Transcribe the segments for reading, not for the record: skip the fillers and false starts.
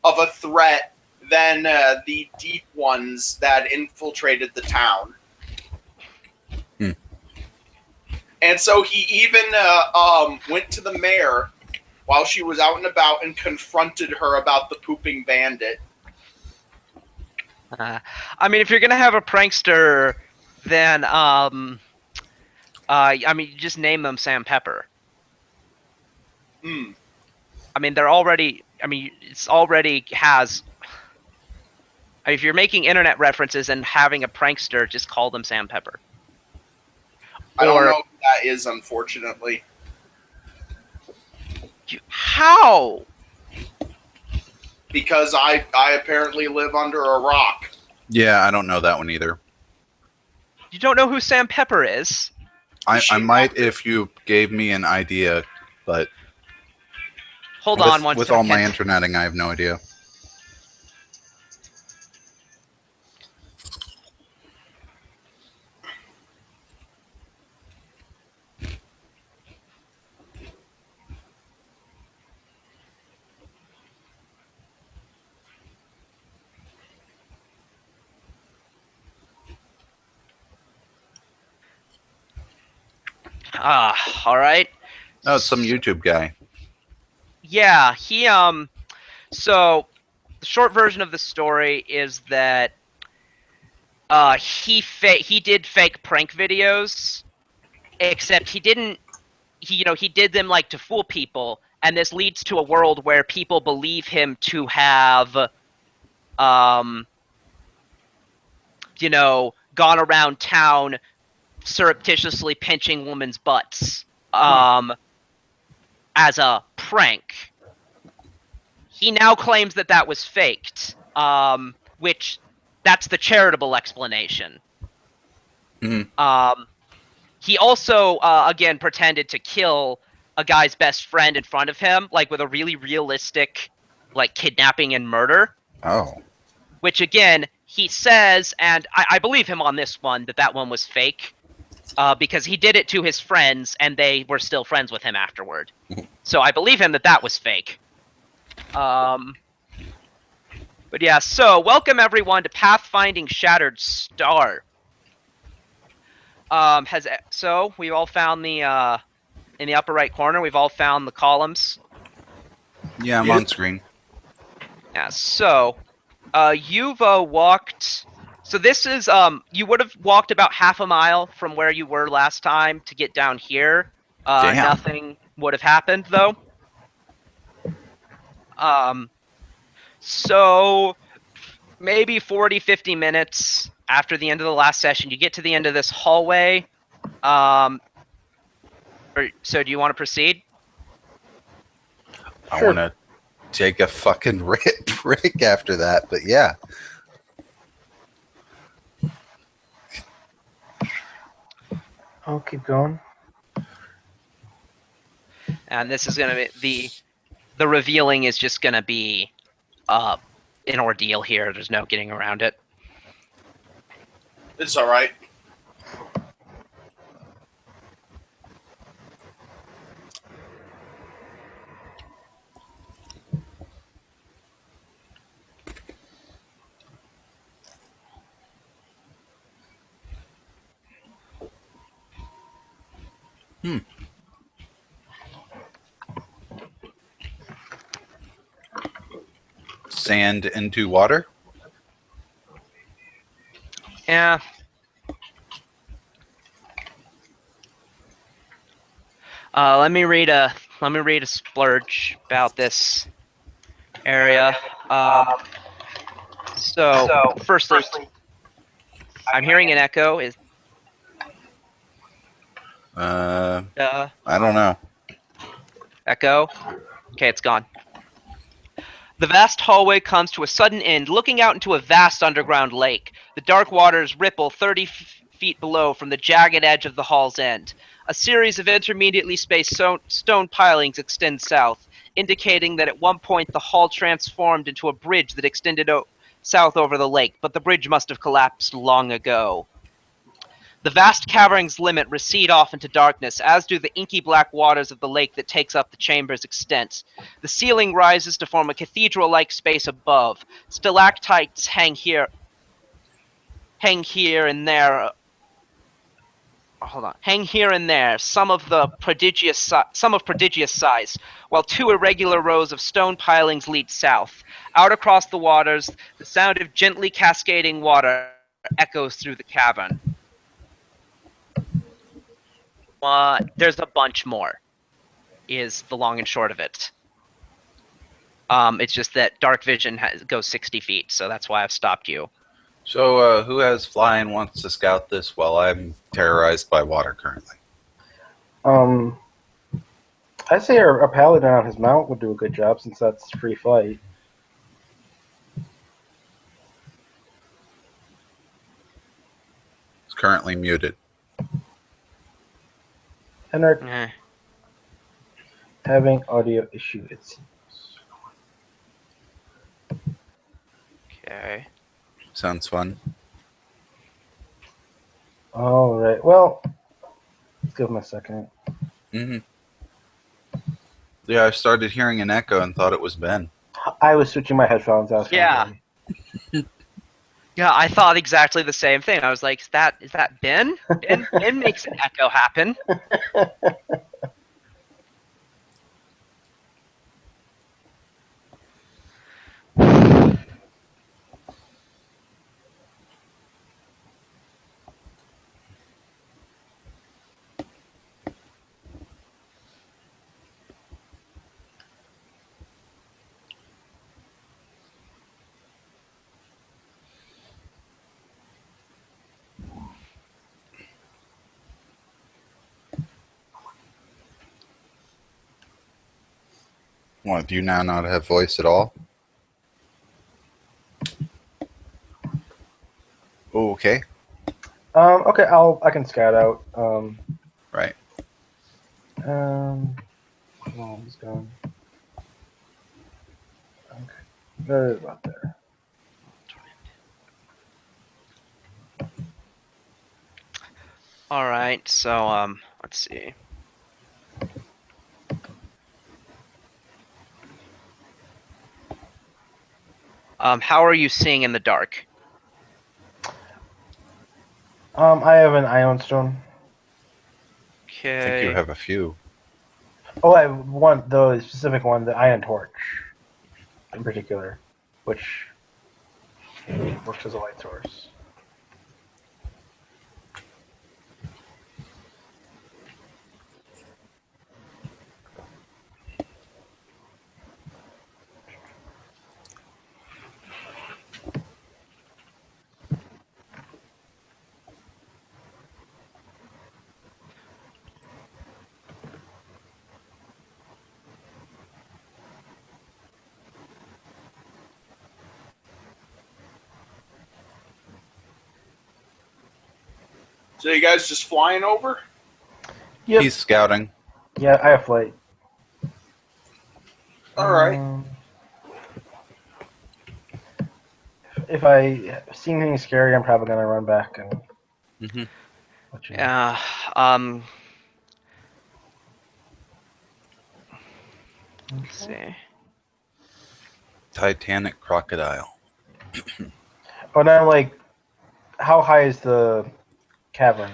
of a threat than the deep ones that infiltrated the town. And so he even went to the mayor while she was out and about and confronted her about the pooping bandit. I mean, if you're gonna have a prankster, then I mean, you just name them Sam Pepper. I mean, they're already. I mean, it's already has. I mean, if you're making internet references and having a prankster, just call them Sam Pepper. I don't know who that is, unfortunately. How? Because I apparently live under a rock. Yeah, I don't know that one either. You don't know who Sam Pepper is? I might if you gave me an idea, but hold on one with second. all my interneting, I have no idea. All right. Oh, it's some YouTube guy. Yeah, he so the short version of the story is that he did fake prank videos, except he didn't he did them like to fool people, and this leads to a world where people believe him to have gone around town surreptitiously pinching women's butts as a prank. He now claims that that was faked, which that's the charitable explanation. Mm-hmm. He also, again, pretended to kill a guy's best friend in front of him, like with a really realistic, like, kidnapping and murder. Oh. Which, again, he says, and I believe him on this one, that one was fake. Because he did it to his friends, and they were still friends with him afterward. So I believe him that was fake. But yeah, so welcome everyone to Pathfinding Shattered Star. So we all found the in the upper right corner. We've all found the columns. Yeah, I'm on screen. Yeah. So you've walked. So this is you would have walked about half a mile from where you were last time to get down here. Nothing would have happened though. So maybe 40-50 minutes after the end of the last session, you get to the end of this hallway. So do you want to proceed? I want to take a fucking break after that, but yeah. I'll keep going. And this is going to be the revealing is just going to be an ordeal here. There's no getting around it. It's all right. Sand into water? Yeah. Let me read a splurge about this area. So firstly, I'm hearing an echo. I don't know. Echo? Okay, it's gone. The vast hallway comes to a sudden end, looking out into a vast underground lake. The dark waters ripple 30 feet below from the jagged edge of the hall's end. A series of intermediately spaced stone pilings extend south, indicating that at one point the hall transformed into a bridge that extended south over the lake, but the bridge must have collapsed long ago. The vast cavern's limit recede off into darkness, as do the inky black waters of the lake that takes up the chamber's extent. The ceiling rises to form a cathedral-like space above. Stalactites hang here and there. Hang here and there, some of prodigious size, while two irregular rows of stone pilings lead south. Out across the waters, the sound of gently cascading water echoes through the cavern. There's a bunch more, is the long and short of it. It's just that dark vision goes 60 feet, so that's why I've stopped you. So, who has fly and wants to scout this while I'm terrorized by water currently? I say our paladin on his mount would do a good job since that's free flight. It's currently muted. And are having audio issue, it seems. Okay. Sounds fun. All right. Well, let's give him a second. Mm-hmm. Yeah, I started hearing an echo and thought it was Ben. I was switching my headphones out. Yeah. Yeah, I thought exactly the same thing. I was like, is that Ben? Ben makes an echo happen. What, do you now not have voice at all? Oh, okay. Okay, I can scout out. Right. Come on, he's gone. Okay, there's about there. All right, so let's see. How are you seeing in the dark? I have an ion stone. Okay. I think you have a few. Oh, I have one, the specific one, the ion torch, in particular, which works as a light source. So you guys just flying over? Yep. He's scouting. Yeah, I have flight. All right. If I see anything scary, I'm probably gonna run back and. Mm-hmm. Let you know. Yeah. Let's see. Titanic crocodile. Oh, now, like, how high is the cavern?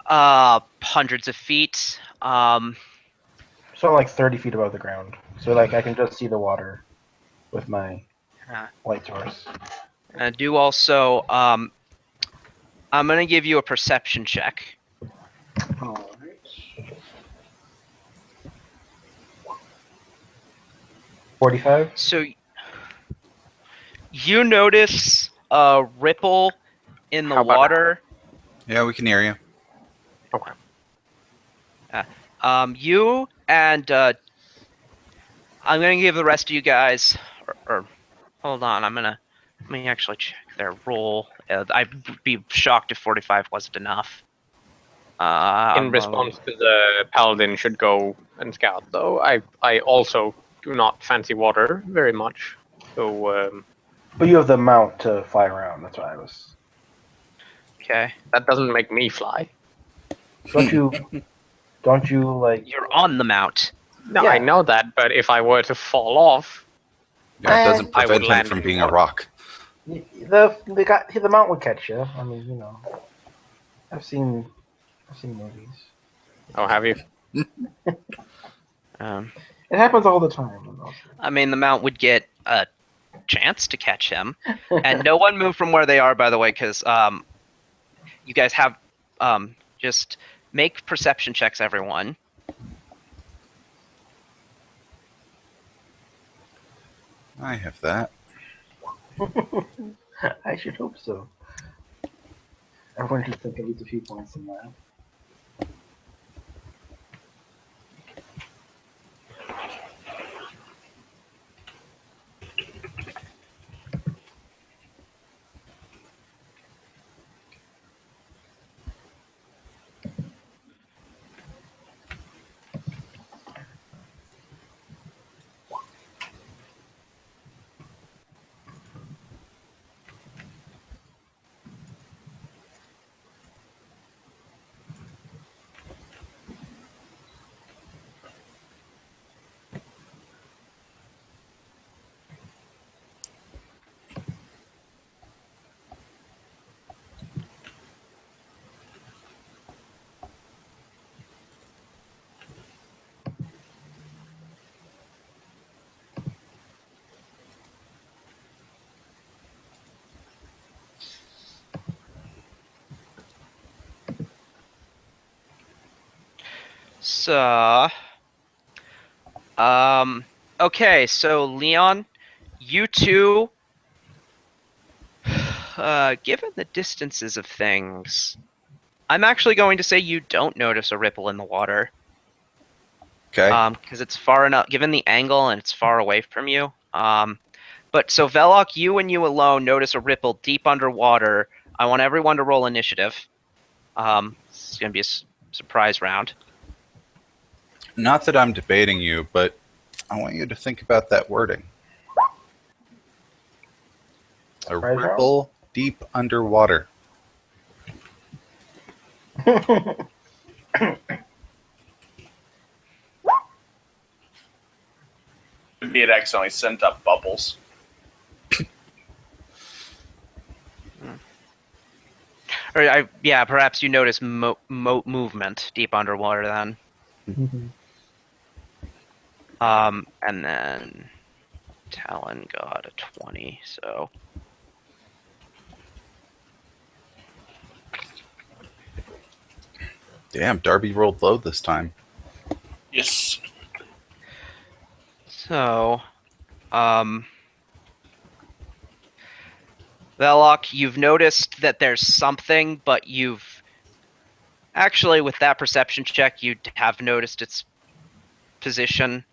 Hundreds of feet. So, like, 30 feet above the ground. So, like, I can just see the water with my light source. Do also. I'm gonna give you a perception check. Alright. $45? So you notice a ripple in the How about water. Yeah, we can hear you. Okay. You and I'm gonna give the rest of you guys. Or hold on, let me actually check their roll. I'd be shocked if 45 wasn't enough. In response to the paladin should go and scout, though, I also do not fancy water very much. So But you have the mount to fly around. That's why I was. Okay. That doesn't make me fly. Don't you like? You're on the mount. No, Yeah. I know that, but if I were to fall off, Yeah, it doesn't I would prevent him land from in being a water. rock. The mount would catch you. I mean, I've seen movies. Oh, have you? It happens all the time. I mean, the mount would get a chance to catch him, and no one move from where they are, by the way, because you guys have just make perception checks, everyone. I have that. I should hope so. Everyone should think at least a few points in that. So, okay, so Leon, you two, given the distances of things, I'm actually going to say you don't notice a ripple in the water. Okay. Because it's far enough, given the angle and it's far away from you. But so Velok, you and you alone notice a ripple deep underwater. I want everyone to roll initiative. It's going to be a surprise round. Not that I'm debating you, but I want you to think about that wording. A Right, ripple deep underwater. He had accidentally sent up bubbles. Or yeah, perhaps you notice movement deep underwater then. And then Talon got a 20, so Damn, Darby rolled low this time. Yes. so Velok, you've noticed that there's something, but you've actually, with that perception check, you'd have noticed its position.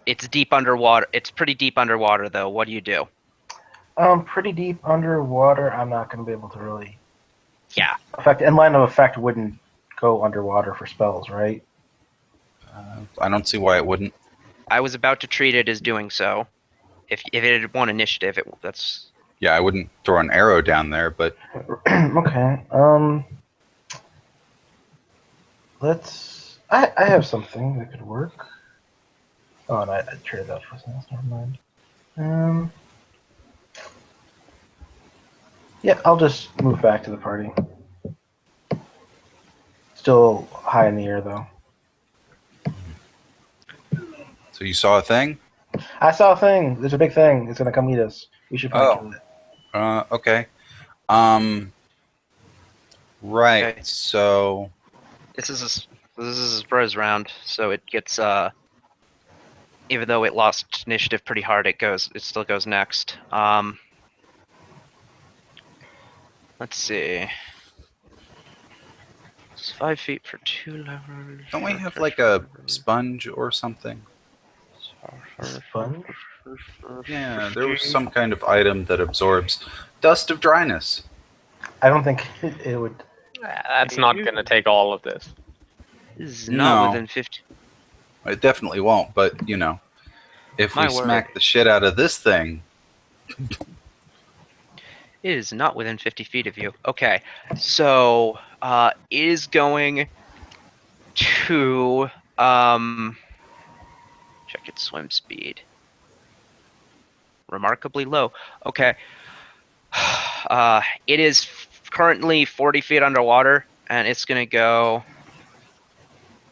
It's deep underwater. It's pretty deep underwater, though. What do you do? Pretty deep underwater. I'm not going to be able to really. Yeah. Effect and line of effect wouldn't go underwater for spells, right? I don't see why it wouldn't. I was about to treat it as doing so. If it had won initiative, that's. Yeah, I wouldn't throw an arrow down there, but Okay. Let's. I have something that could work. Oh, and I traded that for something else. Never mind. Yeah, I'll just move back to the party. Still high in the air, though. so you saw a thing? I saw a thing. There's a big thing. It's gonna come eat us. We should probably kill it. Okay. Right. Okay. So This is a surprise round, so it gets even though it lost initiative pretty hard, it still goes next. Let's see. It's 5 feet for 2 levels. don't we have like a sponge or something? Sponge? Yeah, there was some kind of item that absorbs dust of dryness. I don't think it would. That's not going to take all of this. This is not No. within 50. It definitely won't, but, you know, if My we word. smack the shit out of this thing... It is not within 50 feet of you. Okay, so it is going to check its swim speed. Remarkably low. Okay. It is currently 40 feet underwater, and it's gonna go.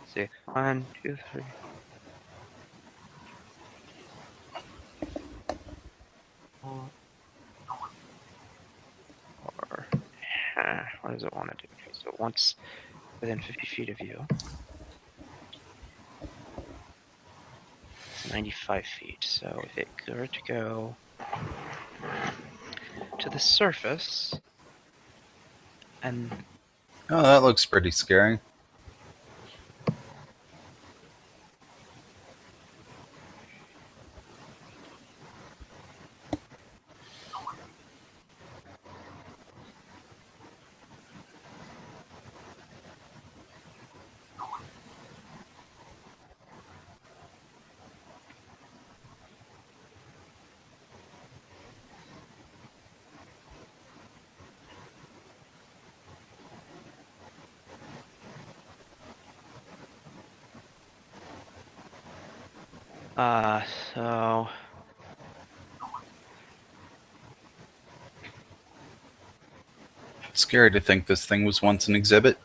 Let's see, 1, 2, 3. Or, what does it want to do? Okay, so it wants within 50 feet of you. It's 95 feet. So if it were to go to the surface, and Oh, that looks pretty scary. so It's scary to think this thing was once an exhibit.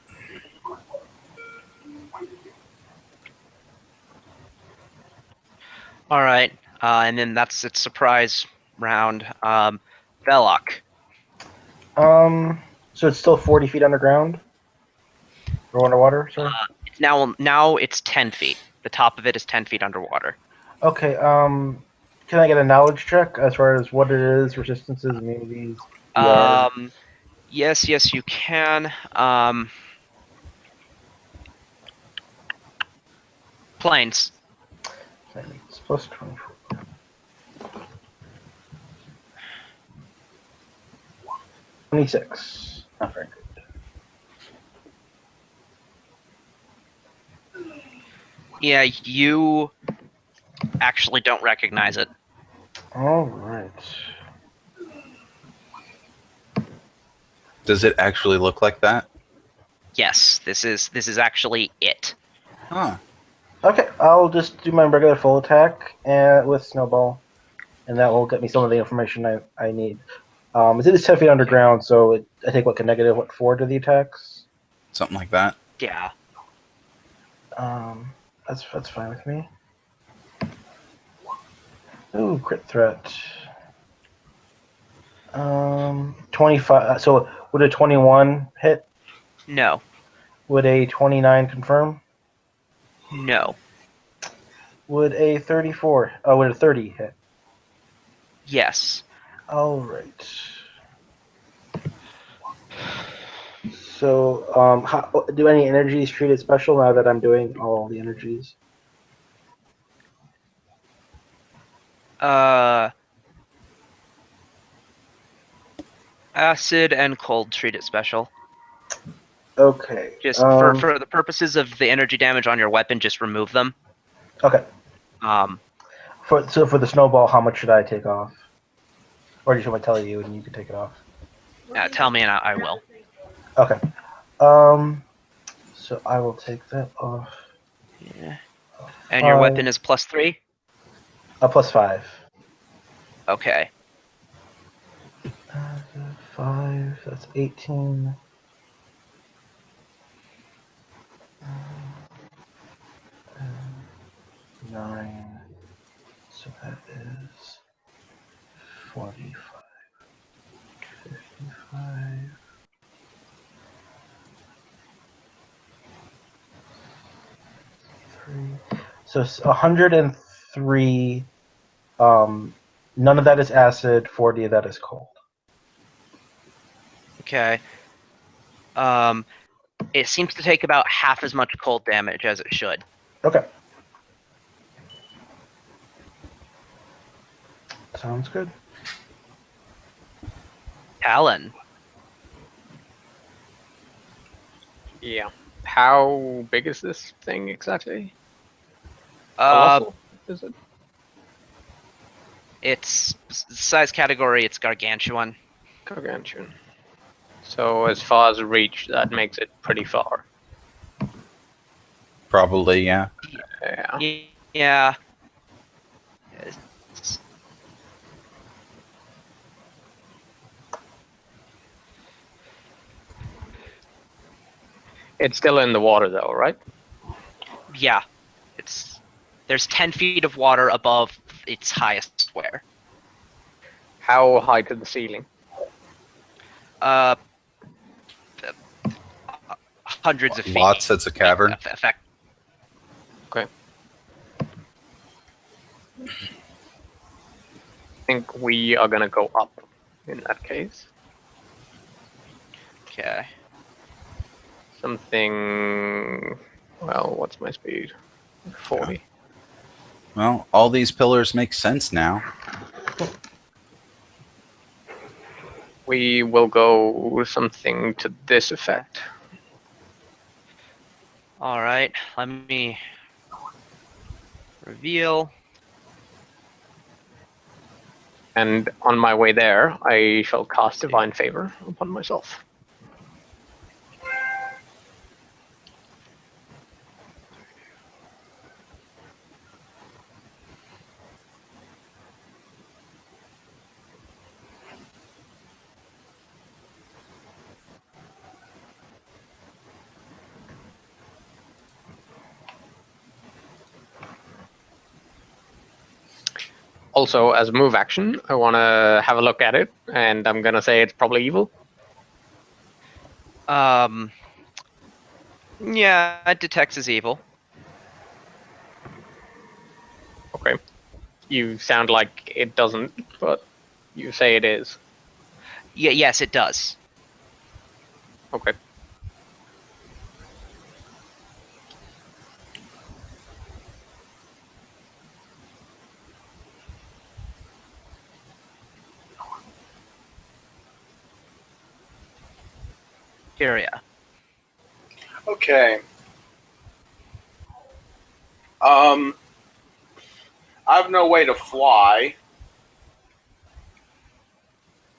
all right, and then that's its surprise round. Velok. So it's still 40 feet underground? Or underwater, sorry? It's now it's 10 feet. The top of it is 10 feet underwater. Okay, can I get a knowledge check as far as what it is, resistances, immunities, DR? Yes, you can. Planes. It's plus 24. $26. Not very good. Yeah, you actually don't recognize it. All right. Does it actually look like that? Yes, this is actually it. Huh. Okay, I'll just do my regular full attack with Snowball, and that will get me some of the information I need. It is 10 feet underground, so I take like a negative 4 to the attacks. Something like that. Yeah. That's fine with me. Ooh, crit threat. 25. So would a 21 hit? No. Would a 29 confirm? No. Would a 34? Oh, would a 30 hit? Yes. All right. So, do any energies treat it special now that I'm doing all the energies? Acid and cold treat it special. Okay. Just for the purposes of the energy damage on your weapon, just remove them. Okay. Um, For the snowball, how much should I take off? Or do you want me to tell you and you can take it off? tell me and I will. Okay. So I will take that off. Yeah. And your weapon is +3? +5. Okay. 5, that's 18. 9. So that is 45. 55. So 103. None of that is acid. 40 of that is cold. Okay. It seems to take about half as much cold damage as it should. Okay. Sounds good. Talon. Yeah. How big is this thing exactly? Colossal, is it? It's size category. It's gargantuan. Gargantuan. So as far as reach, that makes it pretty far. Probably, yeah. Yeah. Yeah. It's still in the water though, right? Yeah. There's 10 feet of water above its highest square. How high to the ceiling? Hundreds of feet. Lots. It's a cavern. Effect. Okay. I think we are gonna go up in that case. Okay. Something. Well, what's my speed? 40. Well, all these pillars make sense now. We will go something to this effect. All right. Let me reveal. And on my way there, I shall cast Divine Favor upon myself. Also, as a move action, I want to have a look at it, and I'm gonna say it's probably evil. Yeah, it detects as evil. Okay. You sound like it doesn't, but you say it is. Yeah, yes, it does. Okay. Area. Okay. I have no way to fly,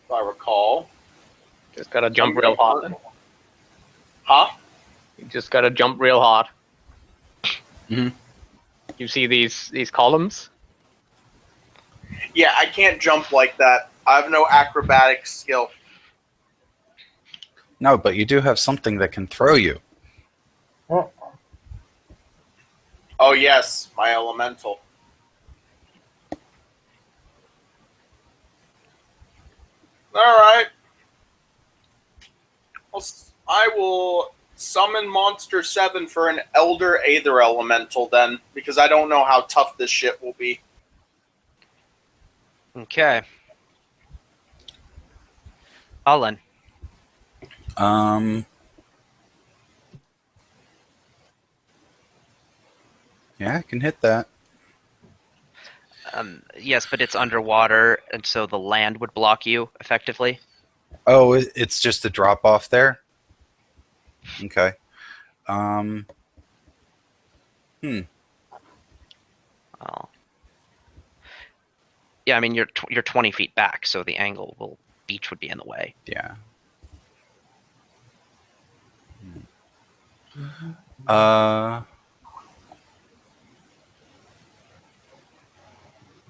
if I recall. Just gotta jump real hard then. Huh? You just gotta jump real hard. Mhm. You see these columns? Yeah, I can't jump like that. I have no acrobatic skill. No, but you do have something that can throw you. Well, Oh yes, my elemental. All right. I will summon Monster 7 for an Elder Aether Elemental then, because I don't know how tough this shit will be. Okay. Alan. Yeah, I can hit that. Yes, but it's underwater, and so the land would block you effectively. Oh, it's just a drop off there? Okay. Hmm. Oh. Yeah, I mean you're 20 feet back, so the beach would be in the way. Yeah.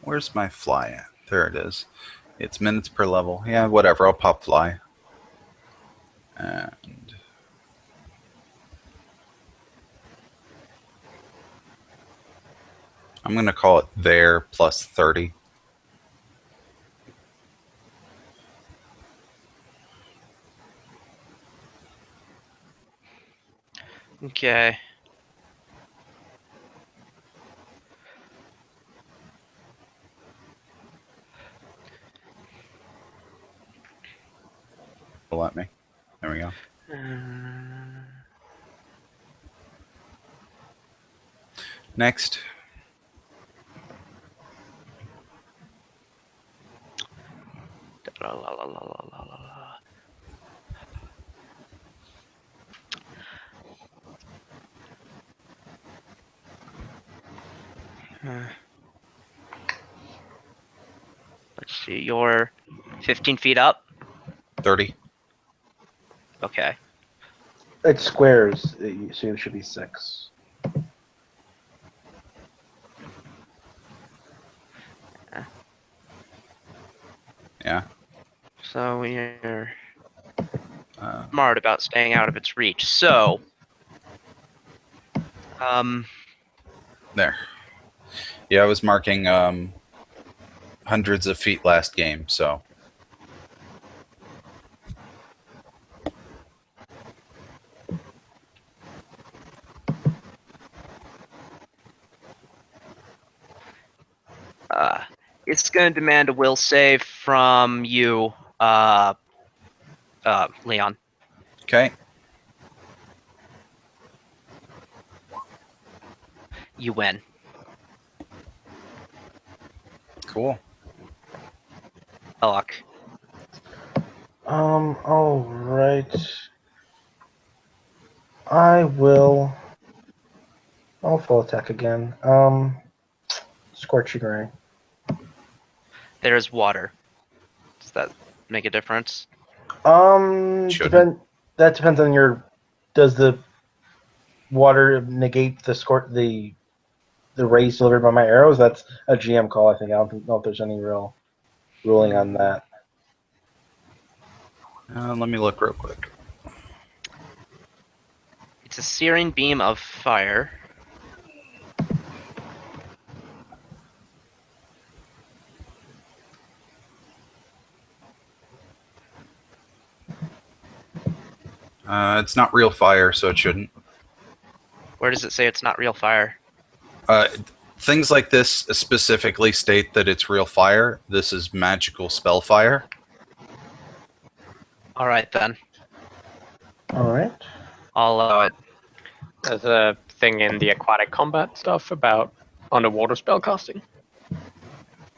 Where's my fly at? There it is. It's minutes per level. Yeah, whatever. I'll pop fly. And I'm going to call it there plus 30. Okay. Let me. There we go. Next. La, la, la, la, la, la, la. Let's see. You're 15 feet up. 30. Okay. It's squares, so it should be 6. Yeah. So we're smart about staying out of its reach. So, There. Yeah, I was marking hundreds of feet last game, so. it's going to demand a will save from you, Leon. Okay. You win. Cool. Luck. All right. I'll full attack again. Scorching ray. There's water. Does that make a difference? Shouldn't. That depends on your. Does the water negate the rays delivered by my arrows? That's a GM call, I think. I don't know if there's any real ruling on that. Let me look real quick. It's a searing beam of fire. It's not real fire, so it shouldn't. Where does it say it's not real fire? Things like this specifically state that it's real fire. This is magical spell fire. All right, then. All right. I'll allow it. There's a thing in the aquatic combat stuff about underwater spellcasting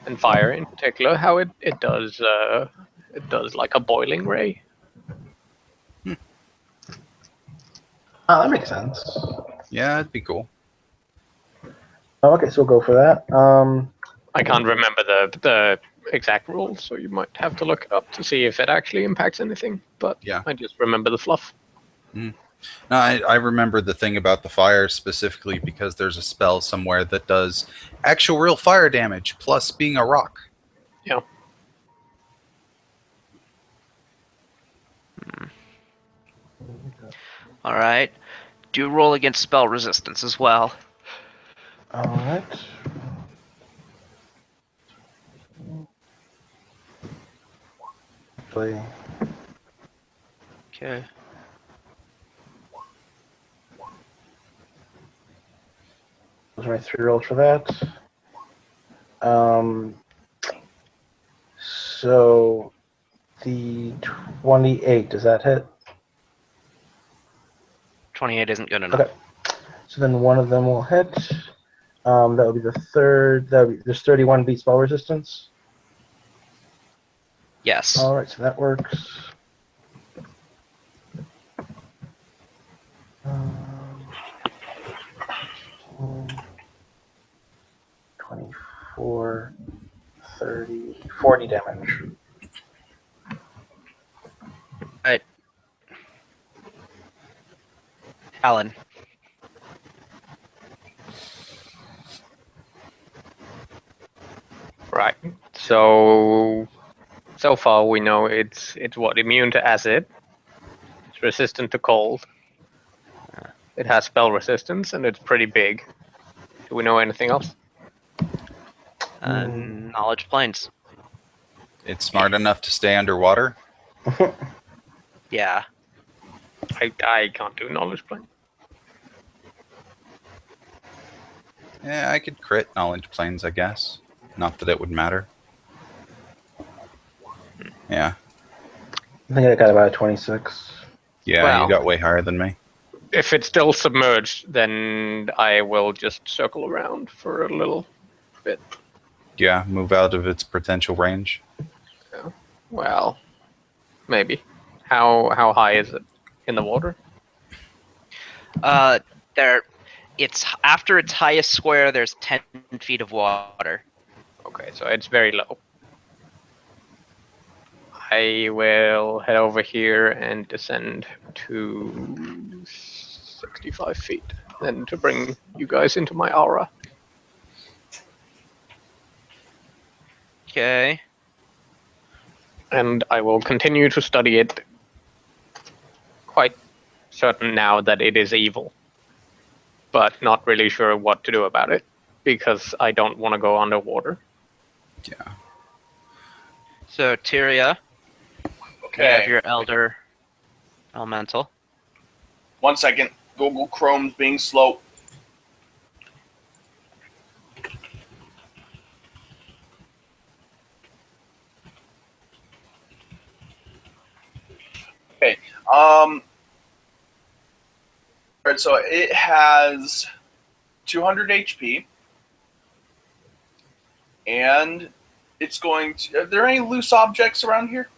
and fire in particular. How it does like a boiling ray. That makes sense. Yeah, it'd be cool. Okay, so we'll go for that. I can't remember the exact rules, so you might have to look it up to see if it actually impacts anything. But Yeah. I just remember the fluff. No, I remember the thing about the fire specifically because there's a spell somewhere that does actual real fire damage plus being a rock. Yeah. All right. Do roll against spell resistance as well. All right. Play. Okay. Those are my 3 rolls for that. So the 28, does that hit? 28 isn't good enough. Okay. So then one of them will hit. That would be the third. There's 31 beat spell resistance. Yes. All right, so that works. 24, 30, 40 damage. Right. Alan. Right. So far we know it's what, immune to acid. It's resistant to cold. It has spell resistance and it's pretty big. Do we know anything else? Knowledge planes. It's smart enough to stay underwater. Yeah. I can't do knowledge plane. Yeah, I could crit knowledge planes, I guess. Not that it would matter. Yeah. I think I got about a 26. Yeah, Well. you got way higher than me. If it's still submerged, then I will just circle around for a little bit. Yeah, move out of its potential range. Yeah. Well, maybe. How high is it in the water? There. It's after its highest square. There's 10 feet of water. Okay, so it's very low. I will head over here and descend to 65 feet, then to bring you guys into my aura. Okay. And I will continue to study it. Quite certain now that it is evil, but not really sure what to do about it because I don't want to go underwater. Yeah. So Tyria, you have Okay. your Elder Elemental. 1 second. Google Chrome's being slow. Okay. Alright, so it has 200 HP. And it's going to. Are there any loose objects around here?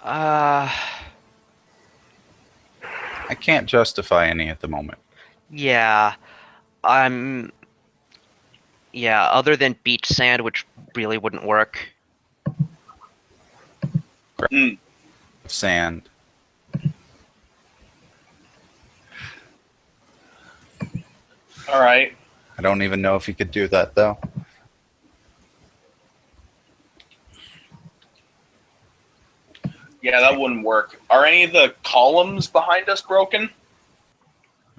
I can't justify any at the moment. Yeah. Yeah, other than beach sand, which really wouldn't work. Mm. Sand. Alright. I don't even know if he could do that though. Yeah, that wouldn't work. Are any of the columns behind us broken?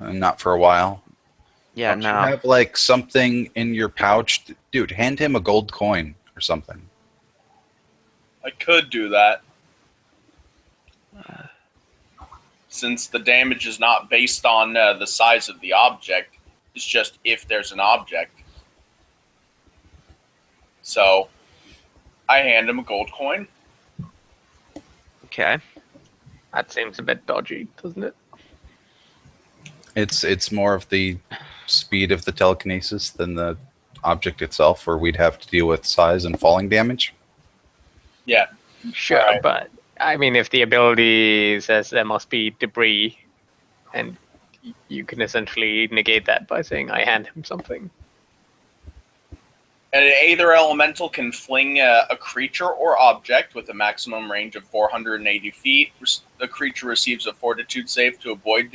Not for a while. Yeah, Don't no. you have like something in your pouch? Dude, hand him a gold coin or something. I could do that. Since the damage is not based on the size of the object, it's just if there's an object. So, I hand him a gold coin. Okay. That seems a bit dodgy, doesn't it? It's more of the speed of the telekinesis than the object itself, where we'd have to deal with size and falling damage. Yeah. Sure, Alright. but I mean, if the ability says there must be debris, and you can essentially negate that by saying, I hand him something. And an Aether Elemental can fling a creature or object with a maximum range of 480 feet. The creature receives a Fortitude save to avoid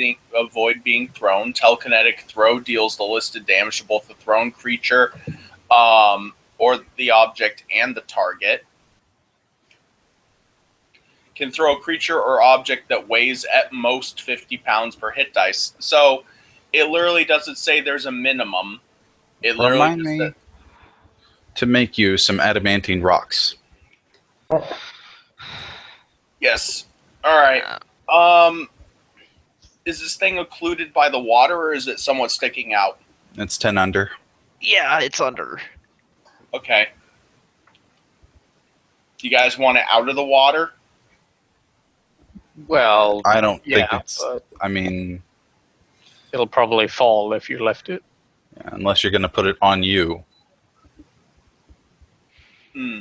being thrown. Telekinetic throw deals the listed damage to both the thrown creature or the object and the target. Can throw a creature or object that weighs at most 50 pounds per hit dice. So it literally doesn't say there's a minimum. It literally Remind just me to make you some adamantine rocks. Yes. All right. Is this thing occluded by the water, or is it somewhat sticking out? It's 10 under. Yeah, it's under. Okay. Do you guys want it out of the water? Well, I don't think yeah, it's. but I mean, it'll probably fall if you left it. unless you're going to put it on you. Hmm.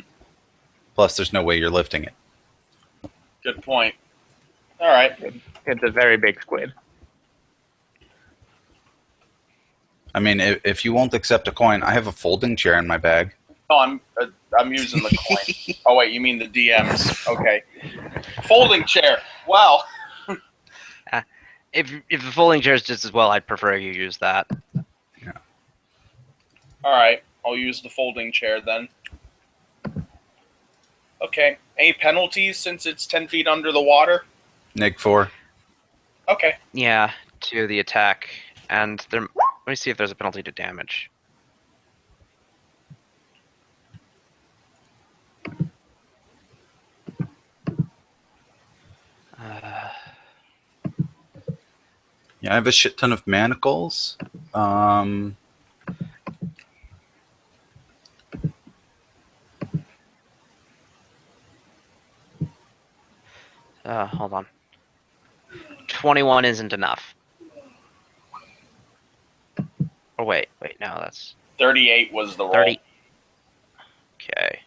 Plus, there's no way you're lifting it. Good point. All right. It's a very big squid. I mean, if you won't accept a coin, I have a folding chair in my bag. Oh, I'm using the coin. Oh wait, you mean the DMs? Okay. Folding chair. Wow. If the folding chair is just as well, I'd prefer you use that. All right. I'll use the folding chair then. Okay. Any penalties since it's 10 feet under the water? Neg 4. Okay. Yeah, to the attack, and there. Let me see if there's a penalty to damage. Yeah, I have a shit ton of manacles. Hold on. 21 isn't enough. Oh wait, no, that's 38 was the roll. 30. Okay.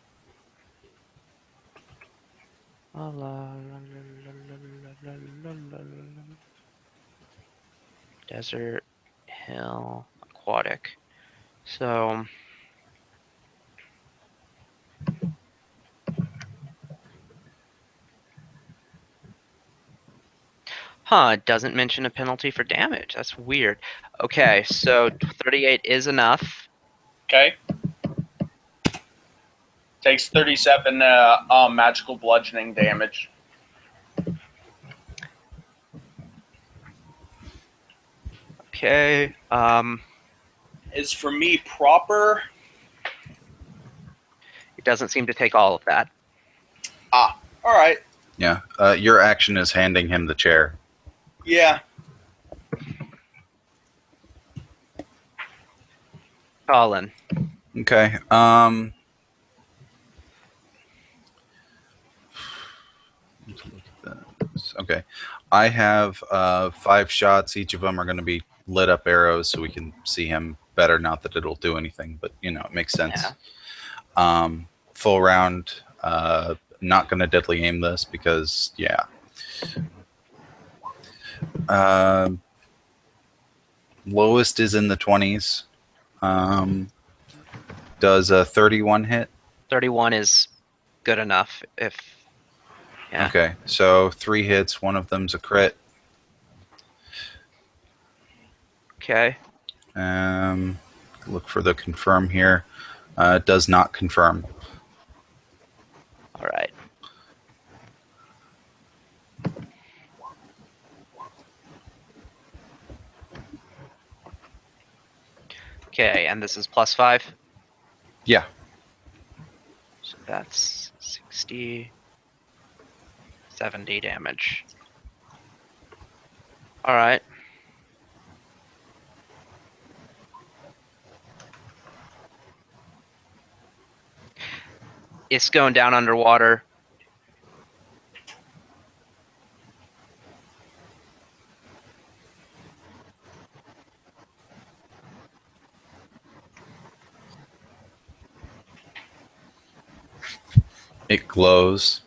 Desert, hill, aquatic. So. Huh, it doesn't mention a penalty for damage. That's weird. Okay, so 38 is enough. Okay. Takes 37 magical bludgeoning damage. Okay. Is for me proper. It doesn't seem to take all of that. All right. Yeah. Your action is handing him the chair. Yeah. Colin. Okay. Let's look at this. Okay. I have 5 shots. Each of them are going to be lit up arrows so we can see him better. Not that it'll do anything, but you know, it makes sense. Yeah. Full round. Not going to deadly aim this because, yeah. Lowest is in the 20s. Does a 31 hit? 31 is good enough if. Yeah. Okay, so 3 hits. One of them's a crit. Okay. Look for the confirm here. Does not confirm. All right. Okay, and this is +5. Yeah. So that's 60, 70 damage. All right. It's going down underwater. It glows.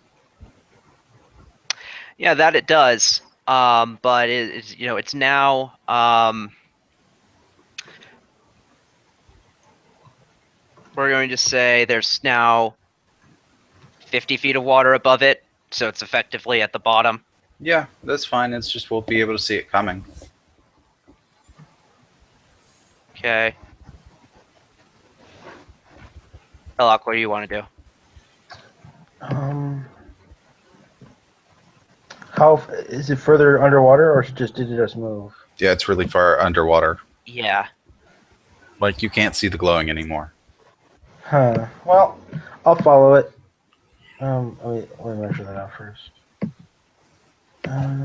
Yeah, that it does. But it's, you know, it's now we're going to say there's now 50 feet of water above it, so it's effectively at the bottom. Yeah, that's fine. It's just we'll be able to see it coming. Okay. Hellock, what do you want to do? How is it further underwater, or did it just move? Yeah, it's really far underwater. Yeah. Like you can't see the glowing anymore. Huh. Well, I'll follow it. Let me measure that out first.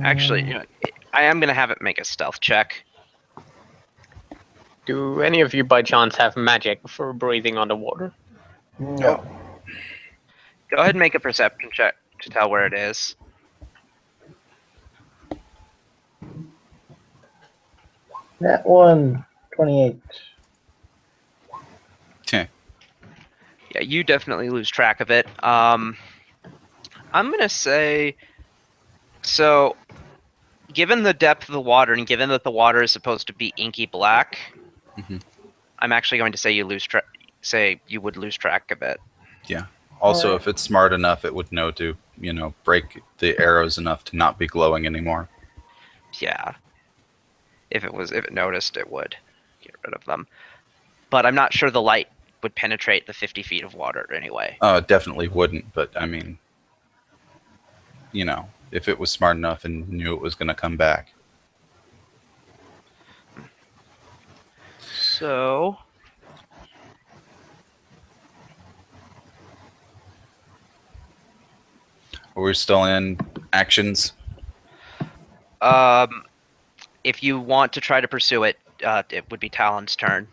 Actually, you know, I am going to have it make a stealth check. Do any of you by chance have magic for breathing underwater? No. Go ahead and make a perception check to tell where it is. That one, 28. Okay. Yeah, you definitely lose track of it. I'm gonna say, so, given the depth of the water and given that the water is supposed to be inky black, Mhm. I'm actually going to say you would lose track of it. Yeah. Also, Alright. if it's smart enough, it would know to, you know, break the arrows enough to not be glowing anymore. Yeah. If it noticed, it would get rid of them. But I'm not sure the light would penetrate the 50 feet of water anyway. It definitely wouldn't, but I mean, you know, if it was smart enough and knew it was going to come back. So, We're still in actions. if you want to try to pursue it, it would be Talon's turn.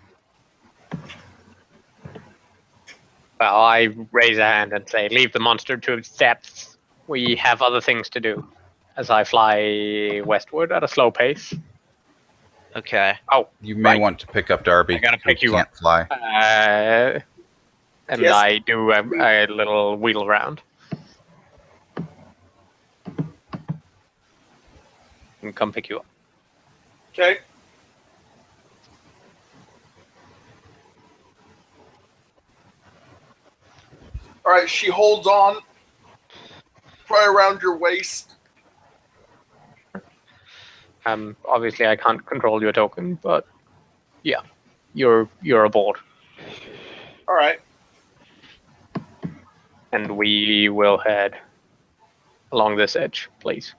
Well, I raise a hand and say, leave the monster to its depths. We have other things to do. As I fly westward at a slow pace. Okay. Oh, You may right. want to pick up Darby. I gotta who pick you can't up. fly. And Yes. I do a little wheel round. And come pick you up. Okay. right, she holds on, probably around your waist. Obviously I can't control your token, but yeah, you're aboard, All right. and we will head along this edge, please.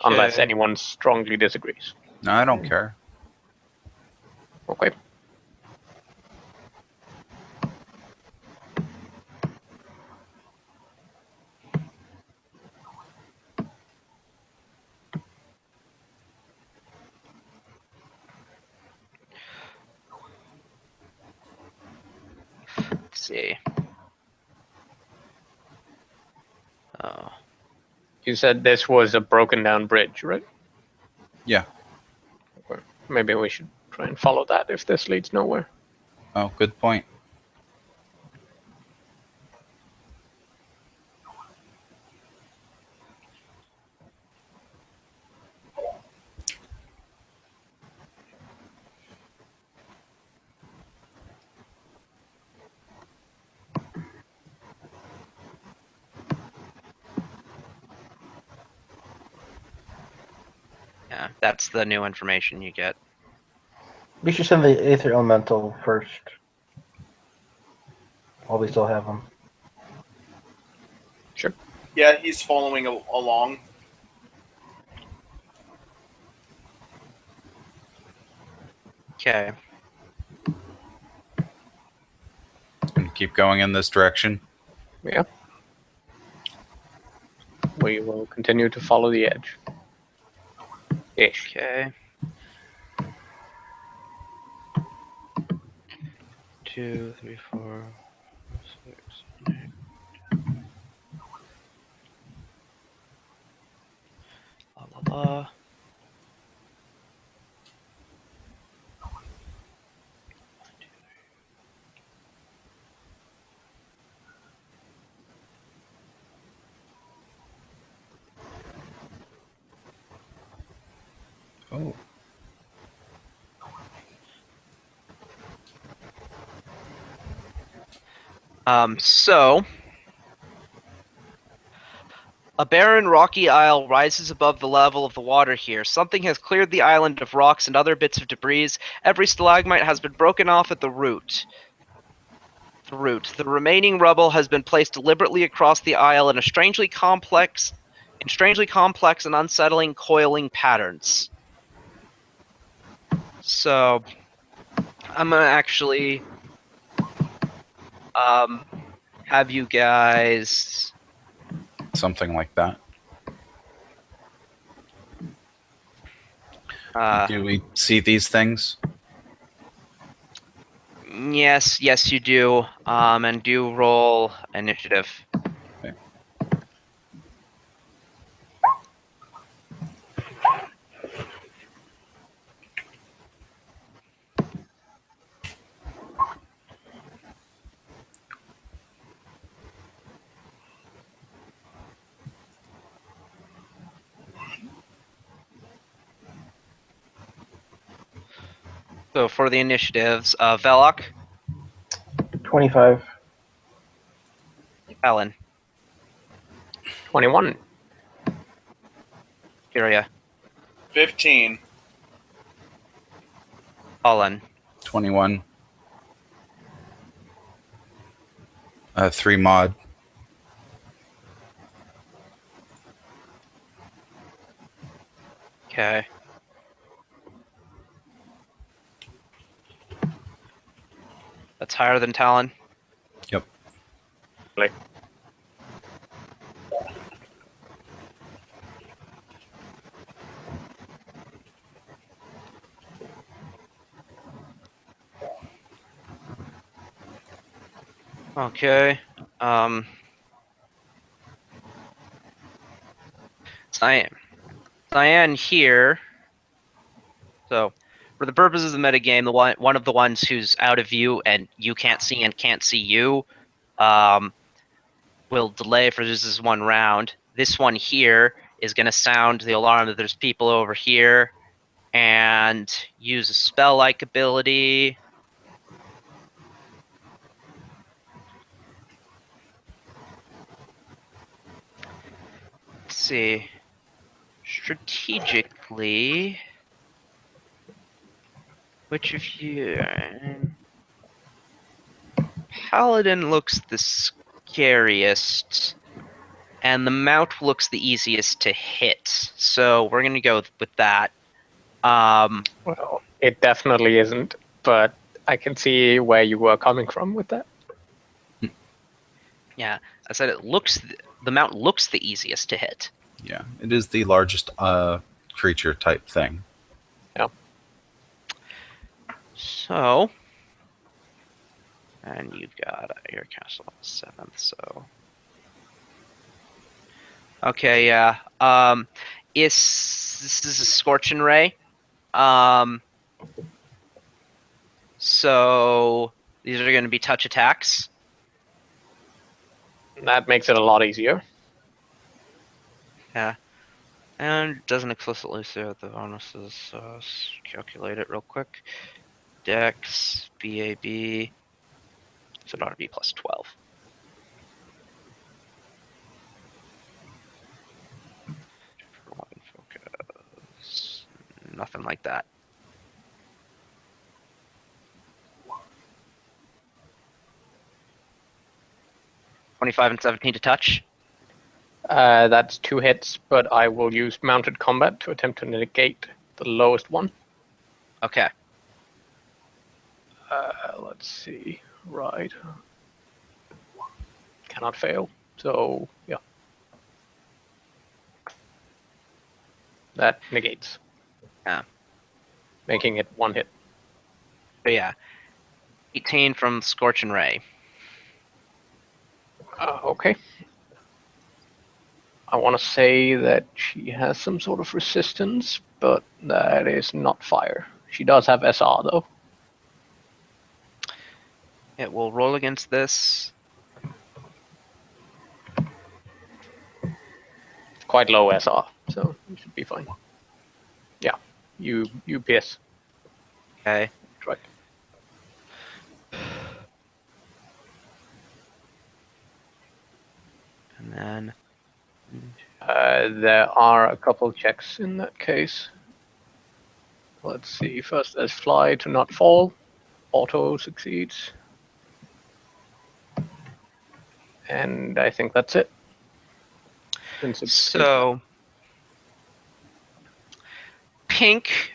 Unless Okay. anyone strongly disagrees. No, I don't care. Okay. Let's see. Oh. You said this was a broken down bridge, right? Yeah. Okay. Maybe we should try and follow that if this leads nowhere. Oh, good point. Yeah, that's the new information you get. We should send the Aether Elemental first. While we still have them. Sure. Yeah, he's following along. Okay. And keep going in this direction. Yeah. We will continue to follow the edge. Ish. Okay. 2, 3, 4, 6, 8. La la la. Oh. So a barren rocky isle rises above the level of the water here. Something has cleared the island of rocks and other bits of debris. Every stalagmite has been broken off at the root. The remaining rubble has been placed deliberately across the isle in strangely complex and unsettling coiling patterns. So I'm gonna actually have you guys Something like that. Do we see these things? yes, you do. And do roll initiative. Okay. So for the initiatives, Velok, 25. Ellen, 21. Kyria, 15. Colin, 21. 3 mod. Okay. That's higher than Talon. Yep. Like, Okay. Cyan here. So, for the purposes of the metagame, one of the ones who's out of view and you can't see and can't see you, will delay for just this one round. This one here is going to sound the alarm that there's people over here, and use a spell-like ability. see. Strategically, which of you? Paladin looks the scariest, and the mount looks the easiest to hit. So we're gonna go with that. Well, it definitely isn't, but I can see where you were coming from with that. Yeah, I said it looks. The mount looks the easiest to hit. Yeah, it is the largest creature type thing. Yeah. So, and you've got your castle on the 7th. So, okay, yeah. This is a scorching ray. So these are going to be touch attacks. That makes it a lot easier. Yeah. And it doesn't explicitly say what the bonuses. So let's calculate it real quick. Dex, BAB. So it ought to be plus 12. Focus. Nothing like that. $25 and 17 to touch. That's 2 hits, but I will use mounted combat to attempt to negate the lowest one. Okay. Let's see. Right. Cannot fail. So, yeah. That negates. Yeah. Making it 1 hit. But yeah. 18 from Scorching Ray. Okay. I want to say that she has some sort of resistance, but that is not fire. She does have SR, though. It will roll against this. Quite low SR, so you should be fine. Yeah, you pierce. Okay. Right. And then There are a couple checks in that case. Let's see. First, there's fly to not fall. Auto succeeds. And I think that's it. Since it's so Pink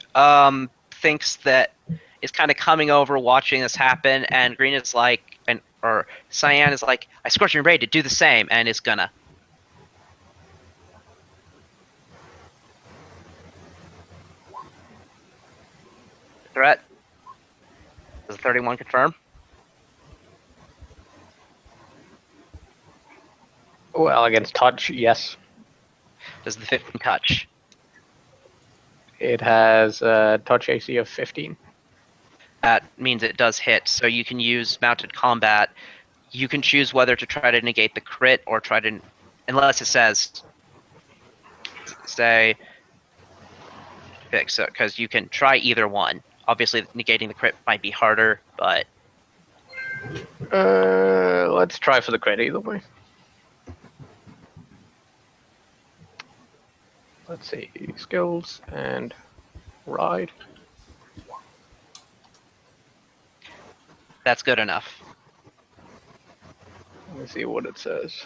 thinks that is kind of coming over watching this happen, and Green is like, or Cyan is like, I Scorching Ray to do the same, and is gonna. Threat. Does the 31 confirm? well against touch, yes. Does the 15 touch? It has a touch AC of 15. That means it does hit, so you can use mounted combat. You can choose whether to try to negate the crit or try to, unless it says, say, fix it, because you can try either one. Obviously, negating the crit might be harder, but Let's try for the crit either way. Let's see, skills and ride. that's good enough. Let me see what it says.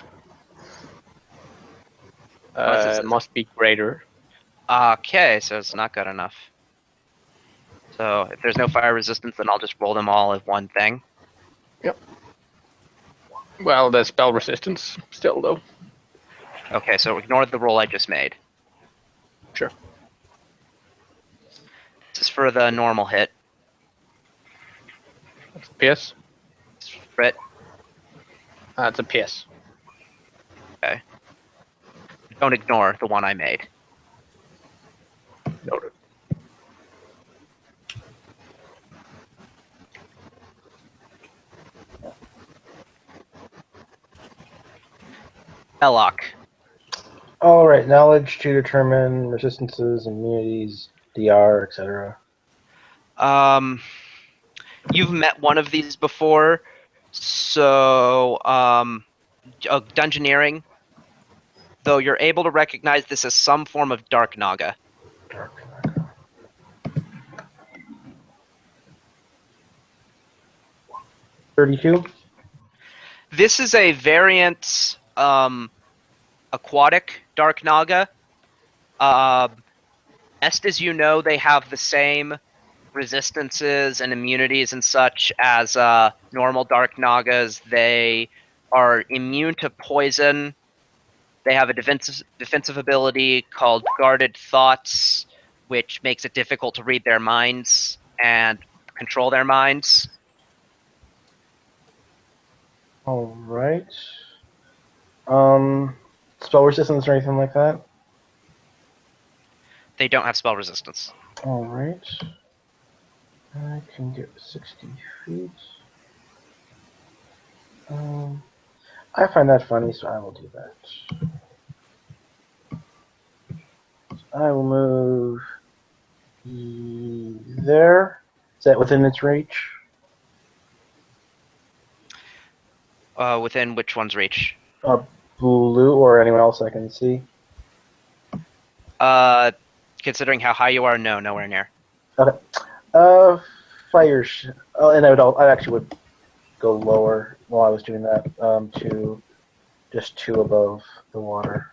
Unless it says- Must be greater. Okay, so it's not good enough. So if there's no fire resistance, then I'll just roll them all as one thing. Yep. Well, there's spell resistance still, though. Okay, so ignore the roll I just made. Sure. This is for the normal hit. That's a pierce. Crit. That's a pierce. Okay. Don't ignore the one I made. Noted. Belloc. All right, knowledge to determine resistances, immunities, DR, etc. You've met one of these before, so dungeoneering. though you're able to recognize this as some form of Dark Naga. Dark. 32. This is a variant aquatic Dark Naga. Best as you know, they have the same resistances and immunities and such as normal Dark Nagas. They are immune to poison. They have a defensive ability called Guarded Thoughts, which makes it difficult to read their minds and control their minds. All right. Spell resistance or anything like that? They don't have spell resistance. All right. I can get 60 feet. I find that funny, so I will do that. I will move there. Is that within its reach? Within which one's reach? Blue or anyone else I can see? Considering how high you are, no, nowhere near. Okay. Fire. And I actually would go lower while I was doing that to just 2 above the water.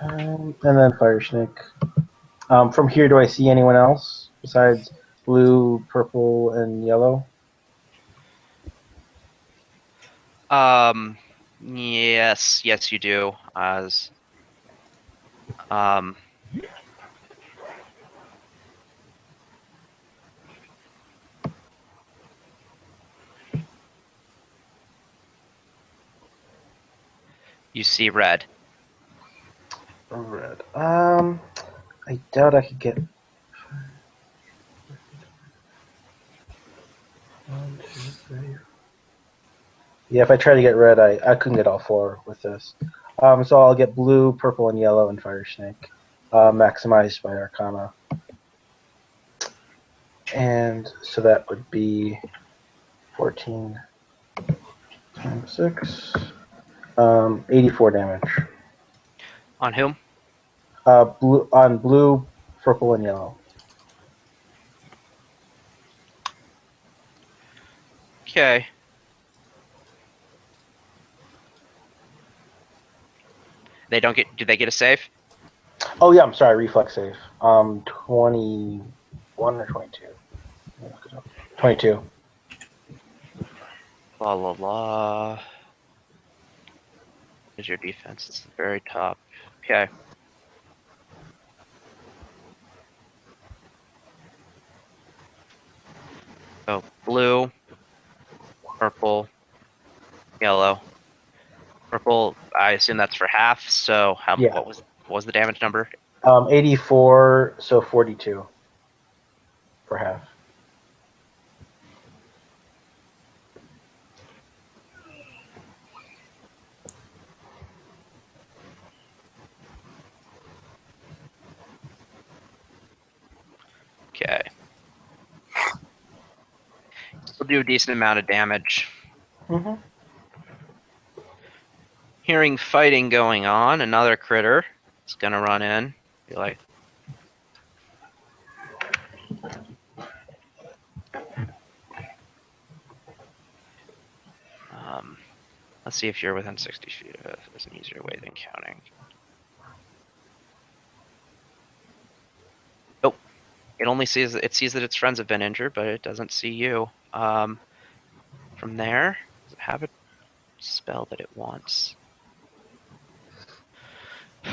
And then fire snake. From here, do I see anyone else besides blue, purple, and yellow? Yes, you do. As you see red. Red. I doubt I could get. 1, 2, 3. Yeah, if I try to get red, I couldn't get all 4 with this. So I'll get blue, purple, and yellow, and fire snake, maximized by Arcana. And so that would be 14 times 6, 84 damage. On whom? Blue, purple, and yellow. Okay. They don't get. Do they get a save? Oh yeah, I'm sorry. Reflex save. 21 or 22. 22. La la la. Is your defense? It's the very top. Okay. So blue, purple, yellow. Purple. I assume that's for half. So how? Yeah. What was the damage number? 84. So 42 for half. Okay. We'll do a decent amount of damage. Mm-hmm. Hearing fighting going on, another critter is gonna run in. Be like, let's see if you're within 60 feet of it. There's an easier way than counting. Oh, it only sees that its friends have been injured, but it doesn't see you. From there, does it have a spell that it wants? To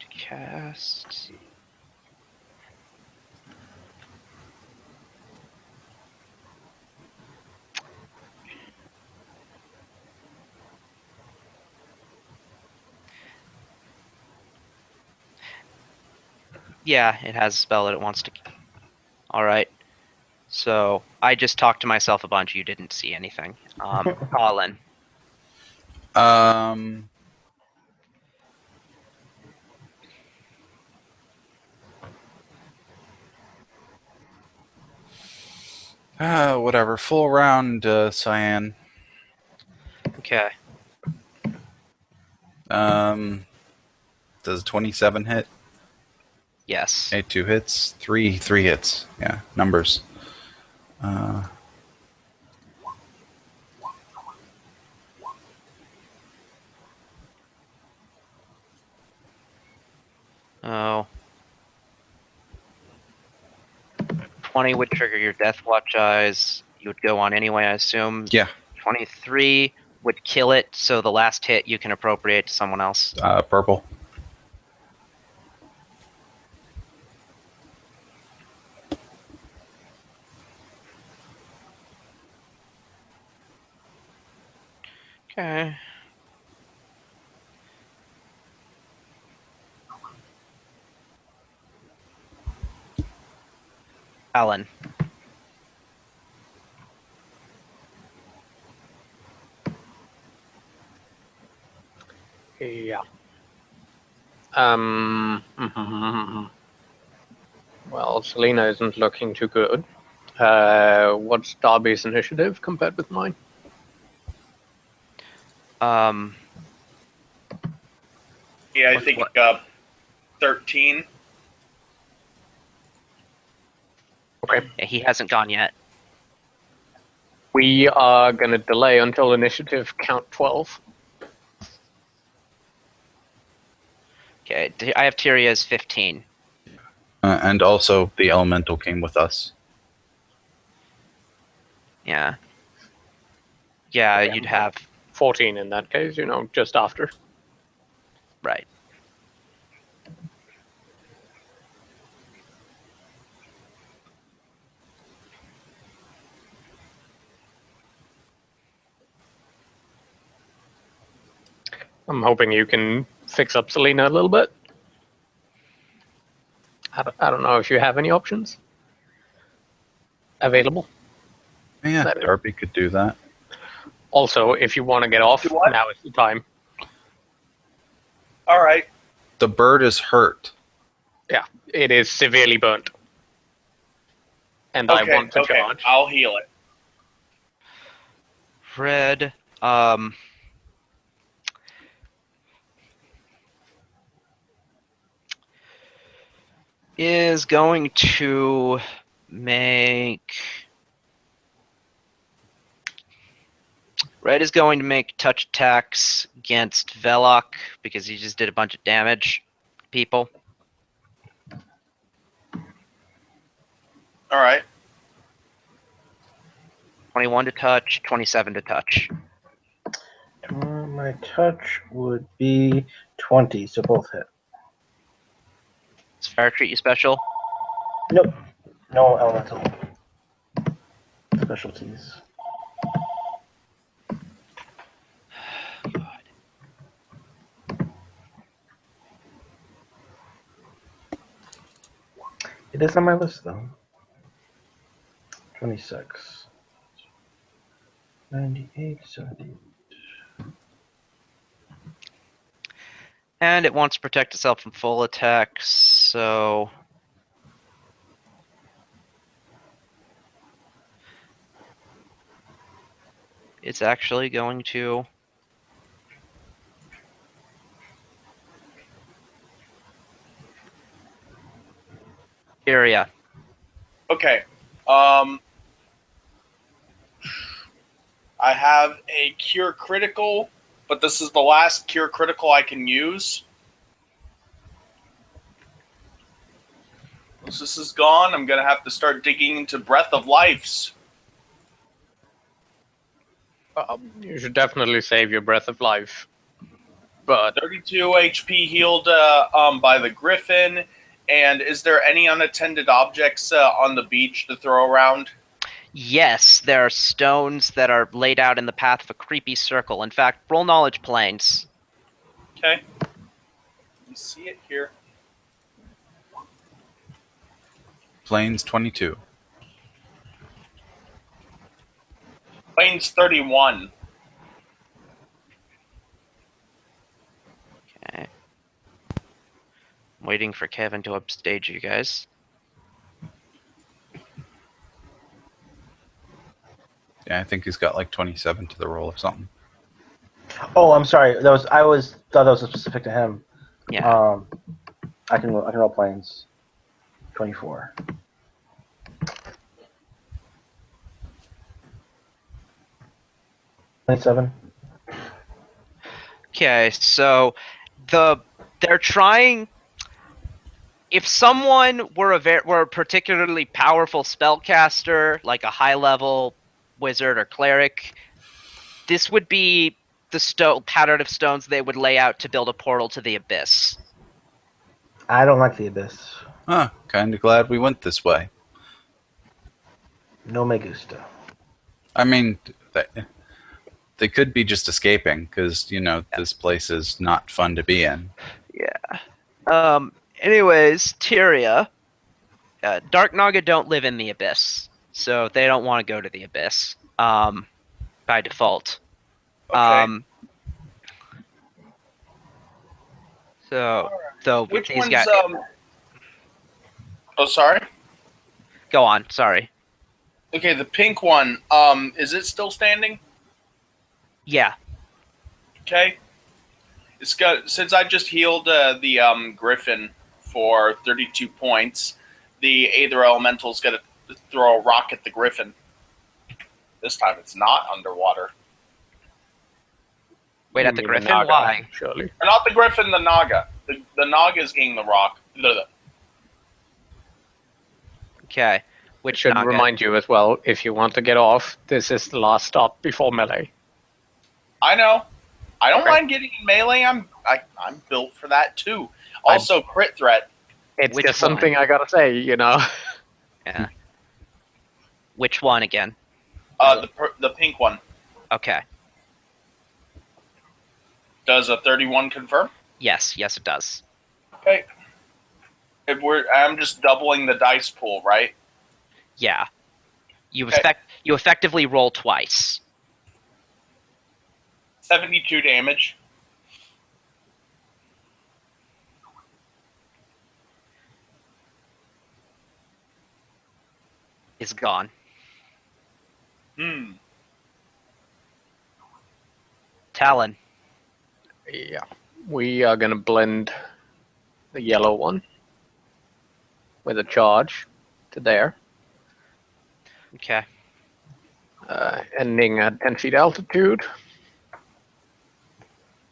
cast. Yeah, it has a spell that it wants to. All right. So I just talked to myself a bunch. You didn't see anything. Colin. Whatever. Full round, Cyan. Okay. Does 27 hit? Yes. Okay, 2 hits. Three hits. Yeah, numbers. Oh. 20 would trigger your Death Watch eyes. You would go on anyway, I assume. Yeah. 23 would kill it, so the last hit you can appropriate to someone else. Purple. Okay. Alan. Yeah. Well, Selena isn't looking too good. What's Darby's initiative compared with mine? Yeah, I What's think what? 13. Okay. Yeah, he hasn't gone yet. We are going to delay until initiative count 12. Okay, I have Tyria's 15. And also, the elemental came with us. Yeah. Yeah, Okay. you'd have... 14 in that case, just after. Right. I'm hoping you can fix up Selena a little bit. I don't know if you have any options available. Yeah, That is- Darby could do that. Also, if you want to get off, Do what? now is the time. All right. The bird is hurt. Yeah, it is severely burnt. And Okay. I want to okay. charge. I'll heal it. Fred, is going to make... Red is going to make touch attacks against Velok because he just did a bunch of damage. People. All right. 21 to touch, 27 to touch. My touch would be 20, so both hit. Does Fire treat you special? Nope. No elemental specialties. It is on my list, though. 26. 98, 70. And it wants to protect itself from full attacks, so... It's actually going to... Area. Okay. I have a cure critical, but this is the last cure critical I can use. Once this is gone, I'm going to have to start digging into Breath of Lives. You should definitely save your breath of life. But 32 HP healed by the Griffin. And is there any unattended objects on the beach to throw around? Yes, there are stones that are laid out in the path of a creepy circle. In fact, roll knowledge planes. Okay. You see it here. Planes 22. Planes 31. Okay. I'm waiting for Kevin to upstage you guys. Yeah, I think he's got like 27 to the roll or something. Oh, I'm sorry. Thought that was specific to him. Yeah. I can roll planes. 24. $27. Okay, so they're trying. If someone were were a particularly powerful spellcaster, like a high level wizard or cleric, this would be the pattern of stones they would lay out to build a portal to the abyss. I don't like the abyss. Huh, kind of glad we went this way. No me gusta. I mean, they could be just escaping because, you know, this place is not fun to be in. Yeah. Anyways, Tyria, Dark Naga don't live in the abyss, so they don't want to go to the abyss. By default. Okay. So Which these one's guys. Oh, sorry. Go on. Sorry. Okay, the pink one. Is it still standing? Yeah. Okay. It's got, since I just healed the Griffin for 32 points, the Aether Elemental's gonna throw a rock at the Griffin. This time it's not underwater. Wait, You at the mean Griffin? Naga, Why? Surely. Or not the Griffin, the Naga. The Naga is getting the rock. Okay. Which Which should Naga? remind you as well, if you want to get off, this is the last stop before melee. I know. I don't Okay. mind getting in melee. I'm built for that too. Also, crit threat. It's Which just one? something I gotta say, you know. Yeah. Which one again? The pink one. Okay. Does a 31 confirm? Yes, it does. Okay. I'm just doubling the dice pool, right? Yeah. You Okay. effectively roll twice. 72 damage. Is gone. Talon. Yeah. We are gonna blend the yellow one with a charge to there, Okay. ending at 10 feet altitude.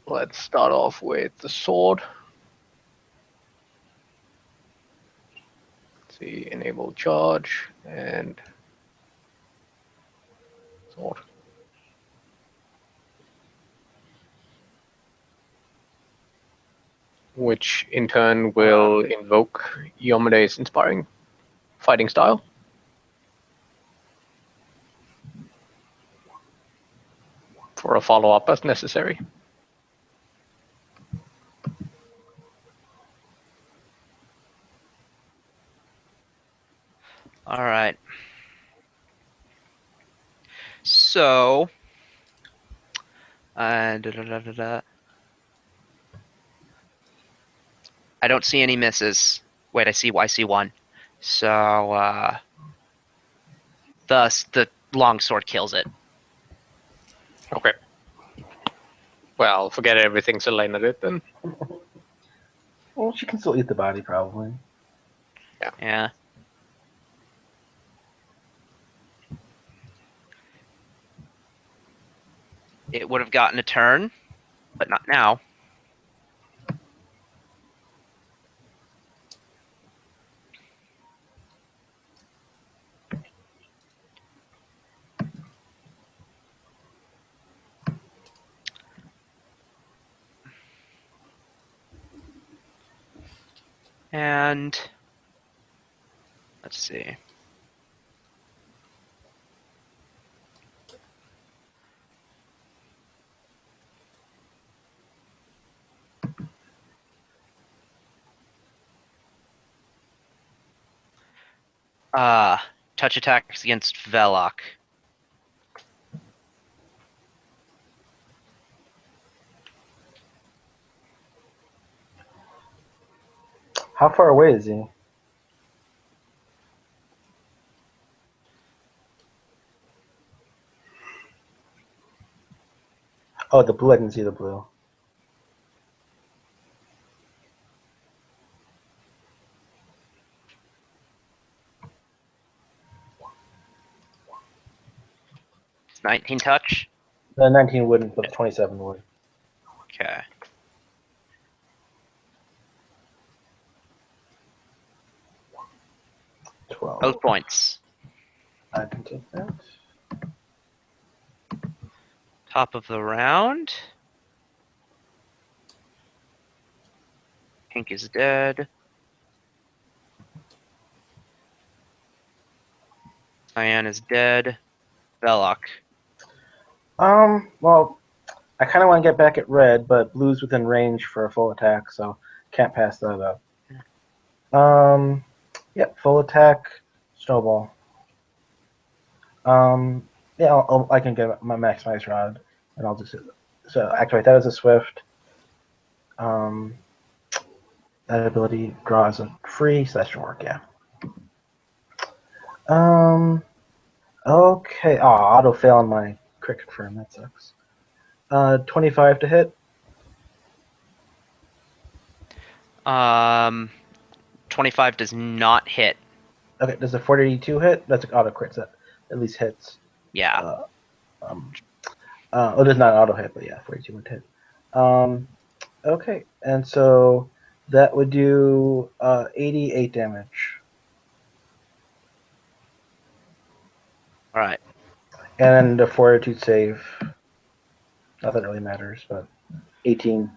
Let's start off with the sword. Let's see, enable charge and sword. Which in turn will invoke Yomede's inspiring fighting style. For a follow-up as necessary. All right. So, I don't see any misses. Wait, I see one. So, thus the longsword kills it. Okay. Well, forget everything Selena did then. Well, she can still eat the body, probably. Yeah. It would have gotten a turn, but not now. And let's see. Touch attacks against Velok. How far away is he? Oh, the blue. I didn't see the blue. It's 19 touch. The 19 wouldn't, but the 27 would. Okay. Twelve. Both points. I can take that. Top of the round. Pink is dead. Cyan is dead. Belloc. Well, I kind of want to get back at red, but blue's within range for a full attack, so can't pass that up. Yep, full attack, snowball. Yeah, I can get my maximize rod, and I'll just so activate that as a swift. That ability draws a free, so that should work. Yeah. Okay. Oh, auto fail on my crit confirm. That sucks. 25 to hit. 25 does not hit. Okay. Does a 42 hit? That's an auto crit. So that at least hits. Yeah. It is not an auto hit, but yeah, 42 would hit. Okay, and so that would do 88 damage. All right. And a fortitude save. Not that it really matters, but 18.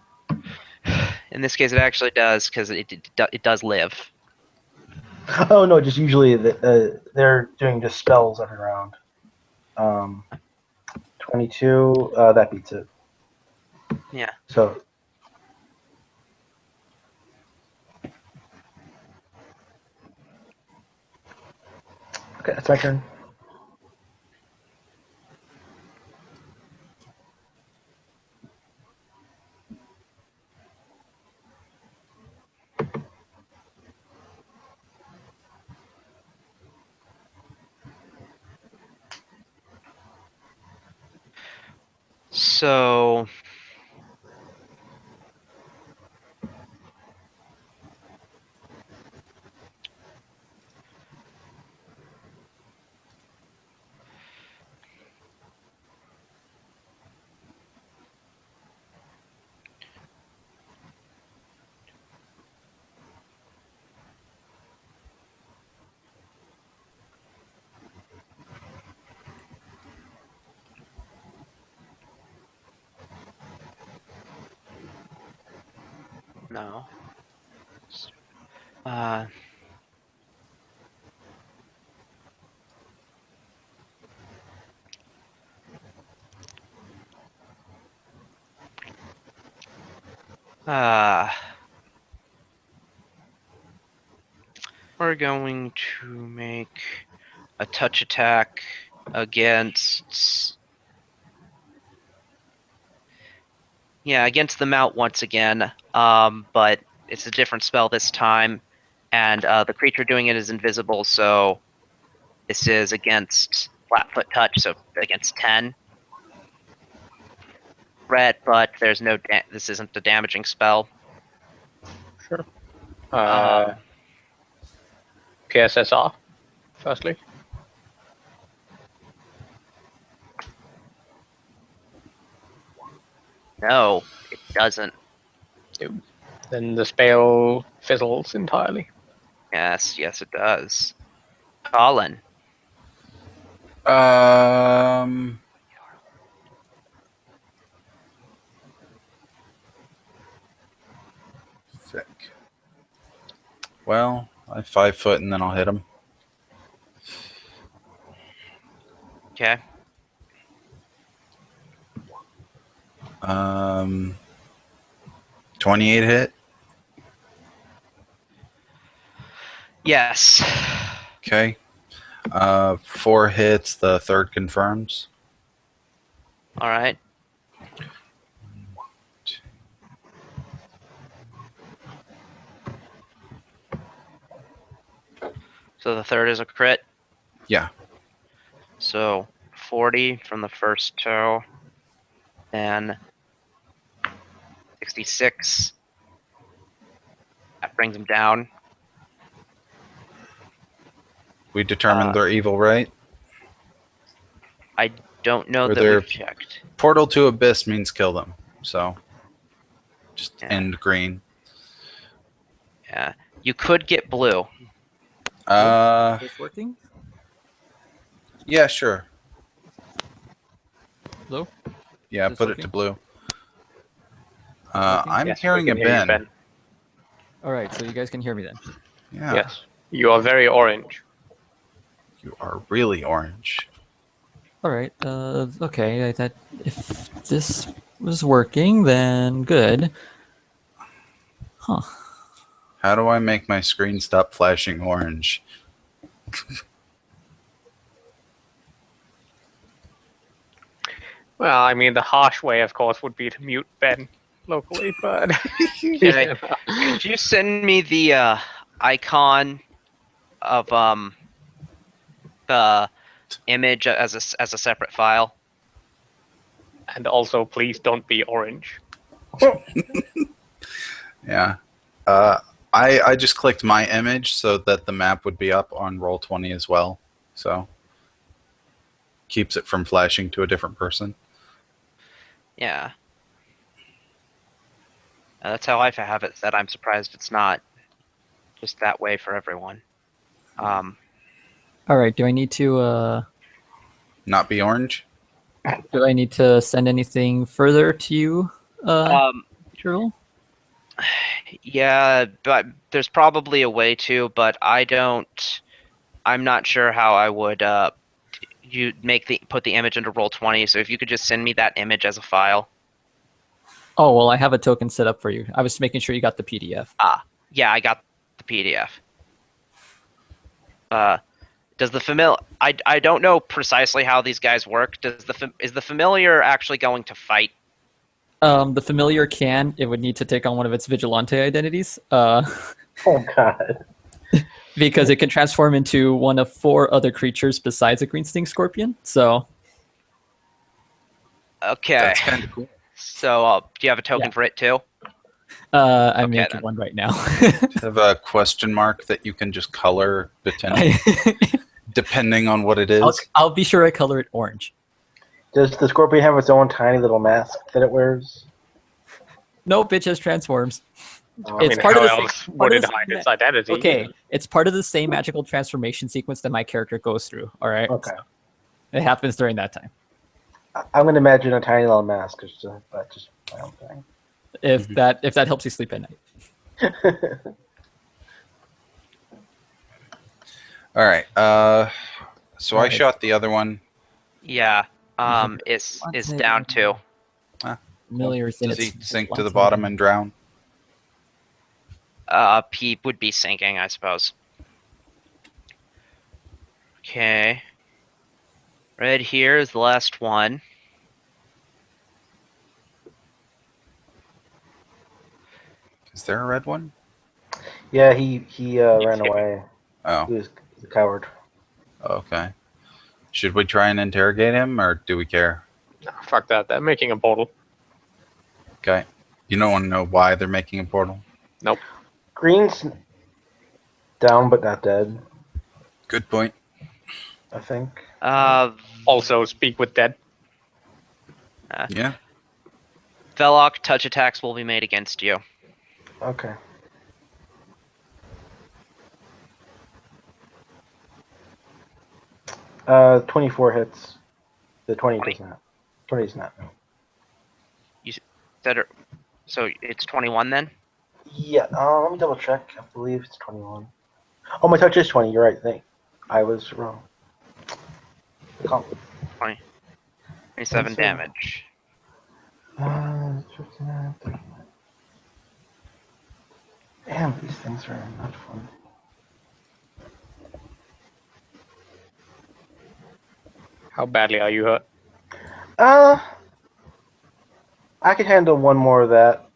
In this case, it actually does because it does live. Oh no, just usually they're doing just spells every round. 22, that beats it. Yeah. So. Okay, that's my turn. So. No. We're going to make a touch attack against. Yeah, against the mount once again. But it's a different spell this time, and the creature doing it is invisible. So this is against Flatfoot Touch, so against 10. Red, but there's no. This isn't a damaging spell. Sure. PSS off, firstly. No, it doesn't. Then the spell fizzles entirely. Yes, it does. Colin. Sick. Well, I 5 foot and then I'll hit him. Okay. 28 hit. Yes. Okay. 4 hits. The third confirms. All right. So the third is a crit. Yeah. So 40 from the first two. Then 66. That brings him down. We determined they're evil, right? I don't know Or that they're- we've checked. Portal to Abyss means kill them. So just Yeah. end green. Yeah. You could get blue. Uh, Is this working? yeah, sure. Hello? Yeah, Is this put it working? to blue. working? I'm Yes, we hearing a can hear you, Ben. All right, so you guys can hear me then. Yeah, Yes. You are very orange. you are really orange. All right. Okay. That if this was working, then good. Huh. How do I make my screen stop flashing orange? Well, I mean, the harsh way, of course, would be to mute Ben locally, but Okay. Could you send me the icon of the image as a separate file? And also, please don't be orange. Yeah. I just clicked my image so that the map would be up on Roll20 as well. So keeps it from flashing to a different person. Yeah. That's how I have it set. I'm surprised it's not just that way for everyone. All right. Do I need to Not be orange? send anything further to you, Turtle? Yeah, but there's probably a way to, but I'm not sure how I would you put the image into Roll20. So if you could just send me that image as a file. Oh well, I have a token set up for you. I was making sure you got the PDF. Yeah, I got the PDF. Does the familiar? I don't know precisely how these guys work. Is the familiar actually going to fight? The familiar can. It would need to take on one of its vigilante identities. Oh god. Because it can transform into one of 4 other creatures besides a green sting scorpion. So Okay. That's kind of cool. So do you have a token Yeah. for it too? I'm Okay, making then. one right now. Have a question mark that you can just color depending on what it is. I'll be sure I color it orange. Does the scorpion have its own tiny little mask that it wears? Nope, it just transforms. Oh, I It's mean, part how of the same- else part would of it the hide same- its identity? Okay, it's part of the same magical transformation sequence that my character goes through. All right. okay. It happens during that time. I'm going to imagine a tiny little mask. That's just my own thing. If that helps you sleep at night. All right. So I Alright. shot the other one. Yeah. Is down 2. Familiars in Does he its sink to the bottom and drown? He would be sinking, I suppose. Okay. Red here is the last one. Is there a red one? Yeah, he ran away. Oh, He was a coward. okay. Should we try and interrogate him, or do we care? No, fuck that. They're making a portal. Okay. You don't want to know why they're making a portal? Green's down but not dead, Good point. I think. Also, speak with dead. Yeah. Velok, touch attacks will be made against you. Okay. Uh, 24 hits. The 20 does not. 20 is not. So it's 21 then? Yeah, let me double check. I believe it's 21. Oh, my touch is 20. You're right. I was wrong. Oh. 27 damage. 59, 39. Damn, these things are not fun. How badly are you hurt? I could handle one more of that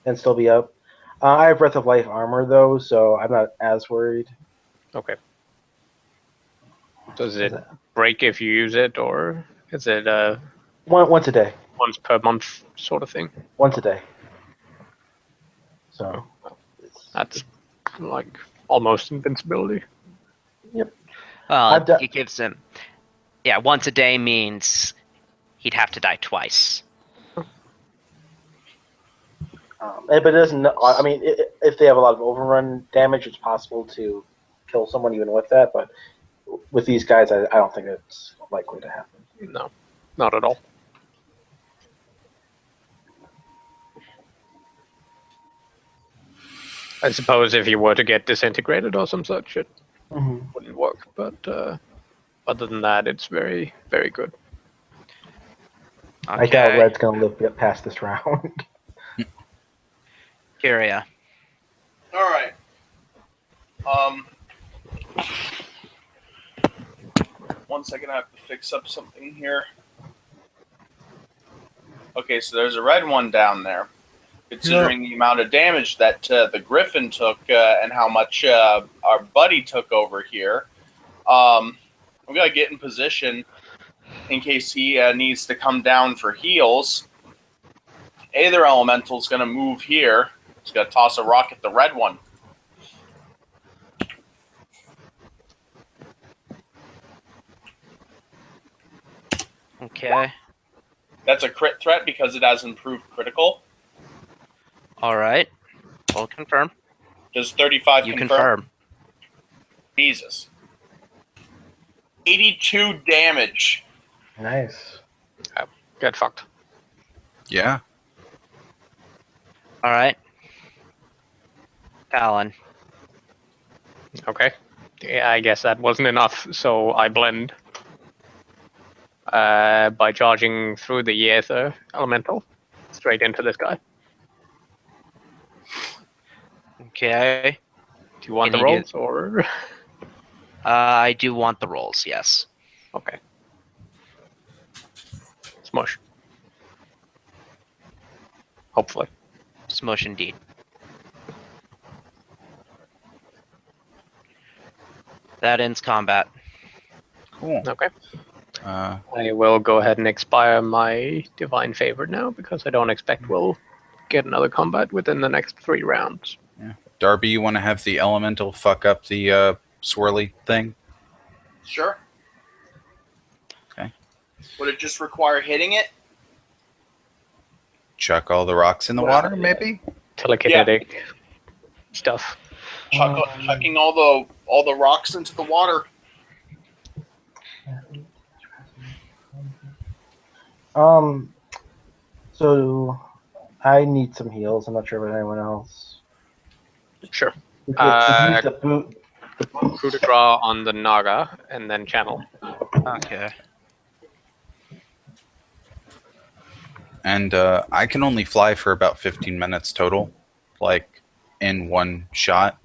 and still be up. I have Breath of Life armor though, so I'm not as worried. Okay. Does it break if you use it, or is it Once a day. once per month sort of thing. Once a day. So That's like almost invincibility. yep. Well, I've done- it gives him. Yeah, once a day means he'd have to die twice. But it doesn't. I mean, if they have a lot of overrun damage, it's possible to kill someone even with that. But with these guys, I don't think it's likely to happen. No, not at all. I suppose if you were to get disintegrated or some such, it wouldn't work. But other than that, it's very, very good. I doubt Red's gonna live past this round. Kyria. All right. One second, I have to fix up something here. Okay, so there's a red one down there. Considering the amount of damage that the Griffin took and how much our buddy took over here, I'm going to get in position in case he needs to come down for heals. Aether Elemental's going to move here. He's going to toss a rock at the red one. Okay. That's a crit threat because it has improved critical. All right. We'll confirm. Does 35 You confirm? confirm. Jesus. 82 damage. Nice. Get fucked. Yeah. All right. Talon. Okay. Yeah, I guess that wasn't enough, so I blend by charging through the Aether Elemental straight into this guy. Okay. Do you want Can the you do- rolls or? I do want the rolls, yes. Okay. Smush. Hopefully. Smush indeed. That ends combat. Cool. Okay. Uh, I will go ahead and expire my Divine Favor now because I don't expect we'll get another combat within the next 3 rounds. Darby, you want to have the elemental fuck up the swirly thing? Sure. Okay. Would it just require hitting it? Chuck all the rocks in the water, maybe? Telekinetic stuff. Chucking all the rocks into the water. So I need some heals. I'm not sure about anyone else. Sure. We could use the boot. Coup de draw on the Naga and then channel. Okay. And I can only fly for about 15 minutes total, like in one shot.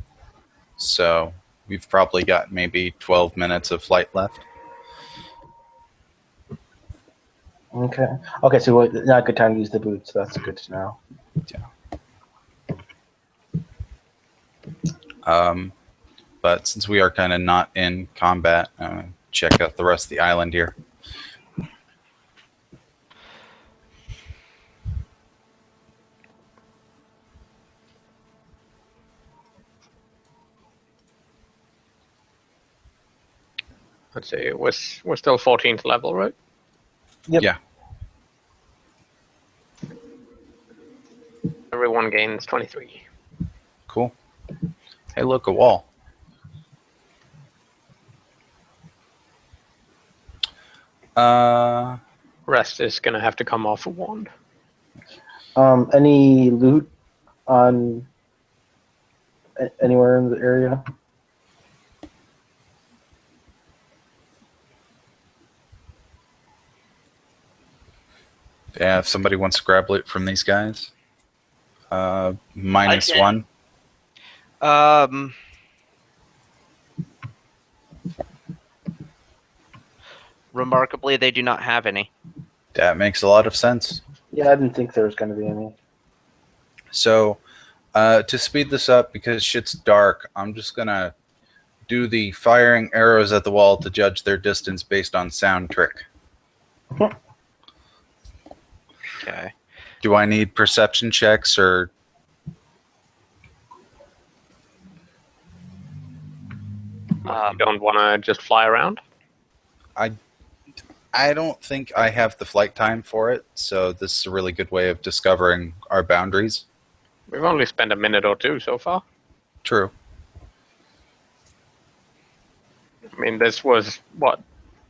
So we've probably got maybe 12 minutes of flight left. Okay. Okay. So not a good time to use the boots. So that's good to know. But since we are kind of not in combat, check out the rest of the island here. Let's see, we're still 14th level, right? Yep. Yeah. Everyone gains 23. Cool. Hey, look, a wall. Rest is gonna have to come off a wand. Any loot on anywhere in the area? Yeah, if somebody wants to grab loot from these guys. I -1. Remarkably, they do not have any. That makes a lot of sense. Yeah, I didn't think there was going to be any. So, to speed this up, because shit's dark, I'm just going to do the firing arrows at the wall to judge their distance based on sound trick. Okay. Do I need perception checks or? You don't want to just fly around? I don't think I have the flight time for it, so this is a really good way of discovering our boundaries. We've only spent a minute or two so far. True. I mean, this was, what,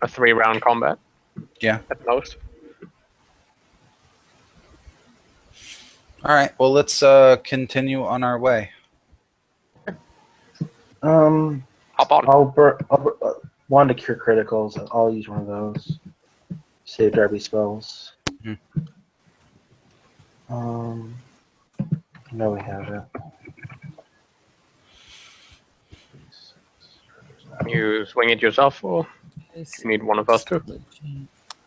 a 3-round combat Yeah. at most? All right. Well, let's continue on our way. Hop on. I'll one to cure criticals. I'll use one of those. Save Derby spells. Hmm. No, we have it. You swing it yourself, or you need one of us to?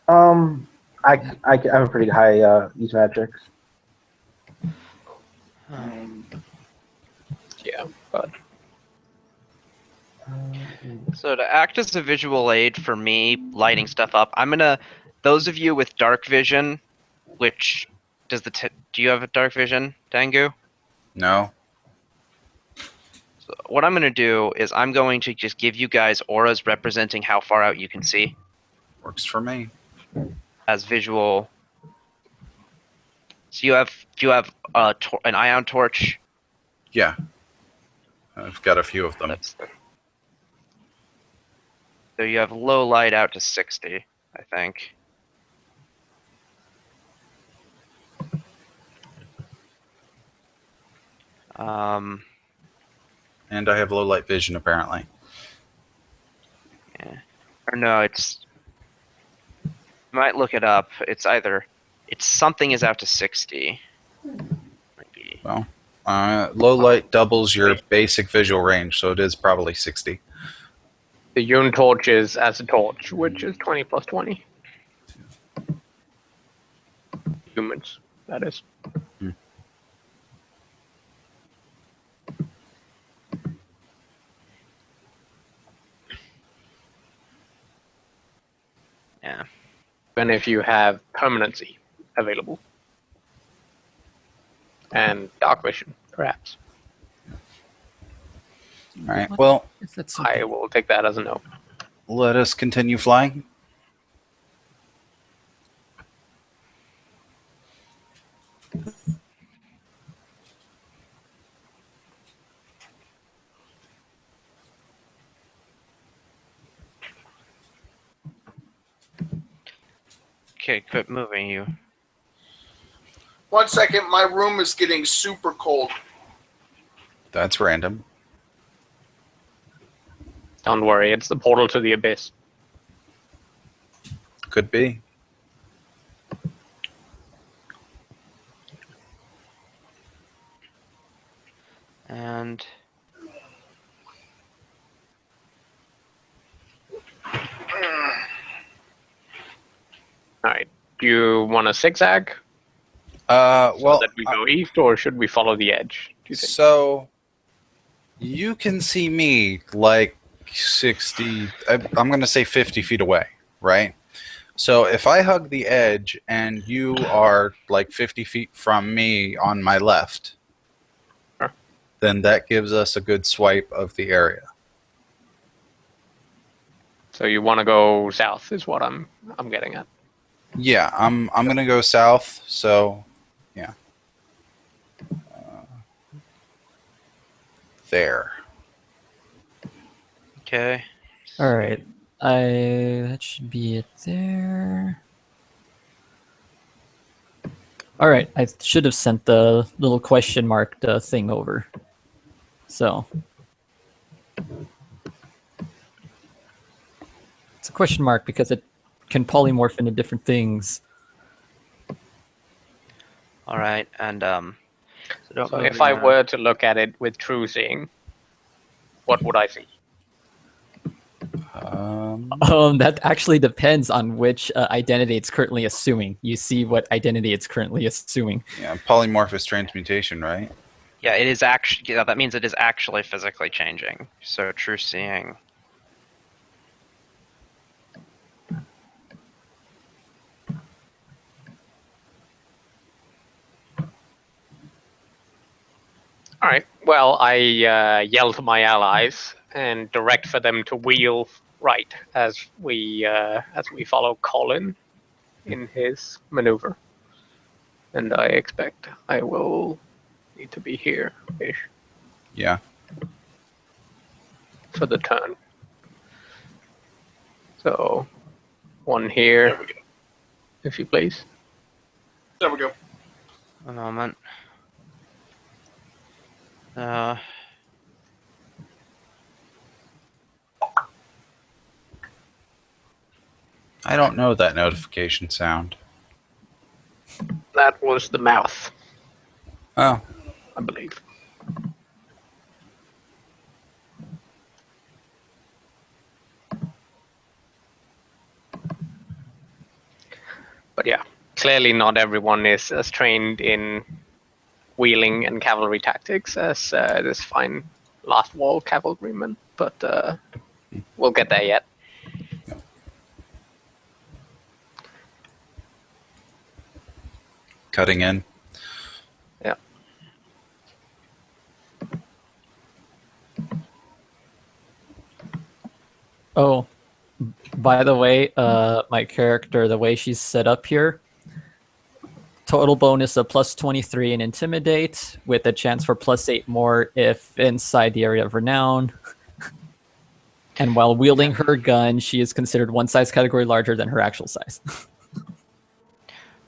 I'm a pretty high use magic. Yeah, but So to act as a visual aid for me, lighting stuff up, I'm gonna. Those of you with dark vision, which does do you have a dark vision, Dangu? No. So what I'm gonna do is I'm going to just give you guys auras representing how far out you can see Works for me. as visual. So do you have an ion torch? Yeah. I've got a few of them. So you have low light out to 60, I think. And I have low light vision, apparently. Yeah. Or no, it's. You might look it up. It's something is out to 60. Maybe. Well, low light doubles your basic visual range, so it is probably 60. the Yun torch is as a torch, which is 20 plus 20. Humans, that is. Yeah. And if you have permanency available. And dark vision, perhaps. All right. Well, If that's I will take that as a no. let us continue flying. Okay, quit moving, you. 1 second, my room is getting super cold. That's random. Don't worry, it's the portal to the abyss. Could be. And Alright, do you want a zigzag? Well, That we go east, or should we follow the edge? Do you think? so you can see me like 60, I'm going to say 50 feet away, right? So if I hug the edge and you are like 50 feet from me on my left, Sure. then that gives us a good swipe of the area. So you want to go south, is what I'm getting at. Yeah, I'm going to go south, so yeah. There. okay. all right. That should be it there. All right, I should have sent the little question mark thing over. So it's a question mark because it can polymorph into different things. All right, and don't So move if I anymore. were to look at it with true seeing, what would I see? That actually depends on which identity it's currently assuming. You see what identity it's currently assuming. Yeah, polymorphous transmutation, right? Yeah, it is actually. Yeah, that means it is actually physically changing. So true seeing. All right. Well, I yell to my allies and direct for them to wheel right as we follow Colin in his maneuver. And I expect I will need to be here-ish Yeah. for the turn. So, one There here, we go. if you please. There we go. A moment. I don't know that notification sound. That was the mouth, Oh, I believe. But yeah, clearly not everyone is as trained in wheeling and cavalry tactics as this fine last wall cavalryman, but we'll get there yet. cutting in. Yeah. Oh, by the way, my character, the way she's set up here, total bonus of plus 23 in Intimidate, with a chance for plus 8 more if inside the area of renown. And while wielding her gun, she is considered one size category larger than her actual size.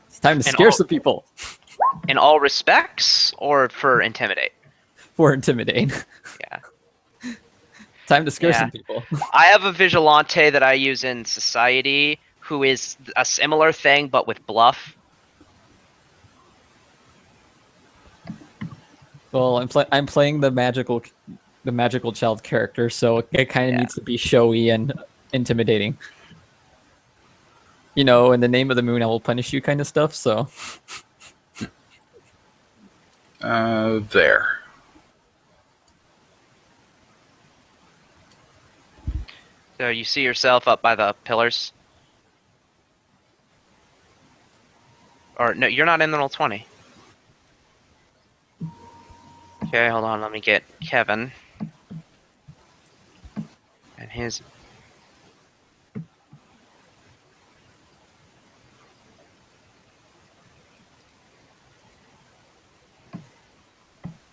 It's time to scare some people. In all respects, or for Intimidate? For Intimidate. Yeah. Time to scare Yeah. some people. I have a Vigilante that I use in Society who is a similar thing, but with bluff. Well, I'm playing the magical child character, so it kind of needs to be showy and intimidating. You know, in the name of the moon, I will punish you, kind of stuff. So. There. So you see yourself up by the pillars? Or no, you're not in the roll 20. Okay, hold on. Let me get Kevin and his.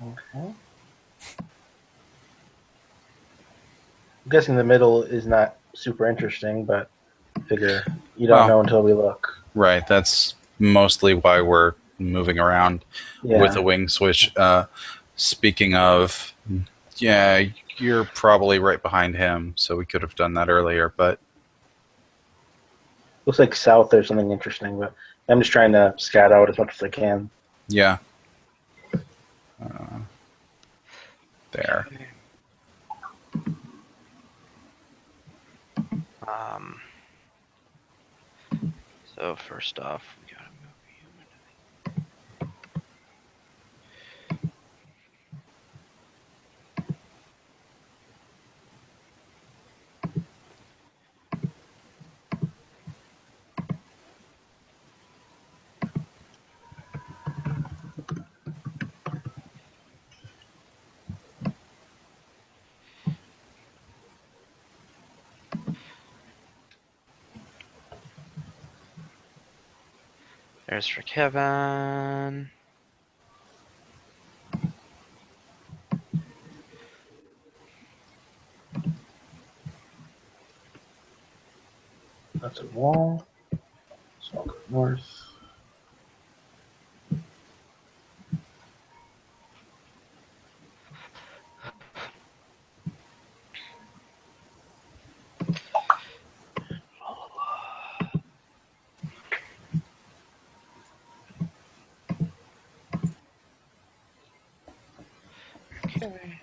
Okay. I'm guessing the middle is not super interesting, but figure you don't Well, know until we look. Right. That's mostly why we're moving around Yeah. with a wing switch. Speaking of, yeah, you're probably right behind him, so we could have done that earlier, but Looks like south there's something interesting, but I'm just trying to scout out as much as I can. yeah. There. So first off, we gotta move you. There's for Kevin. That's a wall. So I'll go north. Okay.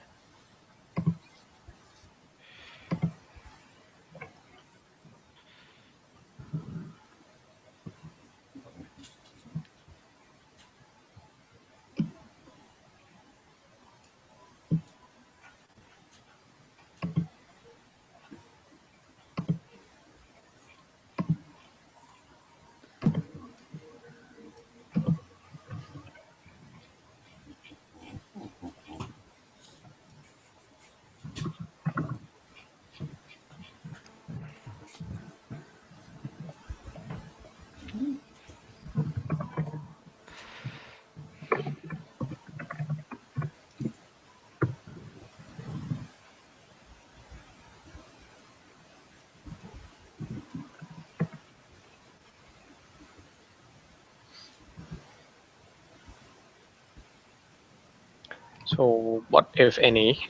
So, what, if any,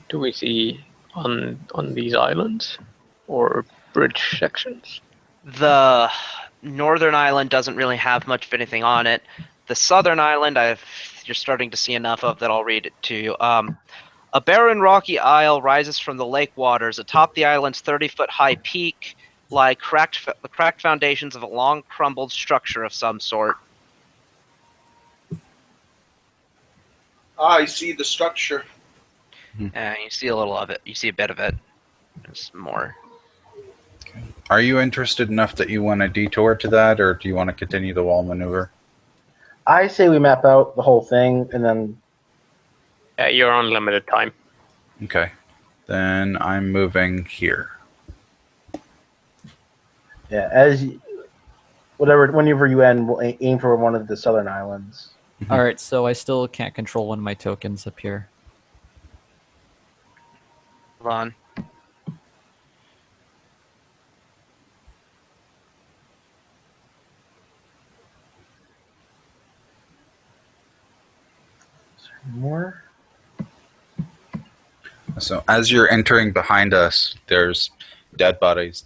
do we see on these islands or bridge sections? The northern island doesn't really have much of anything on it. The southern island, you're starting to see enough of that I'll read it to you. A barren rocky isle rises from the lake waters. Atop the island's 30-foot high peak lie the cracked foundations of a long crumbled structure of some sort. I see the structure. And you see a little of it. You see a bit of it. There's more. Are you interested enough that you want to detour to that, or do you want to continue the wall maneuver? I say we map out the whole thing, and then You're on limited time. Okay. Then I'm moving here. yeah, whenever you end, we'll aim for one of the southern islands. All right, so I still can't control one of my tokens up here. Hold on. More. So as you're entering behind us, there's dead bodies,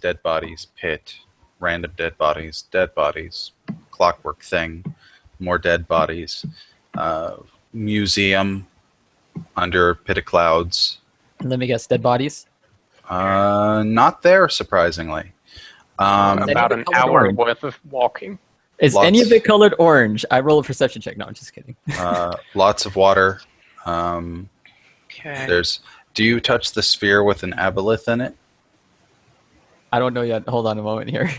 pit, random dead bodies, clockwork thing, more dead bodies, museum under pit of clouds. Let me guess, dead bodies? Not there, surprisingly. About an hour worth of walking. Is any of it colored orange? I roll a perception check. No, I'm just kidding. Lots of water. Okay. Do you touch the sphere with an aboleth in it? I don't know yet. Hold on a moment here.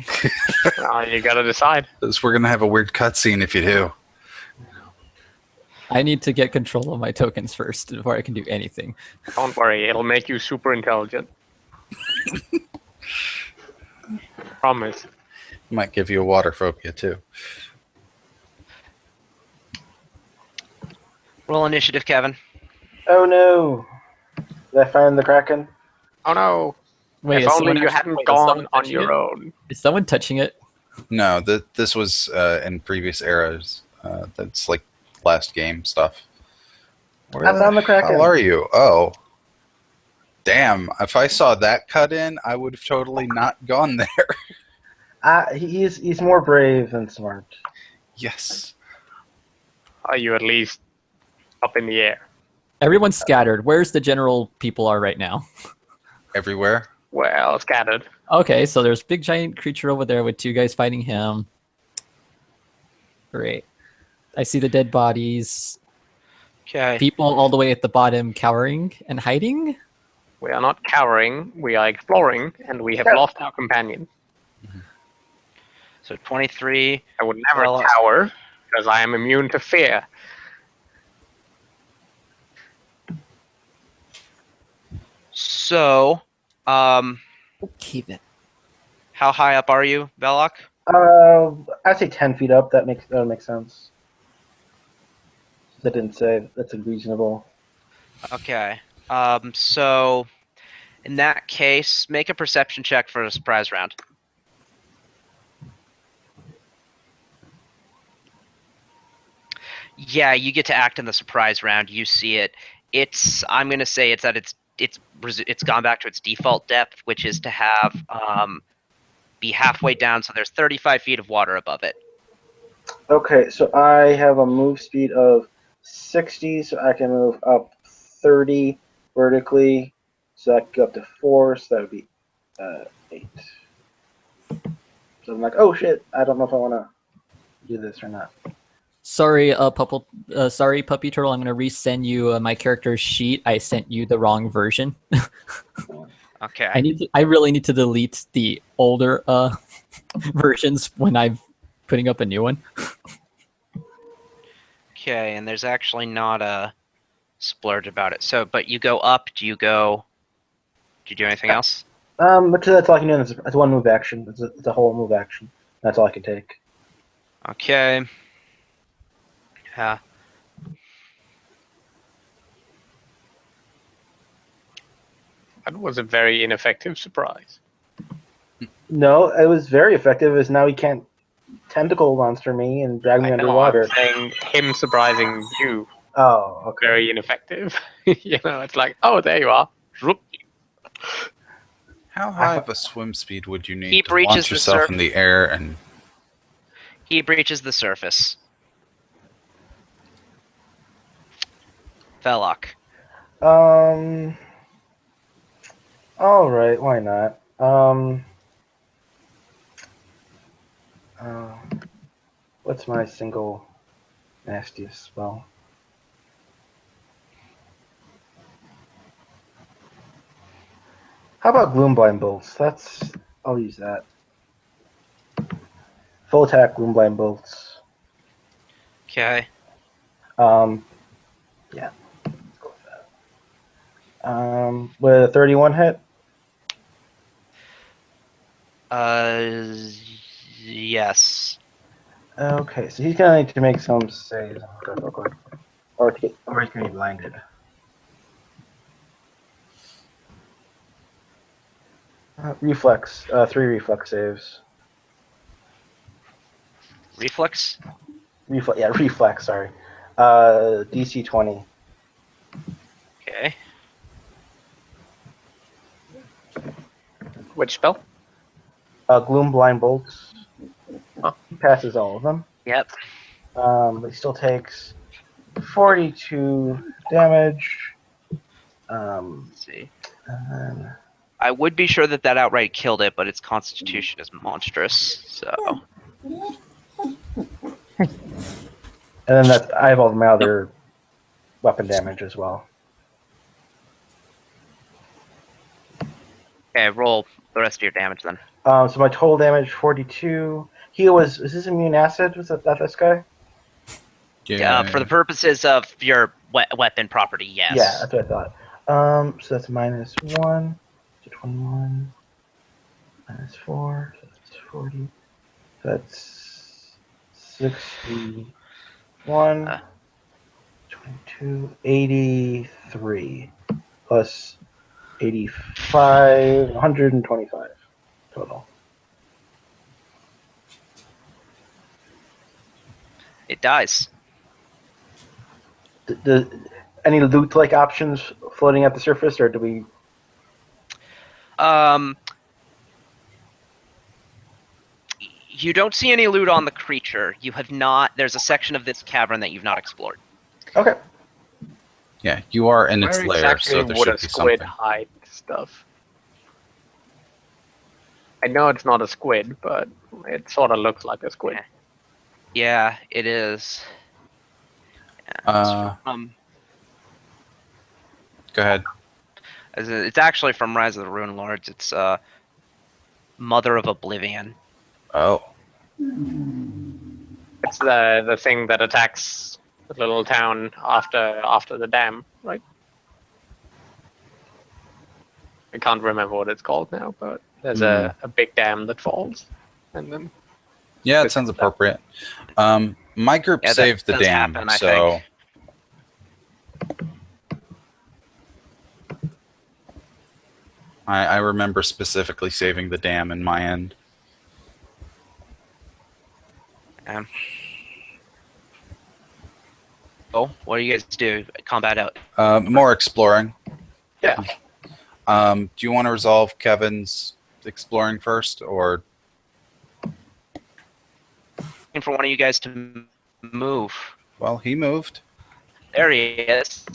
You gotta decide. Because we're going to have a weird cutscene if you do. I need to get control of my tokens first before I can do anything. Don't worry, it'll make you super intelligent. Promise. Might give you a water phobia, too. Roll initiative, Kevin. Oh no! Did I find the Kraken? Oh no! Wait, If is only someone you actually- hadn't wait, is gone someone on touching your it? own. Is someone touching it? No, this was in previous eras. That's like last game stuff. Where I found the Kraken. hell are you? Oh. Damn, if I saw that cut in, I would have totally not gone there. He's more brave than smart. Yes. Are you at least up in the air? Everyone's scattered. Where's the general people are right now? Everywhere. Well, scattered. Okay, so there's a big giant creature over there with two guys fighting him. Great. I see the dead bodies. Okay. People all the way at the bottom cowering and hiding. We are not cowering, we are exploring, and we have Yeah. lost our companion. So 23. I would never Well, cower, because I am immune to fear. So, Okay then. how high up are you, Belloc? I'd say 10 feet up. That would make sense. That didn't say that's reasonable. Okay. So, in that case, make a perception check for a surprise round. Yeah, you get to act in the surprise round. You see it. I'm gonna say it's at it's gone back to its default depth, which is to have be halfway down, so there's 35 feet of water above it. Okay, so I have a move speed of 60, so I can move up 30 vertically. So I can go up to 4, so that would be 8. So I'm like, oh shit, I don't know if I want to do this or not. Sorry, sorry, Puppy Turtle. I'm gonna resend you my character's sheet. I sent you the wrong version. Okay. I really need to delete the older versions when I'm putting up a new one. Okay, and there's actually not a splurge about it. So, but you go up. Do you do anything else? But that's all I can do. It's one move action. It's a whole move action. That's all I can take. Okay. Yeah. That was a very ineffective surprise. No, it was very effective. As now he can't tentacle monster me and drag me I know, underwater. I'm saying him surprising you. Oh, okay. Very ineffective. It's like, oh, there you are. Zoop. How high of a swim speed would you need He to breaches launch the yourself in the air and He breaches the surface. Velok. All right, why not? What's my single nastiest spell? How about Gloomblind Bolts? I'll use that. Full attack Gloomblind Bolts. Okay. Yeah. Let's go with that. With a 31 hit. Yes. Okay, so he's gonna need to make some saves. Real quick. Or he's gonna be blinded. Reflex. 3 reflex saves. Reflex? Reflex, sorry. DC 20. Okay. Which spell? Gloomblind Bolts. Oh. He passes all of them. Yep. But he still takes 42 damage. Let's see. And then I would be sure that outright killed it, but its constitution is monstrous, so... I have all my other weapon damage as well. Okay, roll the rest of your damage then. So my total damage 42. Is this immune acid? Was that this guy? For the purposes of your weapon property, yes. Yeah, that's what I thought. So that's minus 1 to 21. Minus 4, so that's 40. That's 61, 22, 83, plus 85, 125 total. It dies. Any loot-like options floating at the surface, or do we... You don't see any loot on the creature. You have not... There's a section of this cavern that you've not explored. Okay. Yeah, you are in its Where lair, exactly so there would should a be squid something. hide stuff? I know it's not a squid, but it sort of looks like a squid. Yeah, it is. Go ahead. It's actually from Rise of the Ruined Lords. It's Mother of Oblivion. Oh. It's the thing that attacks the little town after the dam, right? I can't remember what it's called now, but there's a big dam that falls, and then Yeah, it sounds appropriate. My group Yeah, that saved the does dam, happen, I so think. I remember specifically saving the dam in my end. What do you guys do? Combat out. More exploring. yeah. Do you want to resolve Kevin's exploring first, or Looking for one of you guys to move. well, he moved. There he is.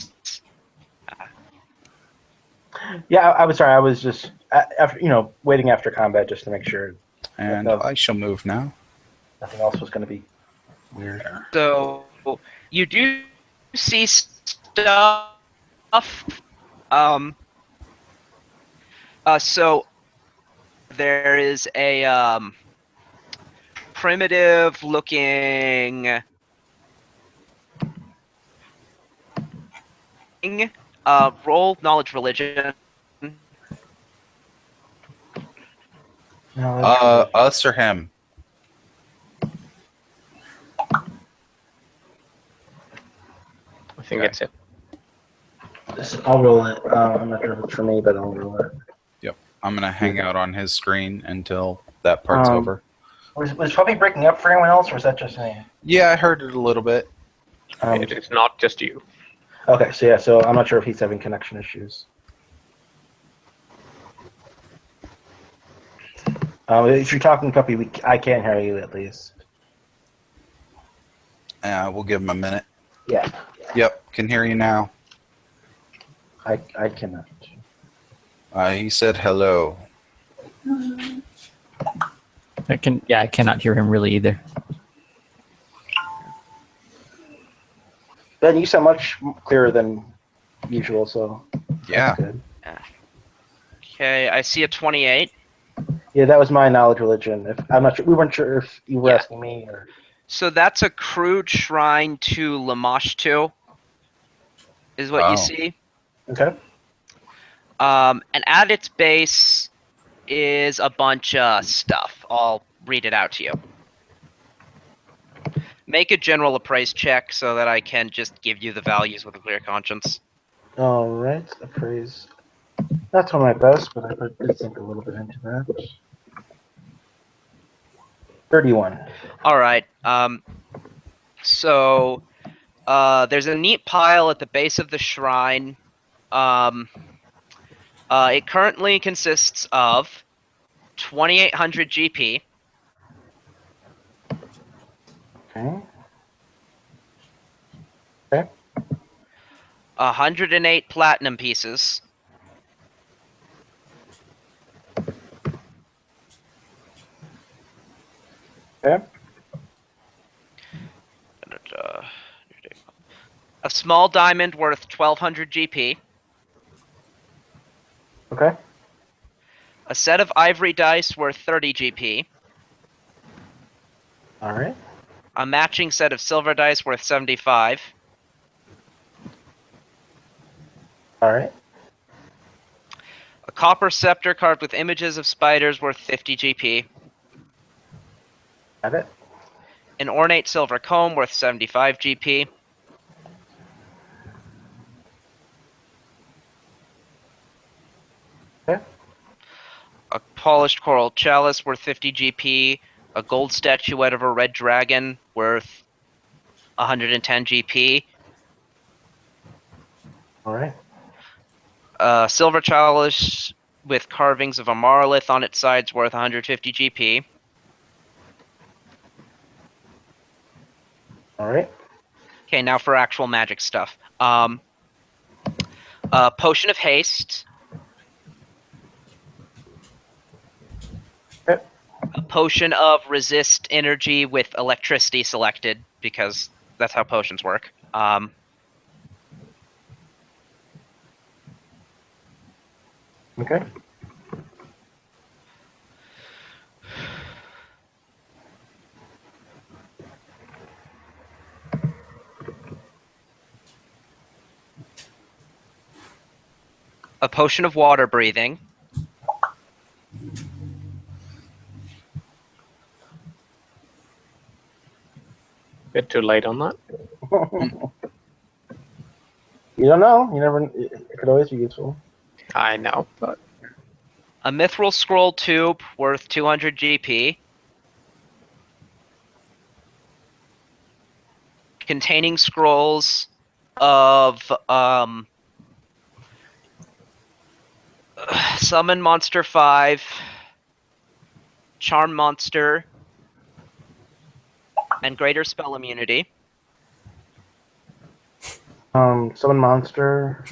Yeah, I was sorry. I was just after waiting after combat just to make sure And No. I shall move now. nothing else was going to be weird. So you do see stuff. So there is a primitive-looking roll knowledge religion. No, Us or him? I think Okay. it's it. I'll roll it. I'm not sure if it's for me, but I'll roll it. Yep. I'm gonna hang out on his screen until that part's over. Was puppy breaking up for anyone else, or was that just me? Yeah, I heard it a little bit. It's not just you. Okay, so yeah, so I'm not sure if he's having connection issues. If you're talking, Puppy, I can't hear you at least. We'll give him a minute. Yeah, Yep, can hear you now. I cannot. He said hello. I cannot hear him really either. Ben, you sound much clearer than usual, so Yeah. that's good. Okay, I see a 28. Yeah, that was my knowledge religion. If I'm not sure, we weren't sure if you were Yeah. asking me or. So that's a crude shrine to Lamashtu, is what you Oh. see. Okay. And at its base is a bunch of stuff. I'll read it out to you. Make a general appraise check so that I can just give you the values with a clear conscience. All right, appraise. That's one of my best, but I did think a little bit into that. 31. All right. So there's a neat pile at the base of the shrine. It currently consists of 2,800 GP, Okay. Okay. 108 platinum pieces, Okay. a small diamond worth 1,200 GP, Okay. a set of ivory dice worth 30 GP, All right. a matching set of silver dice worth 75, All right. a copper scepter carved with images of spiders worth 50 GP, Got it. an ornate silver comb worth 75 GP, Okay. a polished coral chalice worth 50 GP, a gold statuette of a red dragon worth 110 GP, All right. a silver chalice with carvings of a monolith on its sides worth 150 GP, All right. Okay, now for actual magic stuff. A potion of haste. Okay. A potion of resist energy with electricity selected, because that's how potions work. Okay. A potion of water breathing. Bit too late on that. You don't know. You never. It could always be useful. I know, but A mithril scroll tube worth 200 GP. Containing scrolls of Summon Monster 5, Charm Monster, and Greater Spell Immunity. Summon monster.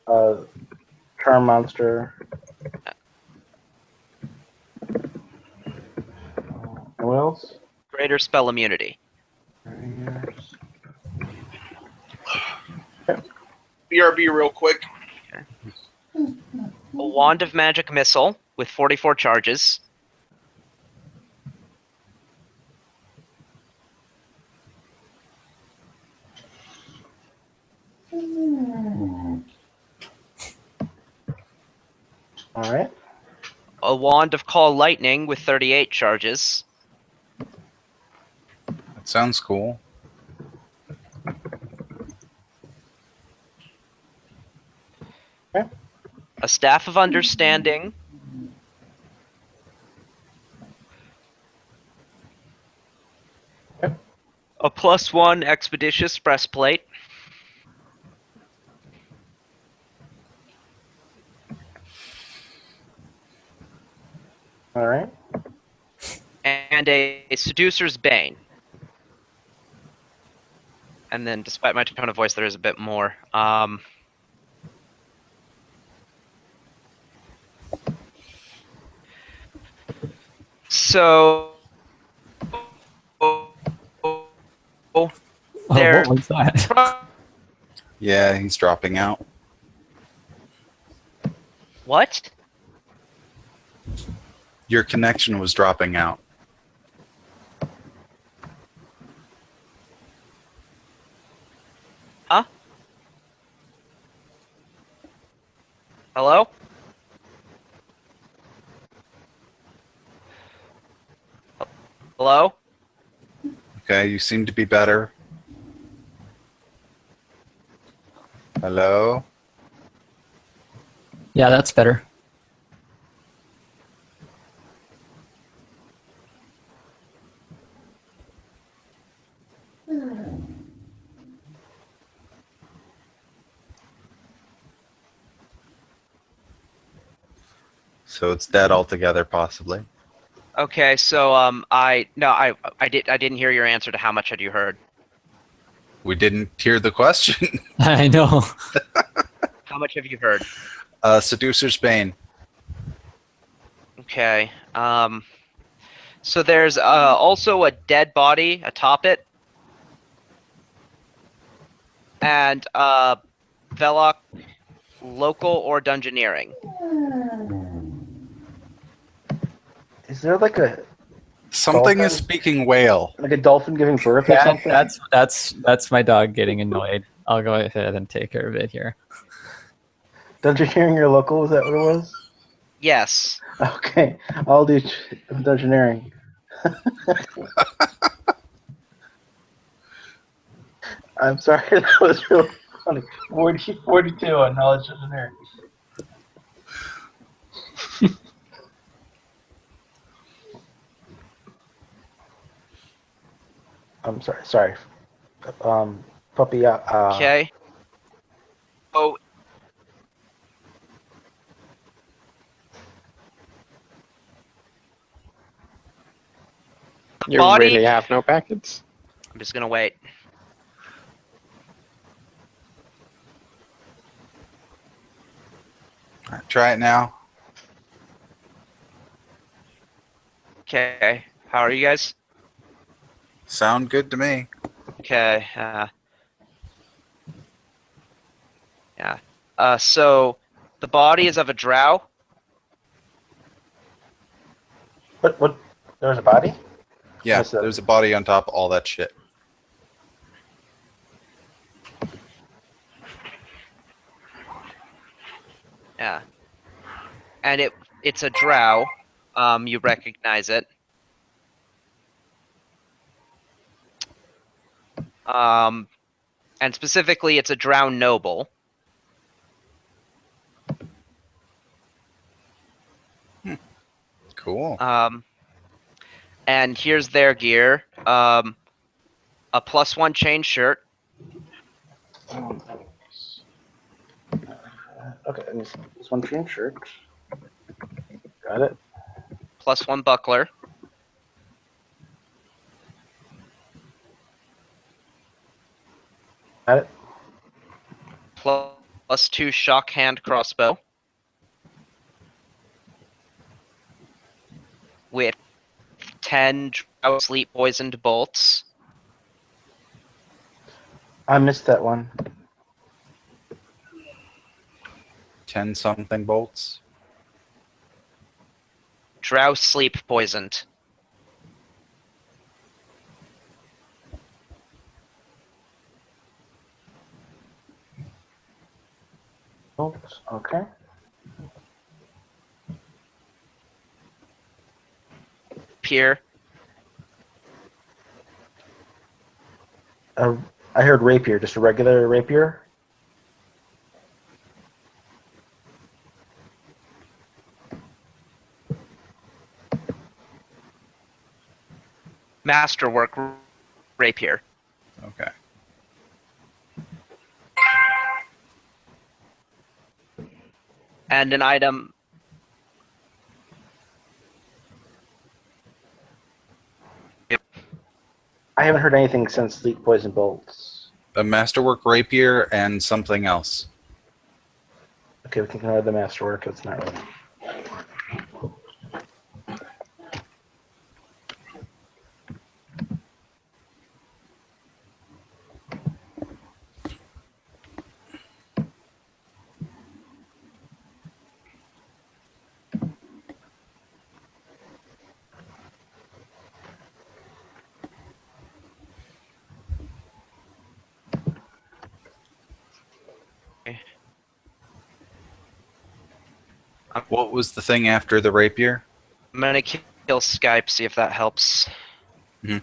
Charm monster. And what else? Greater Spell Immunity. BRB real quick. A Wand of Magic Missile with 44 charges. All right. A Wand of Call Lightning with 38 charges. That sounds cool. Okay. A Staff of Understanding. Okay. a +1 expeditious breastplate. All right. And a seducer's bane. And then, despite my tone of voice, there is a bit more. So, Oh, there. what was that? Yeah, he's dropping out. What? Your connection was dropping out. Huh? Hello? Hello? Okay, you seem to be better. Hello? Yeah, that's better. So it's dead altogether, possibly. Okay, so I didn't hear your answer to how much had you heard. We didn't hear the question. I know. How much have you heard? Seducer's Bane. Okay. So there's also a dead body atop it, and Velok, local or dungeoneering. Is there like a Something is Dolphin? speaking whale. dolphin giving birth or Yeah, something? that's my dog getting annoyed. I'll go ahead and take care of it here. Dungeoneering your local, is that what it was? Yes. Okay, I'll do dungeoneering. I'm sorry, that was really funny. 42 on knowledge dungeoneering. I'm sorry. Puppy, Okay. Oh, You body. really have no packets? I'm just gonna wait. All right, try it now. Okay. How are you guys? Sound good to me. Okay. Yeah. So the body is of a drow. what? There was a body? Yeah, What's that? there's a body on top of all that shit. Yeah. And it's a drow. You recognize it. And specifically, it's a drow noble. Cool. And here's their gear. A +1 chain shirt. Okay, and this one green shirt. Got it. +1 buckler. Got it. +2 shock hand crossbow. With 10 drow sleep poisoned bolts. I missed that one. 10 something bolts. Drow sleep poisoned. Oops, okay. Pier. I heard rapier, just a regular rapier. Masterwork rapier. Okay. And an item. I haven't heard anything since Sleep Poison Bolts. A masterwork rapier and something else. Okay, we can ignore the masterwork. It's not really. What was the thing after the rapier? I'm gonna kill Skype, see if that helps. Mhm.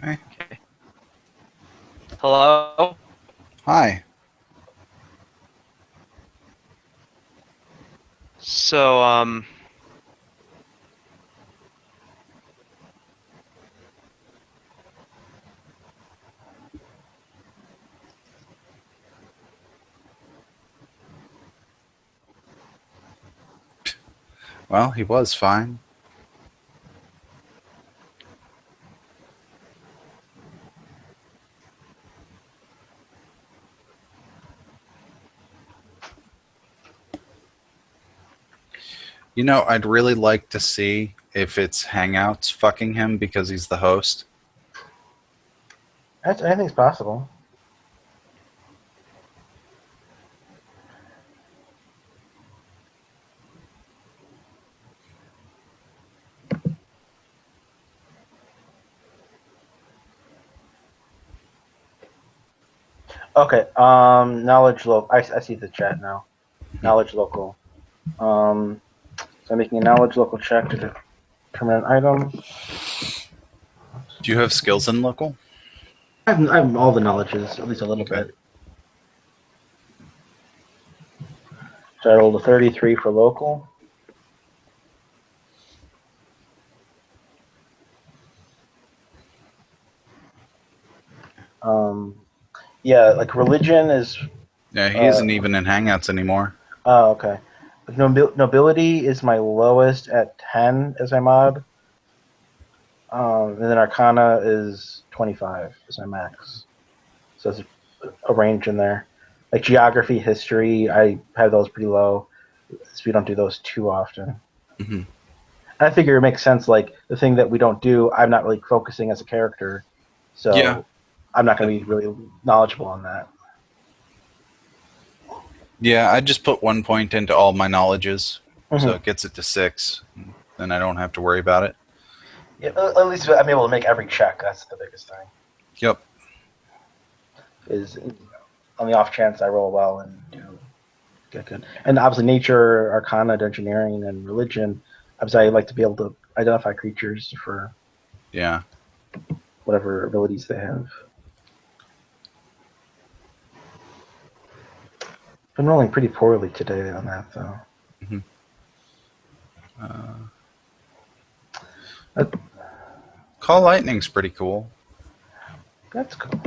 Okay. Hello? Hi. So, Well, he was fine. You know, I'd really like to see if it's Hangouts fucking him because he's the host. Anything's possible. Okay. Knowledge local. I see the chat now. Knowledge local. So I'm making a knowledge local check to determine an item. Do you have skills in local? I have all the knowledges, at least a little Okay. bit. So I rolled a 33 for local. Yeah, like religion is. Yeah, he isn't even in Hangouts anymore. Oh, okay. Like nobility is my lowest at 10 as my mod. And then Arcana is 25 as my max. So there's a range in there. Like geography, history, I have those pretty low. So we don't do those too often. Mhm. And I figure it makes sense. Like the thing that we don't do, I'm not really focusing as a character, so Yeah. I'm not going to be really knowledgeable on that. Yeah, I just put 1 point into all my knowledges, so Mhm. it gets it to 6. Then I don't have to worry about it. Yeah, at least I'm able to make every check. That's the biggest thing. Yep. Is on the off chance I roll well and get good. And obviously, nature, arcana, engineering, and religion. Obviously, I like to be able to identify creatures for Yeah. whatever abilities they have. Been rolling pretty poorly today on that, though. Call Lightning's pretty cool. That's cool.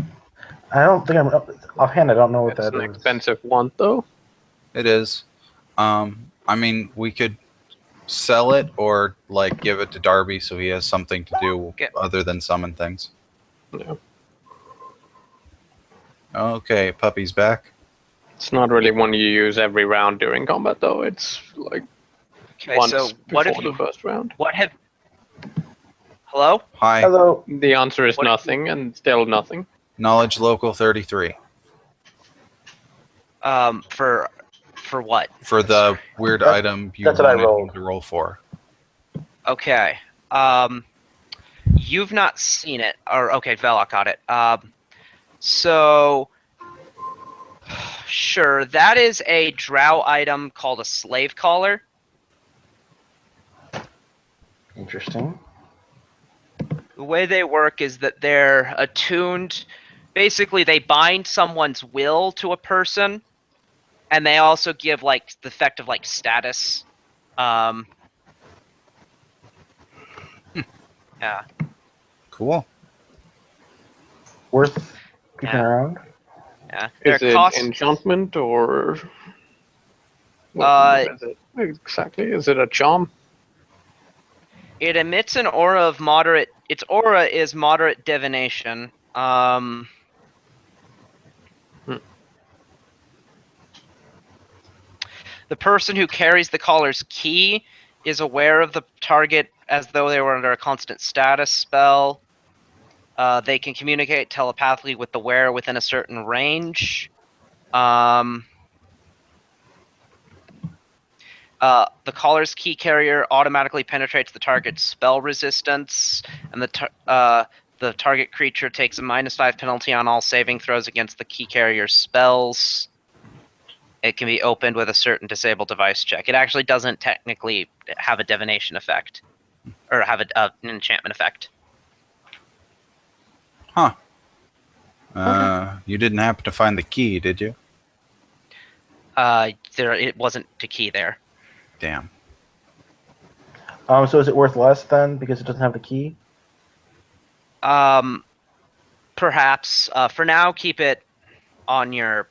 I don't think I'm offhand. I don't know what It's that an is. expensive one, though. It is. I mean, we could sell it or like give it to Darby so he has something to do Okay. other than summon things. Yeah. Okay, puppy's back. It's not really one you use every round during combat, though. It's like Okay, once so what before have you? the first round. What have? Hello? Hi, Hello. The answer is What- nothing, and still nothing. knowledge local 33 For what? for the weird That- item you that's what I wanted him rolled. to roll for. Okay. You've not seen it, or okay, Velok got it. So sure, that is a drow item called a slave collar. Interesting. The way they work is that they're attuned. Basically, they bind someone's will to a person, and they also give like the effect of like status. Yeah. Cool. Worth keeping Yeah. around. Yeah. Is Their it cost. enchantment or? Uh, What is it exactly? Is it a charm? It emits an aura of moderate. Its aura is moderate divination. The person who carries the collar's key is aware of the target as though they were under a constant status spell. They can communicate telepathically with the wearer within a certain range. The collar's key carrier automatically penetrates the target's spell resistance, and the target creature takes a -5 penalty on all saving throws against the key carrier's spells. It can be opened with a certain disabled device check. It actually doesn't technically have a divination effect, or have an enchantment effect. Huh. You didn't happen to find the key, did you? It wasn't to key there. Damn. So is it worth less then because it doesn't have the key? Perhaps for now, keep it on your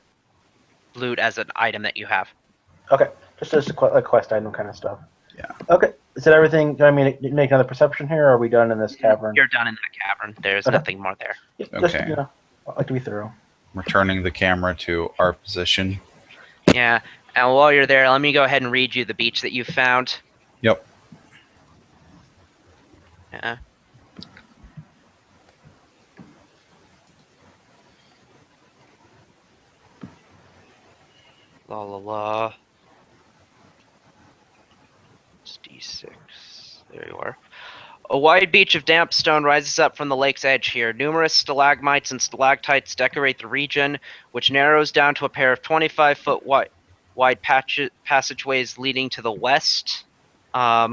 loot as an item that you have. Okay, just as a quest item kind of stuff. Yeah. Okay, is that everything? Do I mean make another perception here, or are we done in this cavern? You're done in that cavern. There's Okay. nothing more there. Yeah, just, Okay. I like to be thorough. Returning the camera to our position. Yeah. And while you're there, let me go ahead and read you the beach that you found. Yep. Yeah. La la la. It's D6. There you are. A wide beach of damp stone rises up from the lake's edge here. Numerous stalagmites and stalactites decorate the region, which narrows down to a pair of 25-foot wide passageways leading to the west. A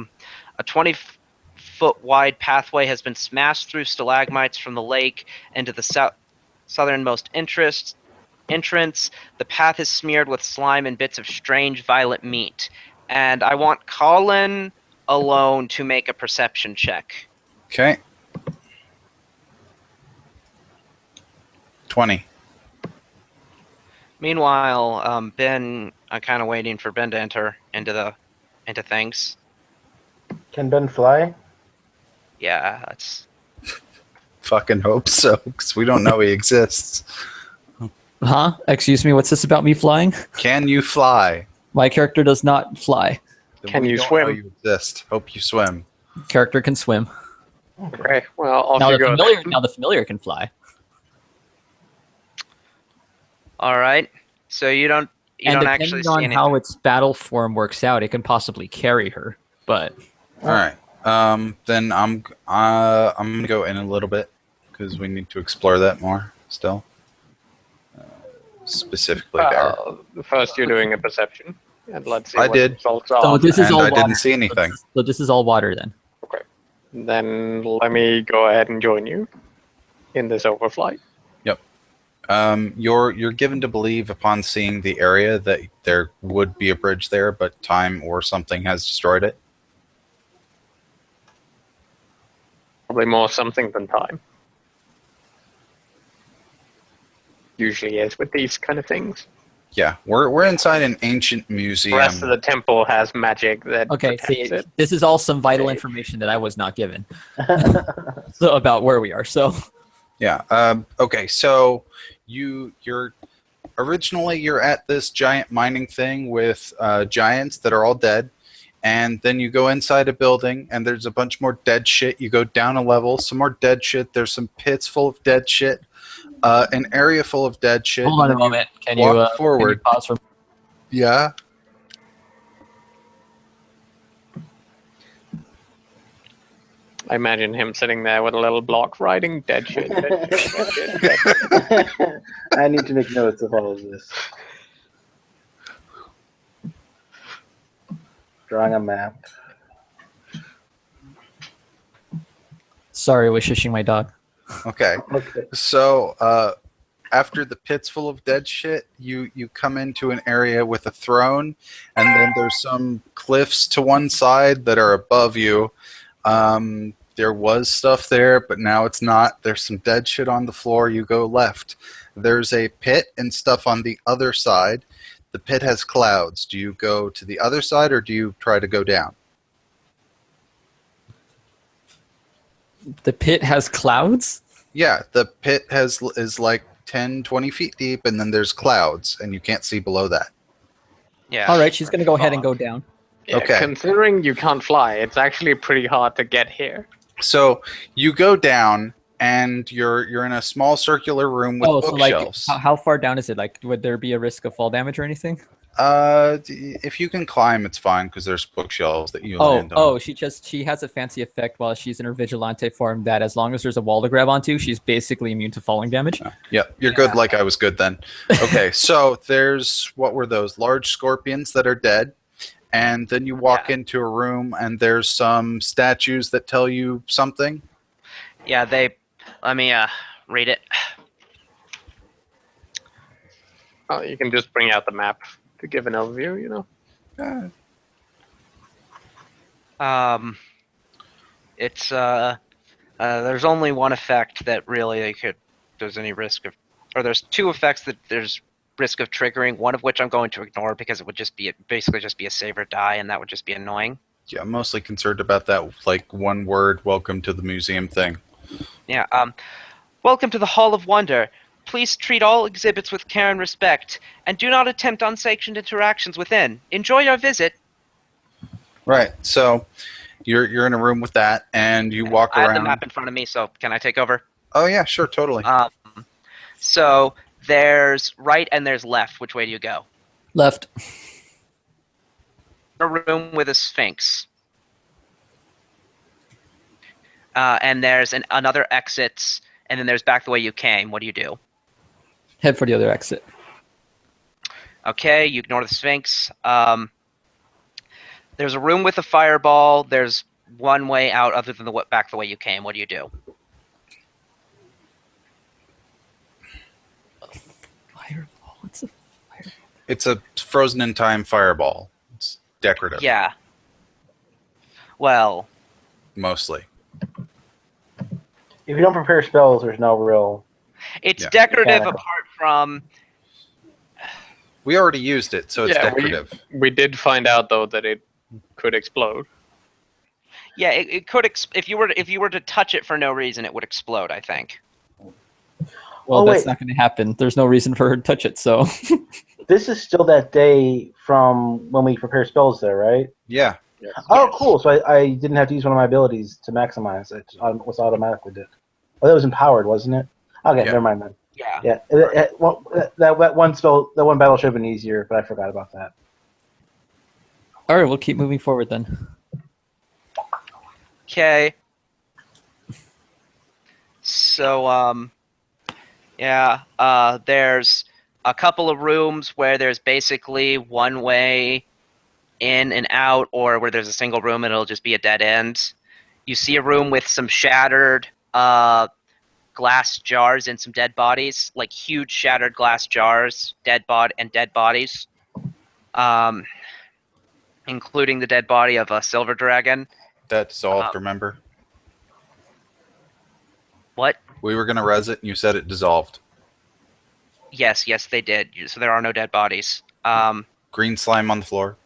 20-foot wide pathway has been smashed through stalagmites from the lake into the southernmost entrance. The path is smeared with slime and bits of strange violet meat. And I want Colin alone to make a perception check. Okay. 20. Meanwhile, Ben, I'm kind of waiting for Ben to enter into things. Can Ben fly? Yeah, that's Fucking hope so, because we don't know he exists. Huh? Excuse me, what's this about me flying? Can you fly? My character does not fly. Then Can we you don't swim? know you exist. Hope you swim. Character can swim. Okay, well, off Now you the go. familiar, then. now the familiar can fly. all right. So you don't And actually depending see on anything. how its battle form works out, it can possibly carry her. But All right. Then I'm gonna go in a little bit because we need to explore that more still. Specifically there. First, you're doing a perception, and let's see I what did. the results so are. this is and all I water. didn't see anything. So this is all water then. Then let me go ahead and join you in this overflight. You're given to believe upon seeing the area that there would be a bridge there, but time or something has destroyed it. Probably more something than time. Usually is with these kind of things. Yeah, we're inside an ancient The museum. rest of the temple has magic that Okay, protects see, it. this is all some vital Okay. information that I was not given so about where we are. So Yeah. Okay. So you're originally you're at this giant mining thing with giants that are all dead, and then you go inside a building and there's a bunch more dead shit. You go down a level, some more dead shit. There's some pits full of dead shit. An area full of dead shit. hold on and a then moment. Can walk you forward. pause for? Yeah. I imagine him sitting there with a little block writing dead shit, dead shit, dead shit, dead shit. I need to make notes of all of this. Drawing a map. Sorry, I was shushing my dog. Okay. Okay. So after the pit's full of dead shit, you come into an area with a throne, and then there's some cliffs to one side that are above you. There was stuff there, but now it's not. There's some dead shit on the floor. You go left. There's a pit and stuff on the other side. The pit has clouds. Do you go to the other side, or do you try to go down? The pit has clouds? Yeah, the pit is like 10, 20 feet deep, and then there's clouds, and you can't see below that. Yeah. All right, she's going to go ahead and go down. Yeah, Okay. Considering you can't fly, it's actually pretty hard to get here. So you go down, and you're in a small circular room with So like, bookshelves. how far down is it? Like, would there be a risk of fall damage or anything? If you can climb, it's fine because there's bookshelves that you land on. Oh, she has a fancy effect while she's in her vigilante form that as long as there's a wall to grab onto, she's basically immune to falling damage. Yep, you're good. Like I was good then. Okay, so there's what were those large scorpions that are dead, and then you walk into a room and there's some statues that tell you something. Yeah, let me read it. Oh, you can just bring out the map to give an overview, you know? It's there's only one effect that really there's any risk of, or there's two effects that there's risk of triggering, one of which I'm going to ignore because it would just be basically just be a save or die, and that would just be annoying. Yeah, I'm mostly concerned about that, like one word, welcome to the museum thing. Yeah, welcome to the Hall of Wonder. Please treat all exhibits with care and respect, and do not attempt unsanctioned interactions within. Enjoy your visit. Right, so you're in a room with that, and you walk I around. have the map in front of me, so can I take over? Oh yeah, sure, totally. So there's right and there's left. Which way do you go? Left. A room with a sphinx. And there's another exit, and then there's back the way you came. What do you do? Head for the other exit. Okay, you ignore the sphinx. There's a room with a fireball. There's one way out other than back the way you came. What do you do? Fireball? What's a fireball? It's a frozen in time fireball. It's decorative. Yeah. Well, Mostly. If you don't prepare spells, there's no real. it's Yeah. decorative Mechanical. apart from. We already used it, so it's Yeah, decorative. we did find out though that it could explode. Yeah, it could. If you were to touch it for no reason, it would explode. I think. Well, Oh, that's wait. not going to happen. There's no reason for her to touch it, so. This is still that day from when we prepare spells there, right? Yeah. Oh, cool. So I didn't have to use one of my abilities to maximize it. It was automatically did. Oh, that was empowered, wasn't it? Okay, Yeah. never mind then. Yeah. Yeah, that one spell, that one battle should have been easier, but I forgot about that. All right, we'll keep moving forward then. Okay. So, there's a couple of rooms where there's basically one way in and out, or where there's a single room and it'll just be a dead end. You see a room with some shattered glass jars and some dead bodies, like huge shattered glass jars, dead bodies, including the dead body of a silver dragon. That dissolved, remember? What? We were going to res it, and you said it dissolved. Yes, they did. So there are no dead bodies. Green slime on the floor.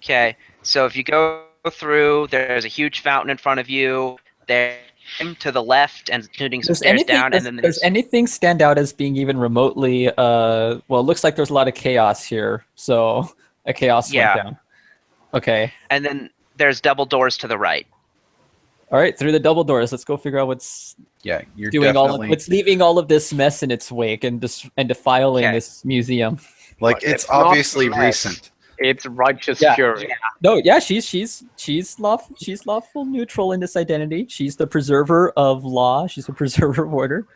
Okay, so if you go through, there's a huge fountain in front of you. There to the left, and including some stairs down, and then does anything stand out as being even remotely? Well, it looks like there's a lot of chaos here, so a chaos went down. Okay. And then there's double doors to the right. All right, through the double doors. Let's go figure out what's Yeah, you're doing definitely what's leaving all of this mess in its wake and defiling Okay. this museum. like But it's it's not obviously mess. recent. It's righteous Yeah. fury. No, yeah, she's lawful neutral in this identity. She's the preserver of law. She's the preserver of order.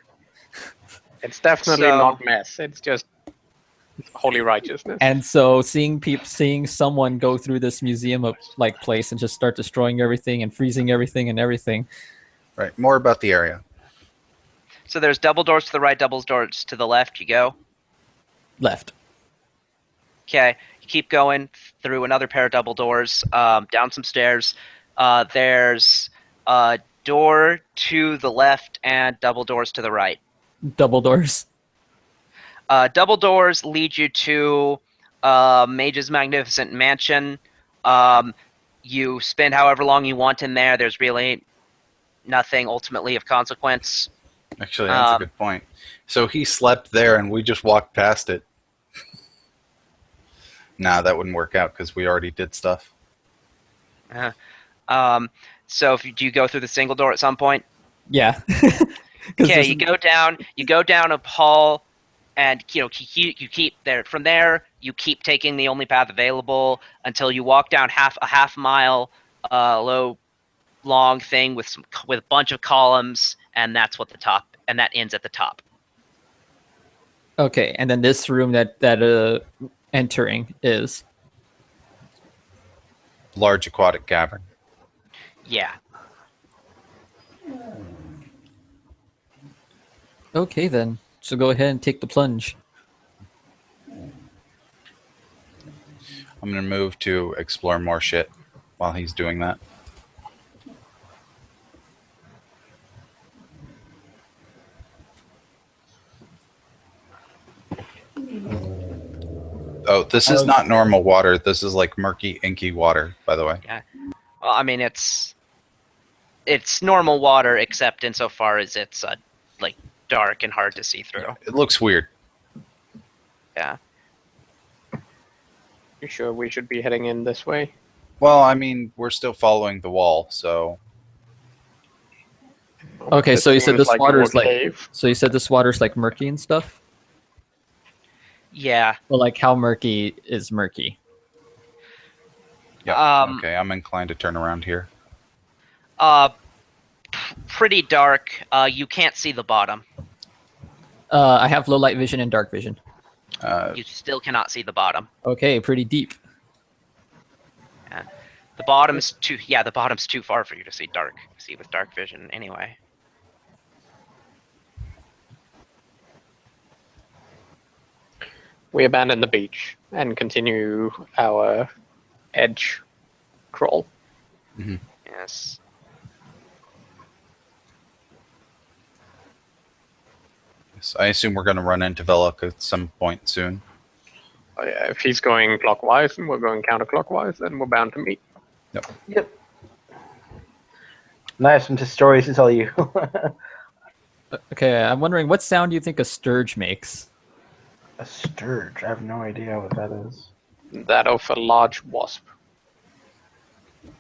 It's definitely So- not mess. It's just holy righteousness. And so seeing someone go through this museum of like place and just start destroying everything and freezing everything and everything. Right. More about the area. So there's double doors to the right, double doors to the left. You go. Left. Okay, you keep going through another pair of double doors, down some stairs. There's a door to the left and double doors to the right. Double doors. Double doors lead you to Mage's Magnificent Mansion. You spend however long you want in there. There's really nothing ultimately of consequence. Actually, that's a good point. So he slept there, and we just walked past it. Nah, that wouldn't work out because we already did stuff. So do you go through the single door at some point? Yeah. Okay, you go down a hall, and you keep there. From there, you keep taking the only path available until you walk down a half mile, long thing with a bunch of columns, and that ends at the top. Okay, and then this room that entering is Large aquatic cavern. Yeah. okay then. So go ahead and take the plunge. I'm going to move to explore more shit while he's doing that. Oh, this is not normal water. This is like murky, inky water, by the way. Well, I mean, it's normal water, except insofar as it's like dark and hard to see through. It looks weird. Yeah. You sure we should be heading in this way? Well, I mean, we're still following the wall, so Okay, It so you said seems this like a water's wood like cave. so you said this water's like murky and stuff? Yeah. Well, like how murky is murky? yeah. Okay, I'm inclined to turn around here. Pretty dark. You can't see the bottom. I have low light vision and dark vision. You still cannot see the bottom. Okay, pretty deep. The bottom's too far for you to see with dark vision anyway. We abandon the beach and continue our edge crawl. Yes. Yes, I assume we're going to run into Velok at some point soon. Oh, yeah, if he's going clockwise and we're going counterclockwise, then we're bound to meet. Yep. Nice some stories to tell you. Okay, I'm wondering what sound do you think a sturge makes? A sturge. I have no idea what that is. That of a large wasp.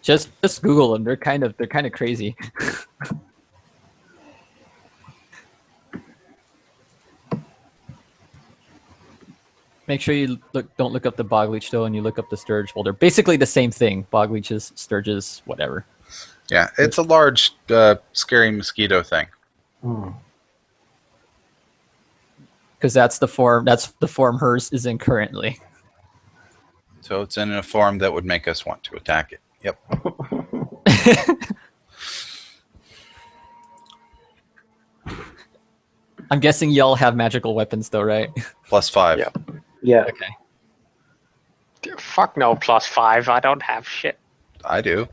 Just Google them. They're kind of crazy. Make sure you don't look up the bog leech though, and you look up the sturge. Well, they're basically the same thing. Bog leeches, sturges, whatever. Yeah, it's a large, scary mosquito thing. Because that's the form hers is in currently. So it's in a form that would make us want to attack it. Yep. I'm guessing y'all have magical weapons though, right? +5. Yeah. Yeah. Okay. Fuck no, +5. I don't have shit. I do.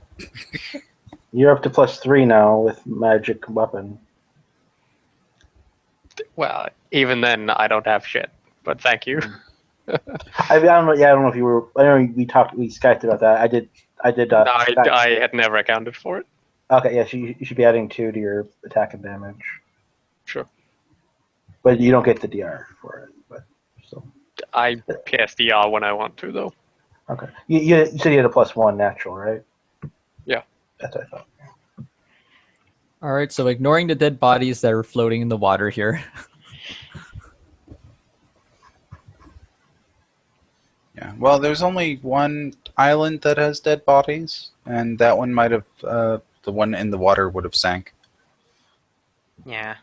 You're up to +3 now with magic weapon. Well, even then, I don't have shit. But thank you. I don't know. Yeah, I don't know if you were. I know we Skyped about that. I did. No, Skype. I had never accounted for it. Okay, yeah, you should be adding 2 to your attack and damage, Sure. but you don't get the DR for it. But so I PSDR when I want to, though. okay, you said you had a +1 natural, right? Yeah. That's what I thought. All right, so ignoring the dead bodies that are floating in the water here. Yeah. Well, there's only one island that has dead bodies, and that one might have the one in the water would have sank. Yeah.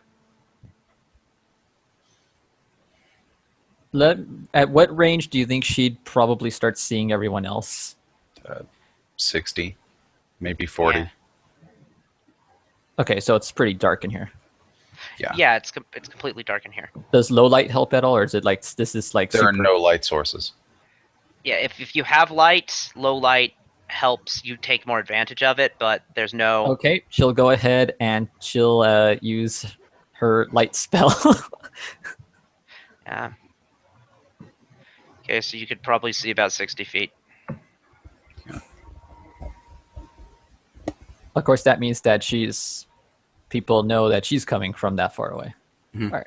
At what range do you think she'd probably start seeing everyone else? 60, maybe 40. Yeah. Okay, so it's pretty dark in here. Yeah. Yeah, it's completely dark in here. Does low light help at all, or is it like this is like There are super... no light sources. Yeah, if you have light, low light helps you take more advantage of it, but there's no. Okay, she'll go ahead and she'll use her light spell. Yeah. Okay, so you could probably see about 60 feet. Of course, that means that people know that she's coming from that far away. Mhm. All right.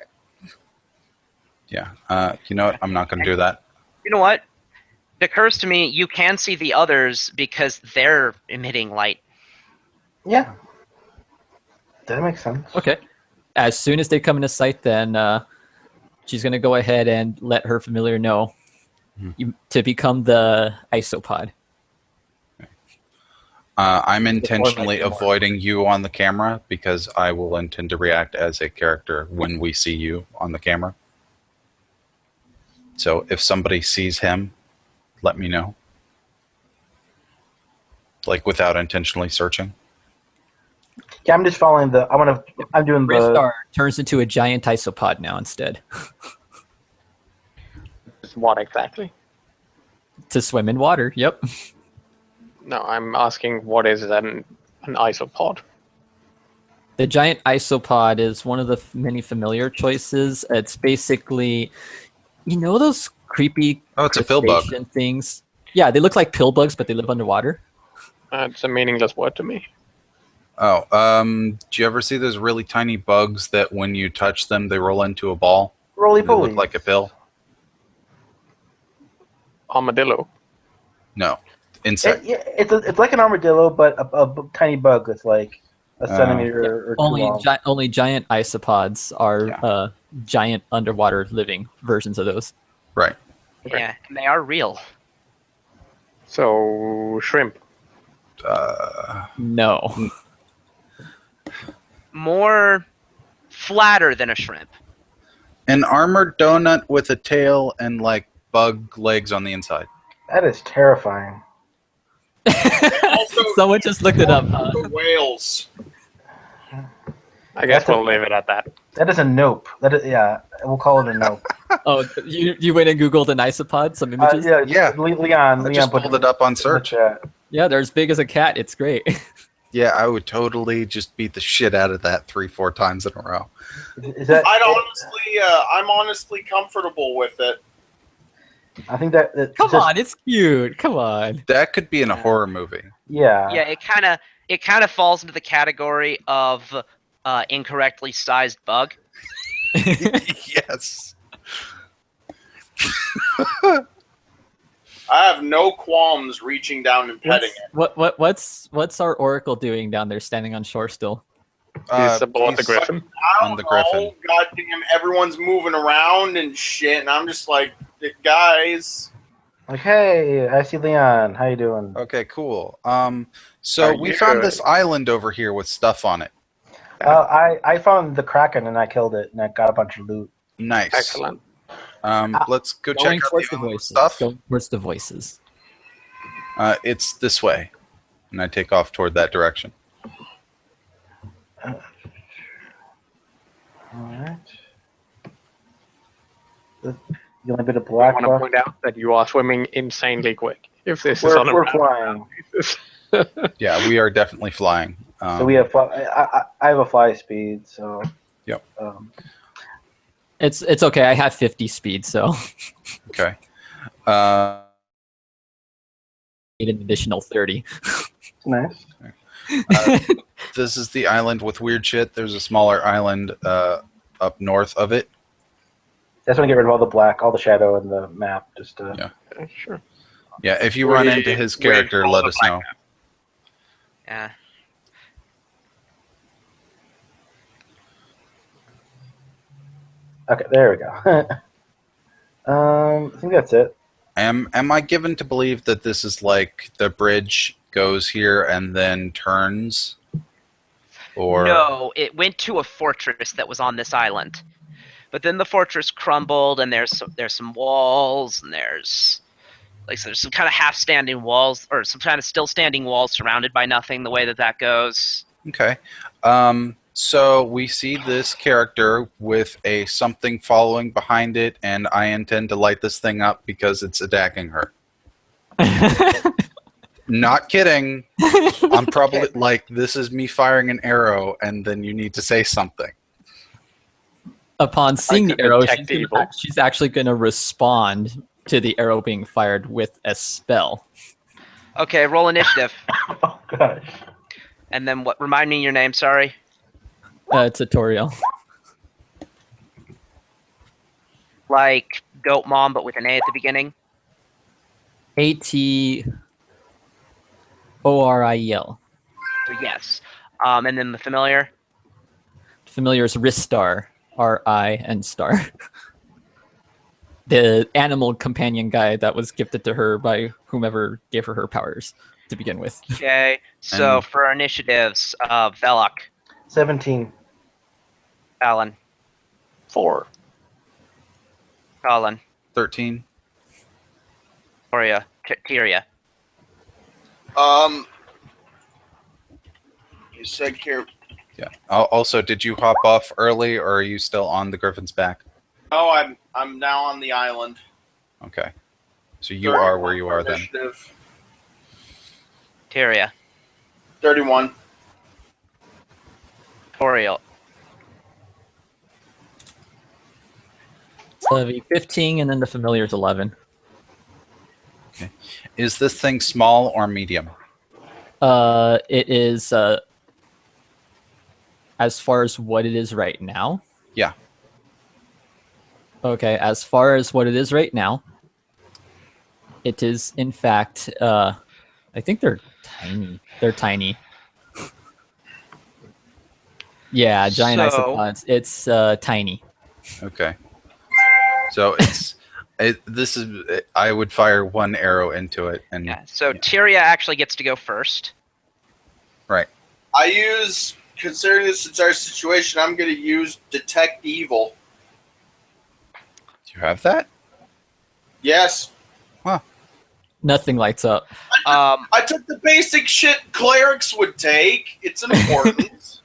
Yeah. You know what? I'm not going to do that. You know what? It occurs to me you can see the others because they're emitting light. Yeah, that makes sense. Okay. As soon as they come into sight, then she's going to go ahead and let her familiar know to become the isopod. I'm intentionally Before my- avoiding you on the camera because I will intend to react as a character when we see you on the camera. So if somebody sees him, let me know. Like without intentionally searching. Yeah, I'm just following the. I'm doing the. Ristar turns into a giant isopod now instead What exactly? to swim in water. Yep. No, I'm asking what is an isopod? The giant isopod is one of the many familiar choices. It's basically, those creepy Oh, it's a pill bug. crustacean things. Yeah, they look like pill bugs, but they live underwater. It's a meaningless word to me. Oh, do you ever see those really tiny bugs that when you touch them, they roll into a ball? Roly They poly. look like a pill? Armadillo. No. Insect. It's like an armadillo, but a tiny bug that's like a centimeter or 2 long. Only giant isopods are Yeah. giant underwater living versions of those. Right. Okay. Yeah, and they are real. So, shrimp. No. More flatter than a shrimp. An armored donut with a tail and like bug legs on the inside. That is terrifying. Also, Someone just looked it up. The whales. I guess That's a- we'll leave it at that. That is a nope. Yeah, we'll call it a nope. Oh, you went and Googled an isopod, some images? Yeah. Leon. I just pulled it up on search. Yeah, they're as big as a cat. It's great. Yeah, I would totally just beat the shit out of that 3-4 times in a row. Is that? I'm honestly comfortable with it. I think that. Come on, it's cute. Come on. That could be in a horror movie. Yeah. Yeah, it kind of falls into the category of incorrectly sized bug. Yes. I have no qualms reaching down and petting it. What's our oracle doing down there, standing on shore still? He's aboard the he's Griffin. I on don't the know. Griffin. Goddamn, everyone's moving around and shit, and I'm just like, guys. Like, hey, I see Leon. How you doing? Okay, cool. So we found this island over here with stuff on it. I found the Kraken and I killed it and I got a bunch of loot. Nice. Excellent. Let's go Going check out towards the the island voices. stuff. Going towards the voices. It's this way. And I take off toward that direction. Alright. The only bit of I black want to left. point out that you are swimming insanely quick. If this is We're, on a we're map. flying. Yeah, we are definitely flying. So we have I have a fly speed, so Yep. It's okay. I have 50 speed, so Okay. need an additional 30. Nice. This is the island with weird shit. There's a smaller island up north of it. That's when I get rid of all the black, all the shadow in the map. Just to... Yeah. Sure. Yeah, if you run into his character, let us know. Yeah. Okay, there we go. I think that's it. Am I given to believe that this is like the bridge goes here and then turns? Or No, it went to a fortress that was on this island. But then the fortress crumbled, and there's some walls, and there's some kind of half-standing walls, or some kind of still-standing walls surrounded by nothing. The way that goes. Okay. So we see this character with a something following behind it, and I intend to light this thing up because it's attacking her. Not kidding. I'm probably like, this is me firing an arrow, and then you need to say something. Upon seeing the to arrow, detect evil. she's actually going to respond to the arrow being fired with a spell. Okay, roll initiative, Oh gosh. and then what? Remind me your name. Sorry. Tutorial. Like Goat Mom, but with an A at the beginning. ATORIEL. So yes. And then the familiar. Familiar is Ristar. R-I and star. The animal companion guy that was gifted to her by whomever gave her powers to begin with. Okay. So And- for our initiatives, Velok, 17. Alan, 4. Colin, 13. Toria, Tyria. You said care. Yeah. Also, did you hop off early, or are you still on the Griffin's back? Oh, I'm now on the island. Okay. So you are where you are then. Initiative. Tyria, 31. Toriel, So it'd be 15, and then the familiar is 11. Is this thing small or medium? It is as far as what it is right now. Yeah. Okay, as far as what it is right now, it is in fact. I think they're tiny. They're tiny. Yeah, giant So- isopods. It's tiny. Okay. So this is. I would fire one arrow into it, and Yeah. So Tyria actually gets to go first. right. I use, considering this is our situation, I'm going to use Detect Evil. Do you have that? Yes. Nothing lights up. I took the basic shit clerics would take. It's important.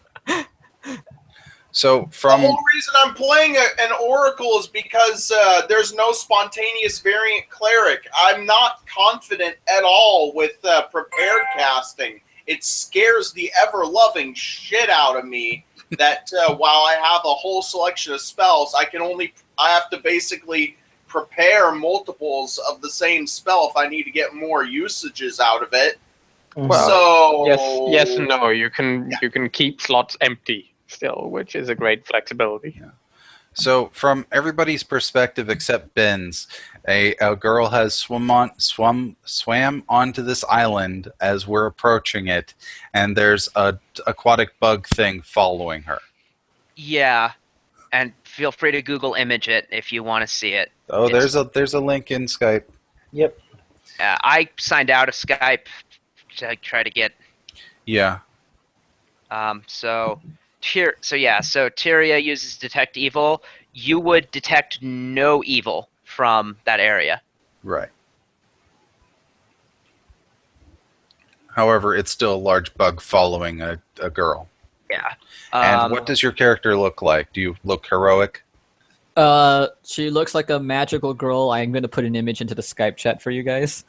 So The from whole reason I'm playing an Oracle is because there's no spontaneous variant cleric. I'm not confident at all with prepared casting. It scares the ever-loving shit out of me that while I have a whole selection of spells, I have to basically prepare multiples of the same spell if I need to get more usages out of it. Well, So yes and no. You can keep slots empty still, which is a great flexibility. So, from everybody's perspective except Ben's, a girl has swam onto this island as we're approaching it, and there's a aquatic bug thing following her. Yeah. And feel free to Google image it if you want to see it. Oh, there's a link in Skype. Yep. I signed out of Skype to try to get. Yeah. So Tyria uses Detect Evil. You would detect no evil from that area. Right. However, it's still a large bug following a girl. Yeah. And what does your character look like? Do you look heroic? She looks like a magical girl. I'm going to put an image into the Skype chat for you guys.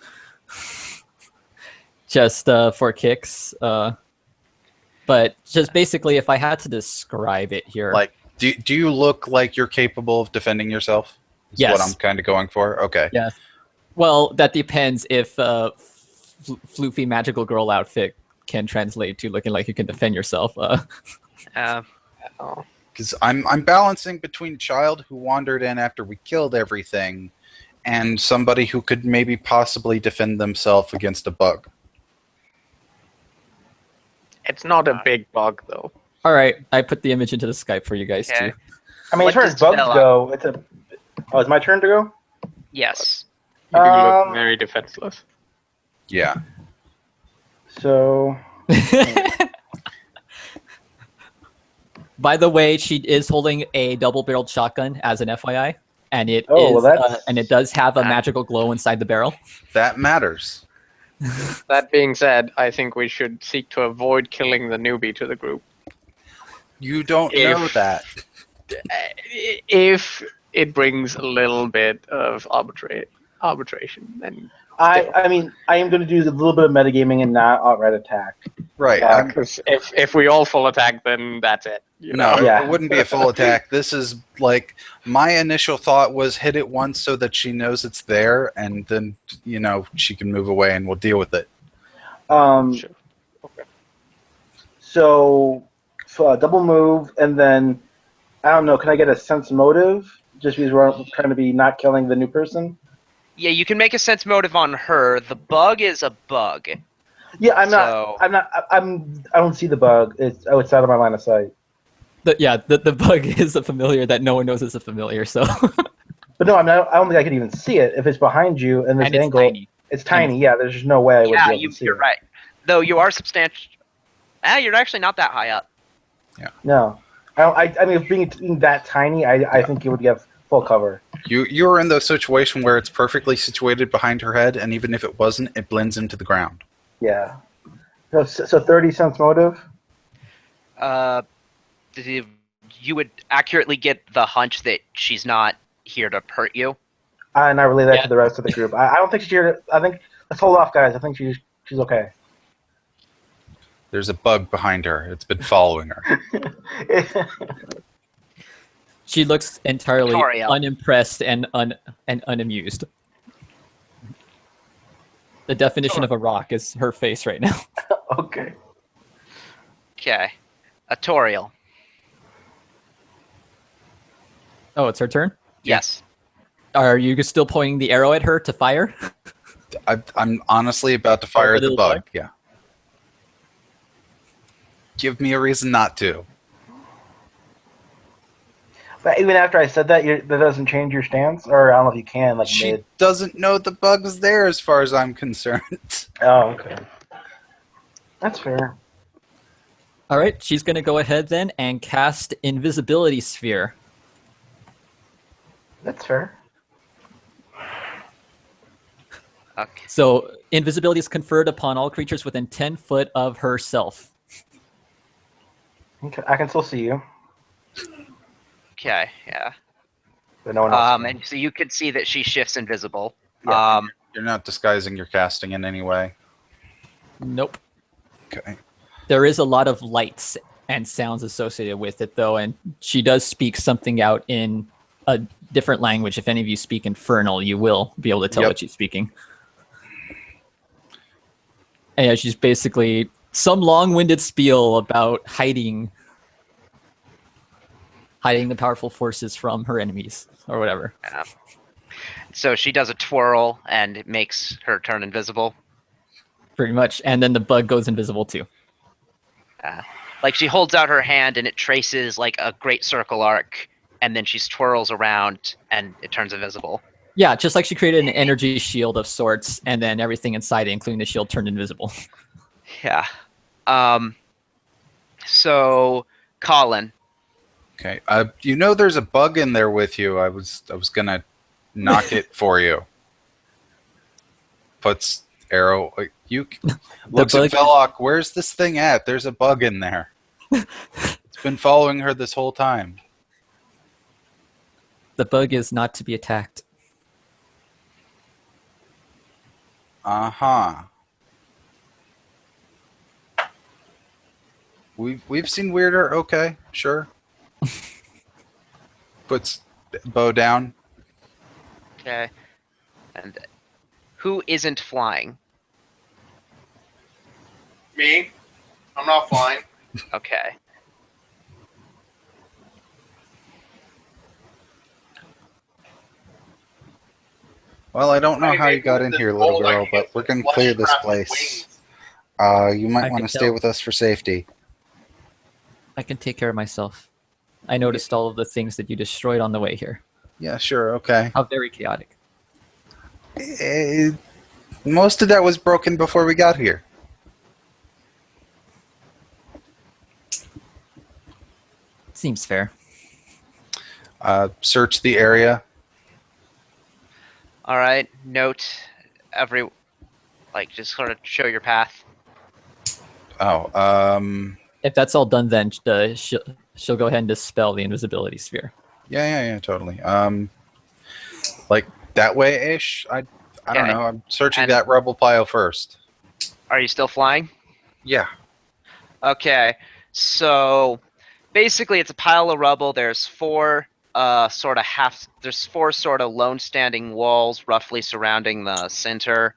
Just for kicks. But just basically, if I had to describe it here. Do you look like you're capable of defending yourself? Is Yes. what I'm kind of going for. Okay. Yes. Well, that depends if floofy magical girl outfit can translate to looking like you can defend yourself. Oh. Because I'm balancing between a child who wandered in after we killed everything, and somebody who could maybe possibly defend themselves against a bug. It's not a big bug, though. All right, I put the image into the Skype for you guys Okay. too. I mean, What as far as does bugs Bella- go, it's a. Oh, it's my turn to go. Yes. You do look Um, very defenseless. Yeah. So By the way, she is holding a double-barreled shotgun as an FYI, and it Oh, well, is, that's- and it does have a magical glow inside the barrel. That matters. That being said, I think we should seek to avoid killing the newbie to the group. You don't know If- that. If it brings a little bit of arbitration, then I mean, I am going to do a little bit of metagaming and not outright attack. Right. because if we all full attack, then that's it. You No, know? Yeah. it wouldn't be a full attack. This is like my initial thought was hit it once so that she knows it's there, and then she can move away and we'll deal with it. Sure. Okay. So double move, and then I don't know. Can I get a sense motive? Just because we're trying to be not killing the new person. Yeah, you can make a sense motive on her. The bug is a bug. Yeah, I'm So- not. I don't see the bug. It's out of my line of sight. The bug is a familiar that no one knows is a familiar. So But no, I don't think I could even see it if it's behind you and this and it's angle. tiny. It's tiny. Yeah, there's just no way I would Yeah, be able to see you're it. right. Though you are substantial. You're actually not that high up. No, I mean, if being that tiny, I think you would get full cover. You're in the situation where it's perfectly situated behind her head, and even if it wasn't, it blends into the ground. Yeah. So 30 sense motive. You would accurately get the hunch that she's not here to hurt you. And I relay that Yeah. to the rest of the group. I don't think she's here. I think let's hold off, guys. I think she's okay. There's a bug behind her. It's been following her. She looks entirely Toriel. unimpressed and unamused. The definition of a rock is her face right now. Okay. Okay. Toriel. Oh, it's her turn? Yes. Are you still pointing the arrow at her to fire? I'm honestly about to fire the the little bug. bug? Yeah. Give me a reason not to. But even after I said that, that doesn't change your stance, or I don't know if you can, like She mid. doesn't know the bug's there as far as I'm concerned. Oh, okay. That's fair. All right, she's going to go ahead then and cast Invisibility Sphere. That's fair. Okay. So, invisibility is conferred upon all creatures within 10 foot of herself. Okay, I can still see you, Okay. Yeah. but no one else. can. And so you could see that she shifts invisible. Yeah. You're not disguising your casting in any way. Nope. Okay. There is a lot of lights and sounds associated with it, though, and she does speak something out in a different language. If any of you speak Infernal, you will be able to tell Yep. what she's speaking. And yeah, she's basically some long-winded spiel about hiding the powerful forces from her enemies, or whatever. So she does a twirl and it makes her turn invisible. Pretty much. And then the bug goes invisible, too. Like she holds out her hand and it traces like a great circle arc, and then she twirls around and it turns invisible. Yeah, just like she created an energy shield of sorts, and then everything inside it, including the shield, turned invisible. Yeah. So Colin. Okay. There's a bug in there with you. I was gonna knock it for you. Puts arrow. Looks at bug- Velok. Where's this thing at? There's a bug in there. It's been following her this whole time. The bug is not to be attacked. Uh-huh. We've seen weirder. Okay, sure. puts bow down. Okay. And who isn't flying? Me? I'm not flying. Okay. Well, I don't know how you Maybe got with in this here, little bolt, I girl, can but get we're some going to clear this flesh-crafted place. wings. You might I want can to stay tell. with us for safety. I can take care of myself. I noticed all of the things that you destroyed on the way here. Yeah, sure, okay. How very chaotic. Most of that was broken before we got here. Seems fair. Search the area. All right. Note just sort of show your path. Oh, If that's all done, then she'll go ahead and dispel the invisibility sphere. yeah, totally. Like that way-ish? I don't Okay. know. I'm searching And- that rubble pile first. Are you still flying? Yeah. Okay. So basically it's a pile of rubble. There's four sort of lone standing walls roughly surrounding the center.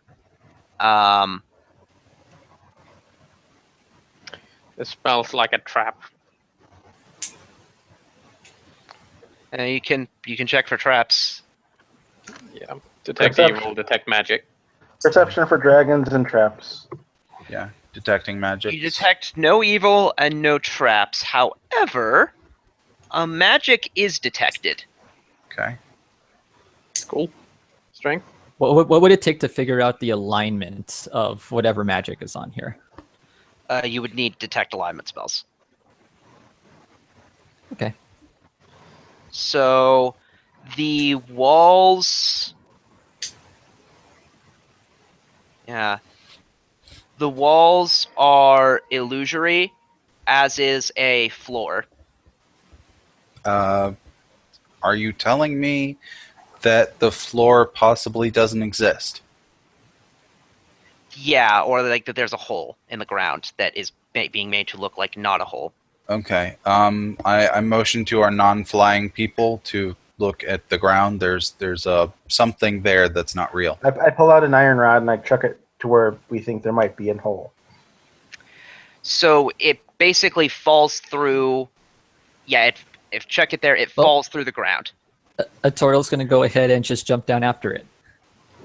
It smells like a trap. And you can check for traps. Yeah. Detect Perception. evil, detect magic. Perception for dragons and traps. Yeah. Detecting magic. You detect no evil and no traps. However, a magic is detected. Okay. Cool. Strength. What would it take to figure out the alignment of whatever magic is on here? You would need detect alignment spells. Okay. So the walls. Yeah. The walls are illusory, as is a floor. Are you telling me that the floor possibly doesn't exist? Yeah, or like that there's a hole in the ground that is being made to look like not a hole. Okay. I motion to our non-flying people to look at the ground. There's something there that's not real. I pull out an iron rod and I chuck it to where we think there might be a hole. So it basically falls through. Yeah, if check it there, it Well- falls through the ground. Atoriel's going to go ahead and just jump down after it.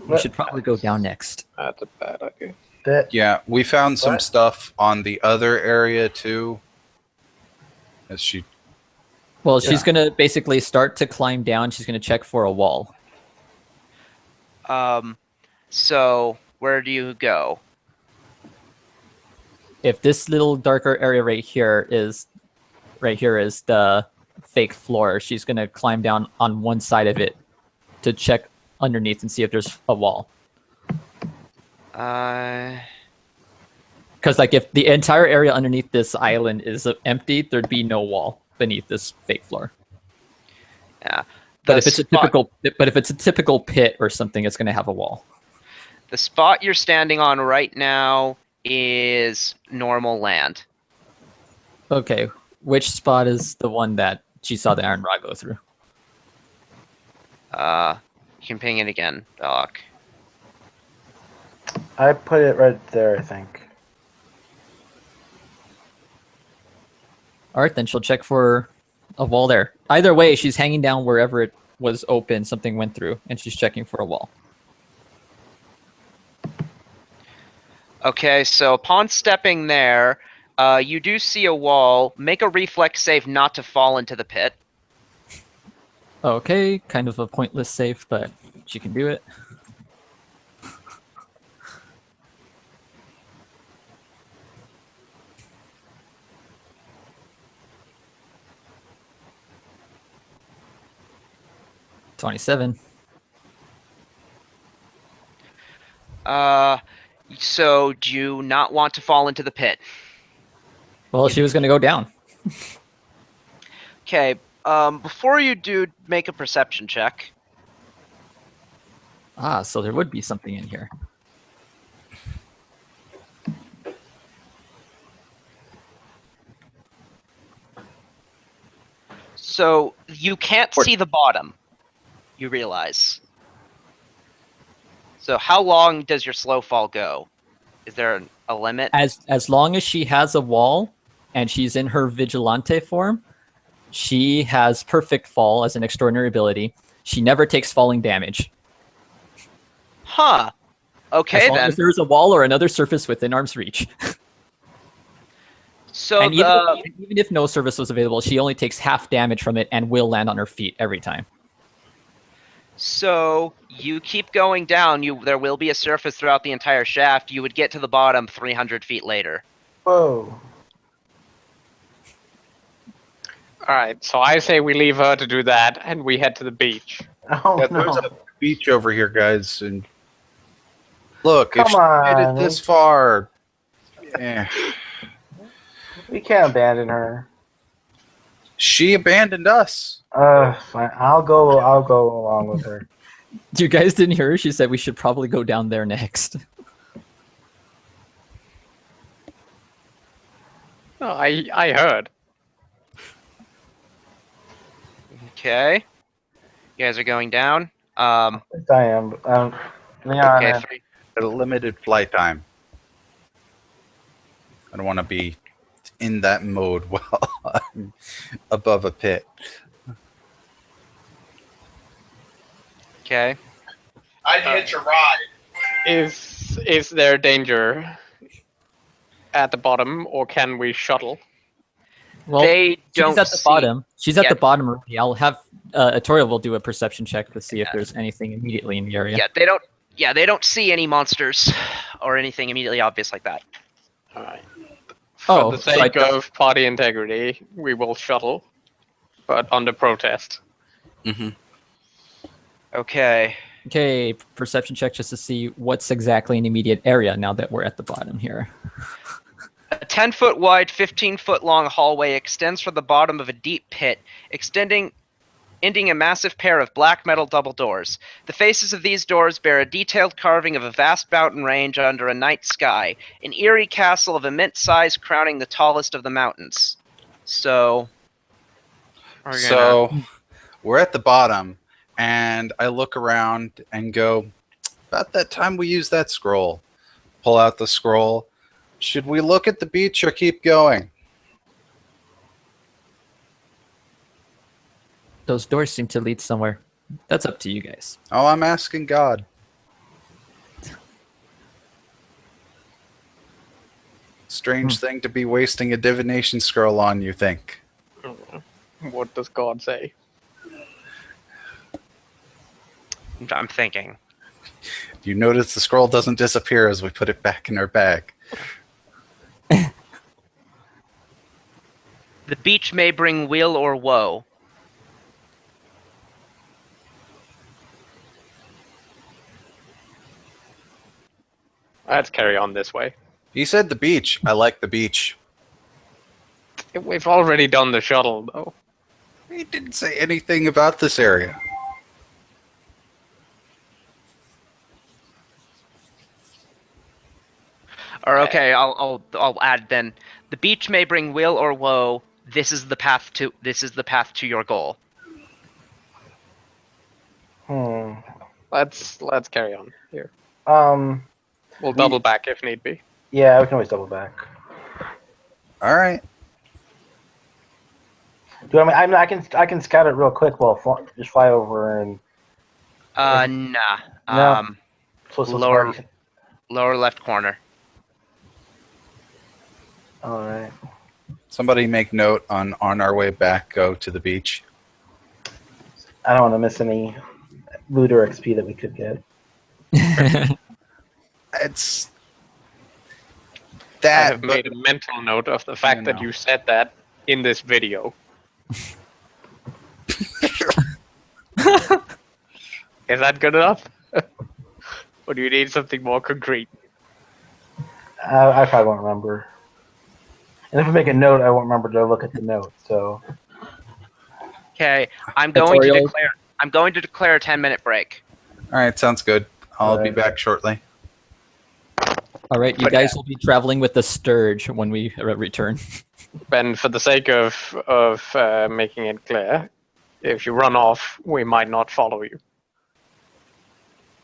We What? should probably go down next. That's a bad idea. That Yeah, we found some What? stuff on the other area too. As she Well, she's Yeah. going to basically start to climb down. She's going to check for a wall. So where do you go? If this little darker area right here is the fake floor, she's going to climb down on one side of it to check underneath and see if there's a wall. Because like if the entire area underneath this island is empty, there'd be no wall beneath this fake floor. Yeah. But if it's a typical pit or something, it's going to have a wall. The spot you're standing on right now is normal land. Okay, which spot is the one that she saw the iron rod go through? You can ping it again, Doc. I put it right there, I think. All right, then she'll check for a wall there. Either way, she's hanging down wherever it was open, something went through, and she's checking for a wall. Okay, so upon stepping there, you do see a wall. Make a reflex save not to fall into the pit. Okay, kind of a pointless save, but she can do it. $27. So do you not want to fall into the pit? Well, she was going to go down. Okay, before you do, make a perception check. Ah, so there would be something in here. So you can't see the bottom, you realize. So how long does your slow fall go? Is there a limit? As long as she has a wall and she's in her vigilante form, she has perfect fall as an extraordinary ability. She never takes falling damage. Huh. Okay, as long then. as there's a wall or another surface within arm's reach. So and even if no surface was available, she only takes half damage from it and will land on her feet every time. So you keep going down. There will be a surface throughout the entire shaft. You would get to the bottom 300 feet later. Whoa. Alright, so I say we leave her to do that, and we head to the beach. Oh, Yeah, no. there's a beach over here, guys, and look, Come if she made on. it this far, We can't abandon her. she abandoned us. Fine. I'll go along with her. You guys didn't hear her? She said we should probably go down there next. No, I heard. Okay. You guys are going down. Yes, I am. Leon. Okay, three. At a limited flight time. I don't want to be in that mode while I'm above a pit. Okay. I'd hitch a ride. Is there danger at the bottom, or can we shuttle? Well, They don't she's at the see- bottom. She's at Yeah. the bottom already. I'll have Atoria will do a perception check to see if there's anything immediately in the area. Yeah, they don't. Yeah, they don't see any monsters or anything immediately obvious like that. Alright. Oh, For the so I sake don't- of party integrity, we will shuttle, but under protest. Mm-hmm. Okay. Okay, perception check just to see what's exactly an immediate area now that we're at the bottom here. A 10-foot wide, 15-foot long hallway extends from the bottom of a deep pit, ending a massive pair of black metal double doors. The faces of these doors bear a detailed carving of a vast mountain range under a night sky, an eerie castle of immense size crowning the tallest of the mountains. So, we're at the bottom, and I look around and go, about that time we use that scroll. Pull out the scroll. Should we look at the beach or keep going? Those doors seem to lead somewhere. That's up to you guys. Oh, I'm asking God. Strange thing to be wasting a divination scroll on, you think? What does God say? I'm thinking. You notice the scroll doesn't disappear as we put it back in our bag. The beach may bring weal or woe. Let's carry on this way. He said the beach. I like the beach. We've already done the shuttle, though. He didn't say anything about this area. Or okay, I'll add then. The beach may bring weal or woe. This is the path to your goal. Let's carry on here. We- We'll double back if need be. Yeah, we can always double back. All right. Do I mean I can scout it real quick while just fly over and Nah. No. so Lower- Lower left corner. All right. Somebody make note on our way back, go to the beach. I don't want to miss any loot or XP that we could get. It's I that. have made a mental note of the fact that know. you said that in this video. Is that good enough? Or do you need something more concrete? I probably won't remember. And if I make a note, I won't remember to look at the note. So Okay, I'm going Tutorial. to declare a 10-minute break. All right, sounds good. I'll be Alright. back shortly. All right, you But guys will be traveling with the Sturge when we return. Ben, for the sake of making it clear, if you run off, we might not follow you.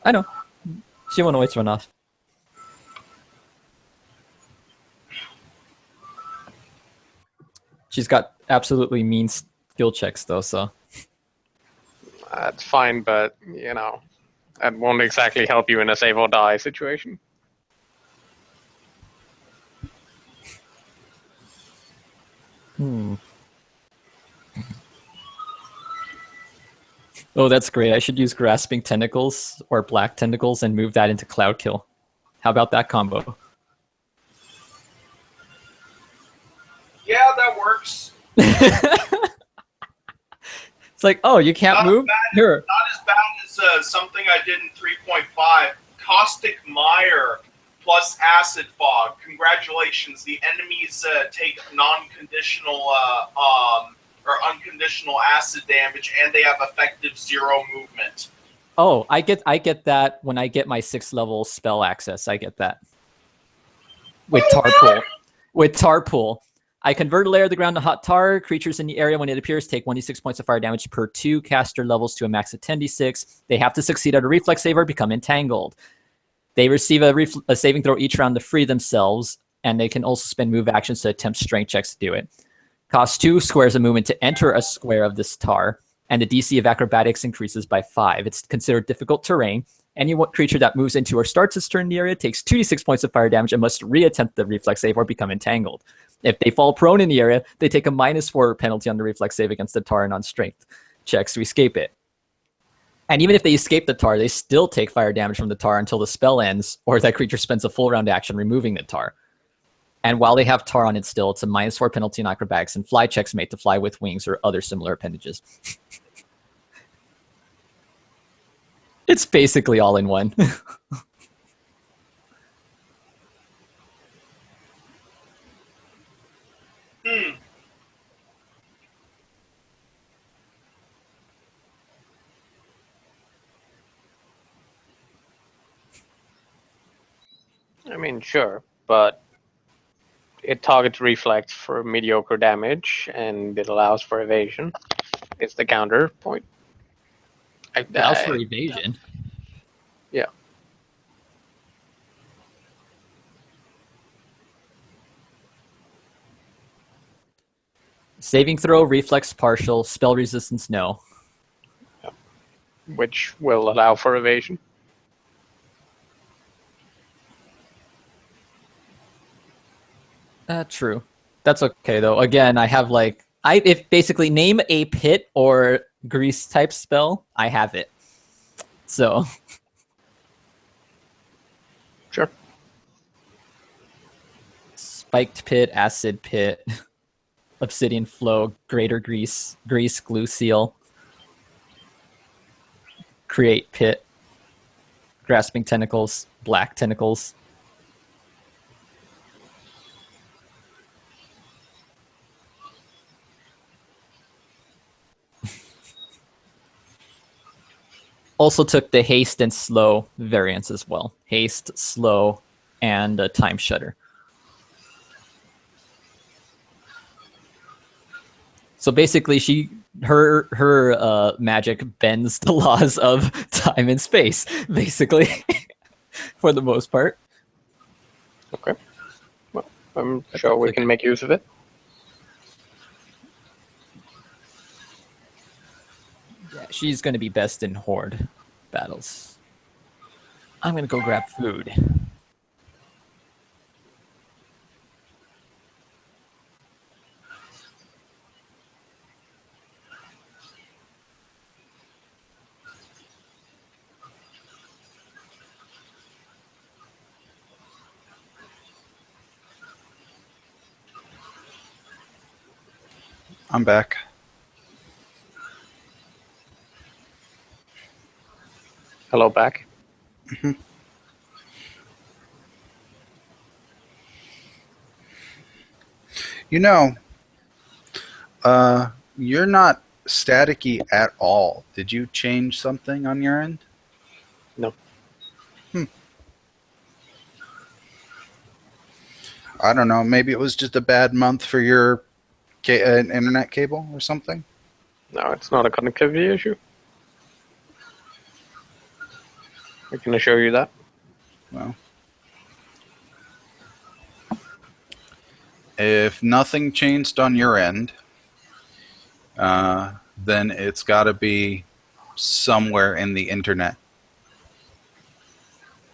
I know. She won't always run off. She's got absolutely mean skill checks, though, so. That's fine, but, that won't exactly help you in a save or die situation. Oh, that's great. I should use Grasping Tentacles or Black Tentacles and move that into Cloud Kill. How about that combo? Yeah, that works. It's like, oh, you can't move? Here. Not as bad as something I did in 3.5. Caustic Mire plus Acid Fog. Congratulations. The enemies take non-conditional or unconditional acid damage, and they have effective 0 movement. Oh, I get that when I get my 6th level spell access. I get that. With Tarpool. With Tarpool. I convert a layer of the ground to hot tar. Creatures in the area, when it appears, take 1d6 points of fire damage per 2 caster levels to a max of 10d6. They have to succeed at a reflex save or become entangled. They receive a saving throw each round to free themselves, and they can also spend move actions to attempt strength checks to do it. Costs 2 squares of movement to enter a square of this tar, and the DC of acrobatics increases by 5. It's considered difficult terrain. Any creature that moves into or starts its turn in the area takes 2d6 points of fire damage and must reattempt the reflex save or become entangled. If they fall prone in the area, they take a -4 penalty on the reflex save against the tar and on strength checks to escape it. And even if they escape the tar, they still take fire damage from the tar until the spell ends, or that creature spends a full round action removing the tar. And while they have tar on it still, it's a -4 penalty on acrobatics and fly checks made to fly with wings or other similar appendages. It's basically all in one. I mean, sure, but it targets reflex for mediocre damage, and it allows for evasion. It's the counterpoint. Allows for evasion. Yeah. Saving throw, reflex partial, spell resistance no. Which will allow for evasion. True. That's okay though. Again, I have if basically name a pit or grease type spell, I have it. So Sure. Spiked pit, acid pit, obsidian flow, greater grease, glue seal, create pit, grasping tentacles, black tentacles. Also took the haste and slow variants as well. Haste, slow, and a time shutter. So basically, her magic bends the laws of time and space, basically, for the most part. Okay. Well, I'm sure we can make use of it. Yeah, she's going to be best in horde battles. I'm going to go grab food. I'm back. Hello, back. Mm-hmm. You're not staticky at all. Did you change something on your end? No. I don't know. Maybe it was just a bad month for your internet cable or something. No, it's not a connectivity issue. I can assure you that. Well, if nothing changed on your end, then it's got to be somewhere in the internet.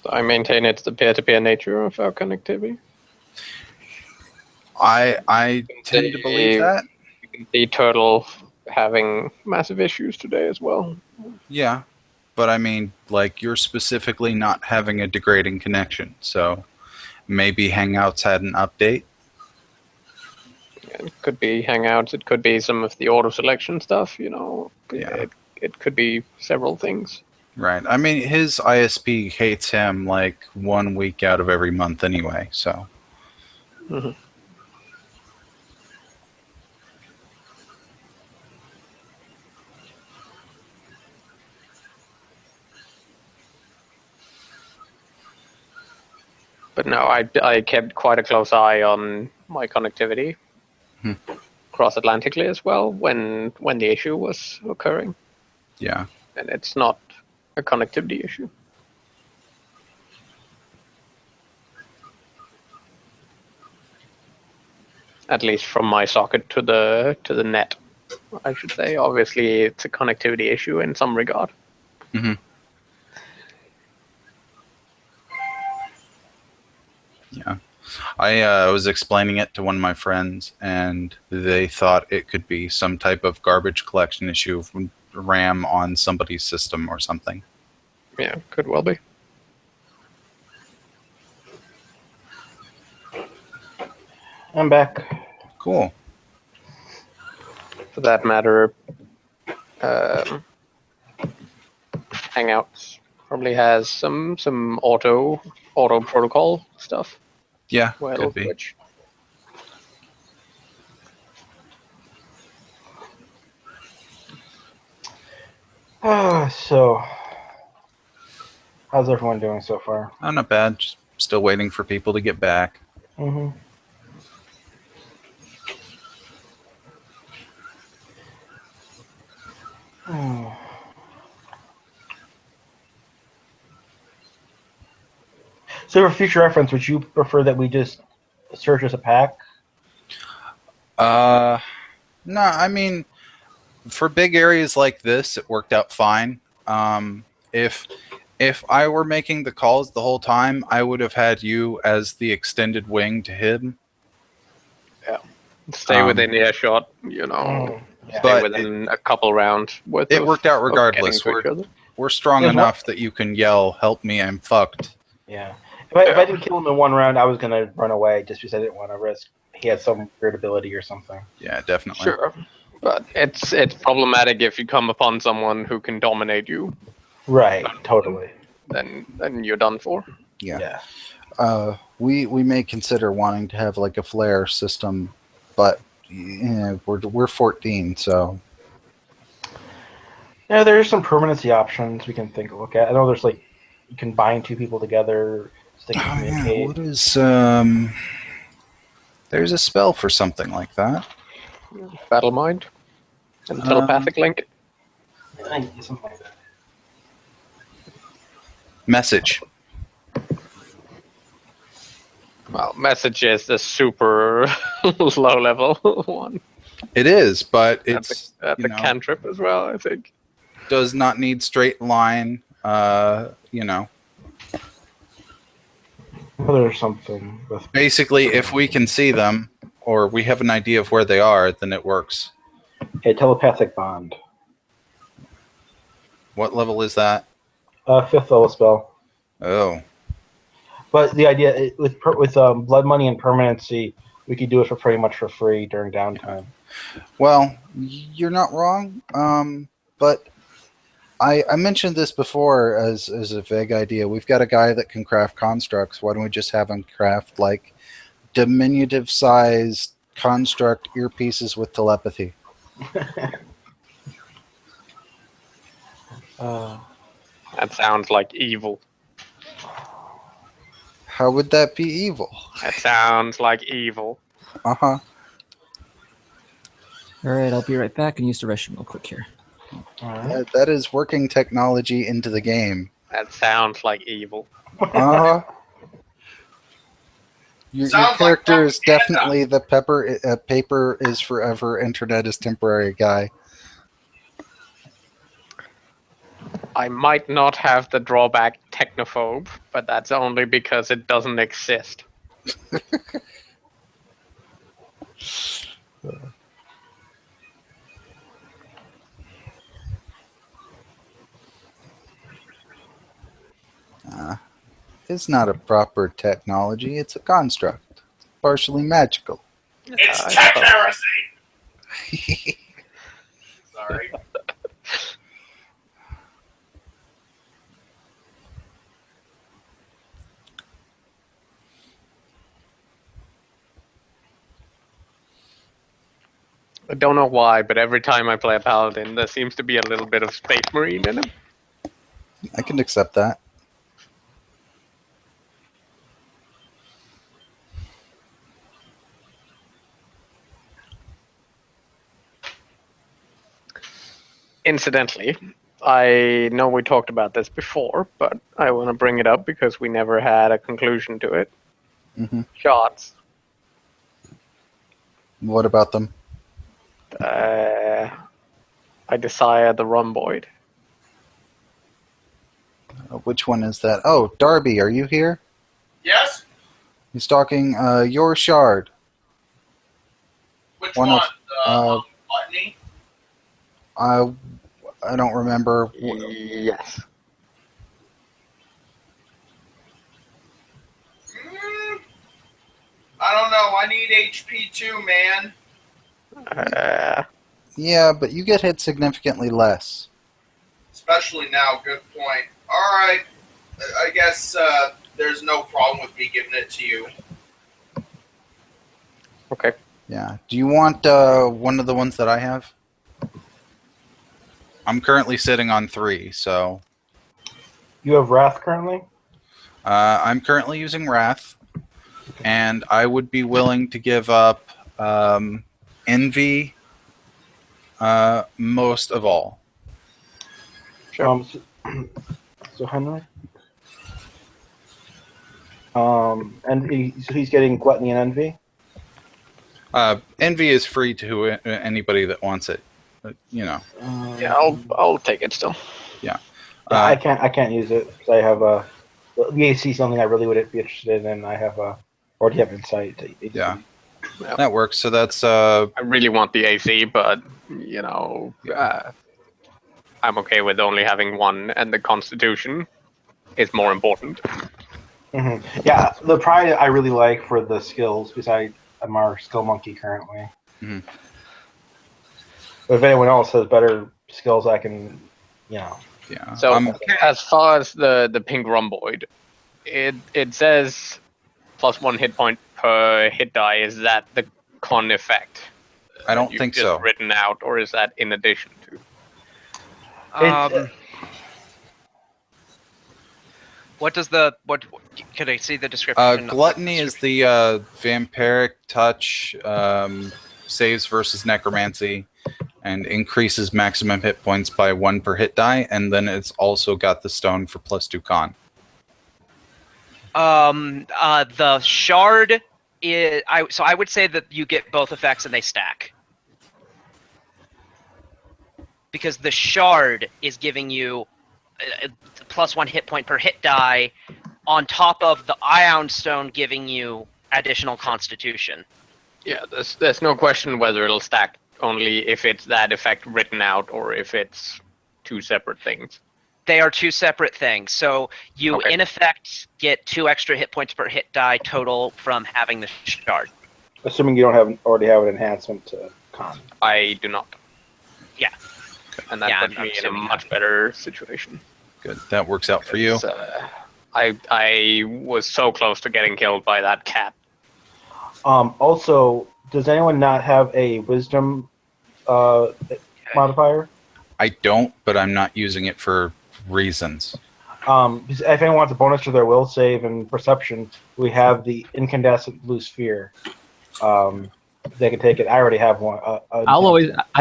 I maintain it's the peer-to-peer nature of our connectivity. I tend to believe that. You can see Turtle having massive issues today as well. Yeah, but I mean, like, you're specifically not having a degrading connection, so maybe Hangouts had an update. It could be Hangouts. It could be some of the auto selection stuff. Yeah. It could be several things. Right. I mean, his ISP hates him like 1 week out of every month anyway, so. Mm-hmm. But no, I kept quite a close eye on my connectivity cross-Atlantically as well when the issue was occurring. Yeah. And it's not a connectivity issue. At least from my socket to the net, I should say. Obviously, it's a connectivity issue in some regard. Mm-hmm. Yeah. I was explaining it to one of my friends, and they thought it could be some type of garbage collection issue from RAM on somebody's system or something. Yeah, could well be. I'm back. Cool. For that matter, Hangouts probably has some auto protocol stuff. Yeah, Well, could be. which So, how's everyone doing so far? Oh, not bad. Just still waiting for people to get back. Mm-hmm. So, for future reference, would you prefer that we just search as a pack? No, I mean, for big areas like this, it worked out fine. If I were making the calls the whole time, I would have had you as the extended wing to him. stay within earshot, Yeah. stay But within a couple rounds worth it of, worked out of regardless. getting to each other. We're strong There's enough that you can yell, "Help me, I'm fucked." Yeah. If I didn't kill him in one round, I was going to run away just because I didn't want to risk he had some weird ability or something. Yeah, definitely. Sure, but it's problematic if you come upon someone who can dominate you. Right, totally. Then you're done for. Yeah. We may consider wanting to have like a flare system, but we're 14, so. Yeah, there's some permanency options we can look at. I know there's like you can bind two people together so they can communicate. What is there's a spell for something like that. Battle mind and telepathic link. Something like that. Message. Well, message is the super low level one. It is, but it's That's a cantrip as well, I think. Does not need straight line. There's something with Basically, if we can see them or we have an idea of where they are, then it works. a telepathic bond. What level is that? 5th level spell. Oh. But the idea with blood money and permanency, we could do it for pretty much for free during downtime. Well, you're not wrong. But I mentioned this before as a vague idea. We've got a guy that can craft constructs. Why don't we just have him craft like diminutive sized construct earpieces with telepathy? That sounds like evil. How would that be evil? That sounds like evil. Uh-huh. All right, I'll be right back and use the restroom real quick here. All right. That is working technology into the game. That sounds like evil. Uh-huh. Your Sounds like character is propaganda. definitely the paper is forever, internet is temporary guy. I might not have the drawback technophobe, but that's only because it doesn't exist. It's not a proper technology, it's a construct. Partially magical. It's I tech suppose. heresy. Sorry. I don't know why, but every time I play a paladin, there seems to be a little bit of Space Marine in him. I can accept that. Incidentally, I know we talked about this before, but I want to bring it up because we never had a conclusion to it. Mhm. Shots. What about them? I desire the rhomboid. Which one is that? Oh, Darby, are you here? Yes? He's talking your shard. Which One one? of- Gluttony? I don't remember. Yes. I don't know. I need HP too, man. Yeah, but you get hit significantly less. Especially now. Good point. All right. I guess there's no problem with me giving it to you. Okay. Yeah. Do you want one of the ones that I have? I'm currently sitting on 3, so... You have Wrath currently? I'm currently using Wrath, and I would be willing to give up Envy most of all. Sure. So Henry? And so he's getting Gluttony and Envy? Envy is free to anybody that wants it. But, you know. Yeah, I'll take it still. Yeah. I can't use it because I have the AC is something I really would be interested in, and I have already have insight. Yeah. That works. So that's I really want the AC, but you know, I'm okay with only having one, and the Constitution is more important. Mm-hmm. Yeah, the pride I really like for the skills. Besides, I'm our skill monkey currently. Mhm. But if anyone else has better skills, I can, yeah. So as far as the pink rhomboid, it says +1 hit point per hit die. Is that the con effect? I don't You've think just so. written out, or is that in addition It's, What does what can I see the description? Gluttony is the vampiric touch, saves versus necromancy, and increases maximum hit points by 1 per hit die, and then it's also got the stone for +2 con. The shard is I would say that you get both effects and they stack. Because the shard is giving you +1 hit point per hit die, on top of the Ion Stone giving you additional Constitution. to? Yeah, there's no question whether it'll stack. Only if it's that effect written out, or if it's 2 separate things. They are 2 separate things. So you, Okay. in effect, get 2 extra hit points per hit die total from having the shard. assuming you don't already have an enhancement to con. I do not. Yeah. And that Yeah, puts I'm me in a assuming much better situation. Good. That works out for you. It's, I was so close to getting killed by that cat. Also, does anyone not have a wisdom modifier? I don't, but I'm not using it for reasons. If anyone wants a bonus to their will save and perception, we have the incandescent blue sphere. They can take it. I already have one. I'll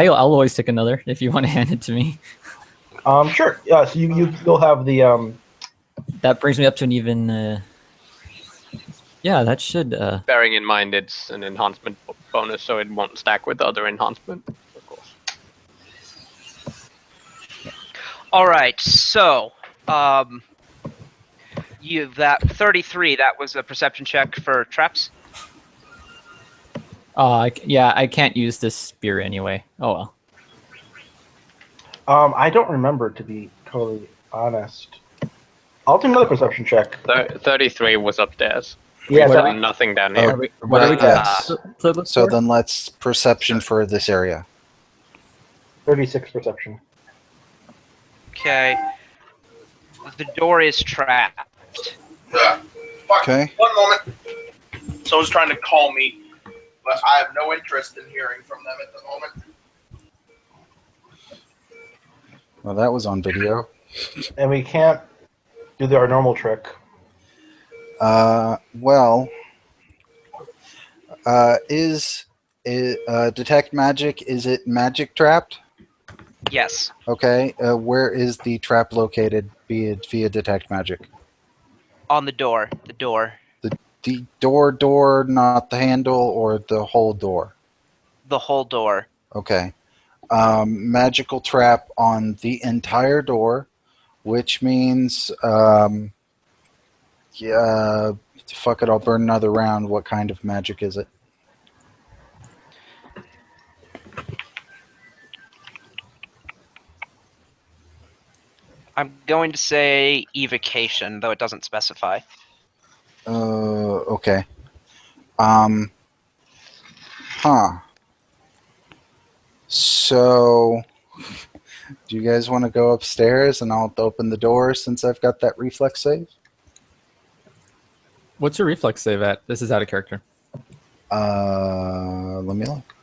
always take another if you want to hand it to me. Sure. Yeah. So you'll have the That brings me up to an even. Yeah, that should. Bearing in mind it's an enhancement bonus, so it won't stack with other enhancement, of course. All right, so you that 33. That was a perception check for traps. I can't use this spear anyway. Oh well. I don't remember, to be totally honest. I'll do another perception check. 33 was upstairs. Yeah, We've that- done nothing down here. What are we Yes. look So for? then let's perception for this area. 36 perception. Okay. The door is trapped. Fuck. Okay. 1 moment. Someone's trying to call me, but I have no interest in hearing from them at the moment. Well, that was on video. And we can't do our normal trick. Is detect magic? Is it magic trapped? Yes. Okay. Where is the trap located? Via detect magic. On the door. The door. The door, not the handle, or the whole door. The whole door. Okay. Magical trap on the entire door, which means, yeah, fuck it, I'll burn another round. What kind of magic is it? I'm going to say evocation, though it doesn't specify. Okay. So, do you guys want to go upstairs and I'll open the door since I've got that reflex save? What's your reflex save at? This is out of character. Let me look.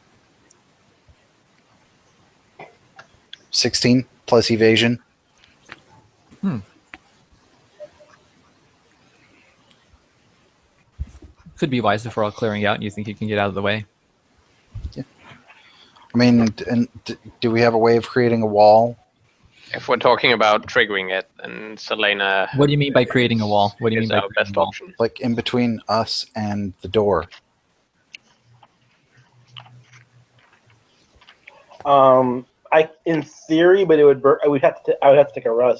16 plus evasion. Could be wise before all clearing out, and you think you can get out of the way. I mean, do we have a way of creating a wall? If we're talking about triggering it, then Selena What do you mean by creating a wall? What do you is mean by our creating best a wall? option. Like in between us and the door? In theory, but it would burn. I would have to take a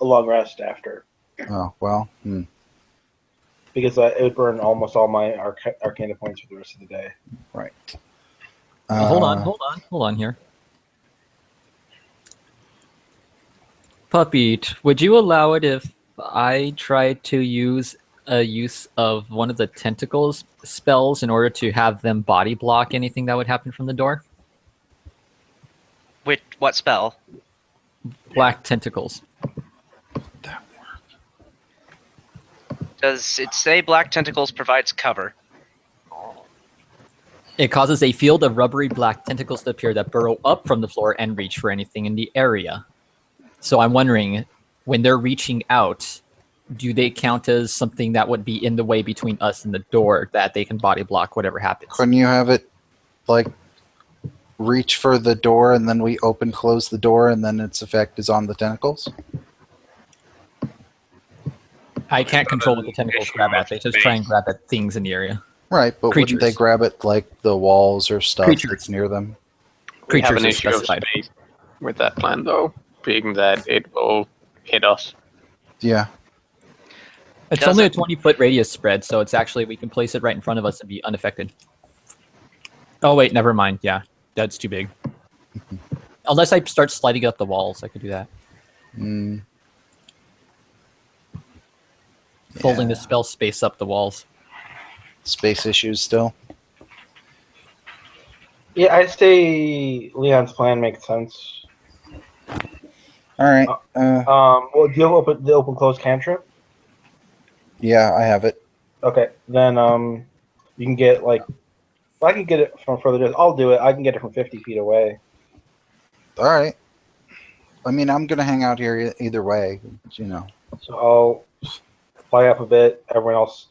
long rest after, Oh, well. because it would burn almost all my Arcana points for the rest of the day. Right. Hold on here. Puppy, would you allow it if I tried to use a use of one of the tentacles spells in order to have them body block anything that would happen from the door? What spell? Black tentacles. Does it say black tentacles provides cover? It causes a field of rubbery black tentacles to appear that burrow up from the floor and reach for anything in the area. So I'm wondering, when they're reaching out, do they count as something that would be in the way between us and the door that they can body block whatever happens? Couldn't you have it, like, reach for the door and then we close the door and then its effect is on the tentacles? I can't control what the tentacles grab at. They just try and grab at things in the area. Right, but wouldn't they Creatures. grab at, like, the walls or stuff Creatures. that's near them? We have Creatures an are issue of specified. space with that plan, though, being that it will hit us. Yeah. It's Does only it- a 20-foot radius spread, so it's actually, we can place it right in front of us and be unaffected. Oh, wait, never mind. Yeah, that's too big. Unless I start sliding up the walls, I could do that. Folding the spell space up the walls. Space issues still? Yeah, I'd say Leon's plan makes sense. Alright. Well, do you have the open close cantrip? Yeah, I have it. Okay, then you can get well, I can get it from further distance. I'll do it. I can get it from 50 feet away. Alright. I mean, I'm going to hang out here either way, you know. So I'll fly up a bit. Everyone else,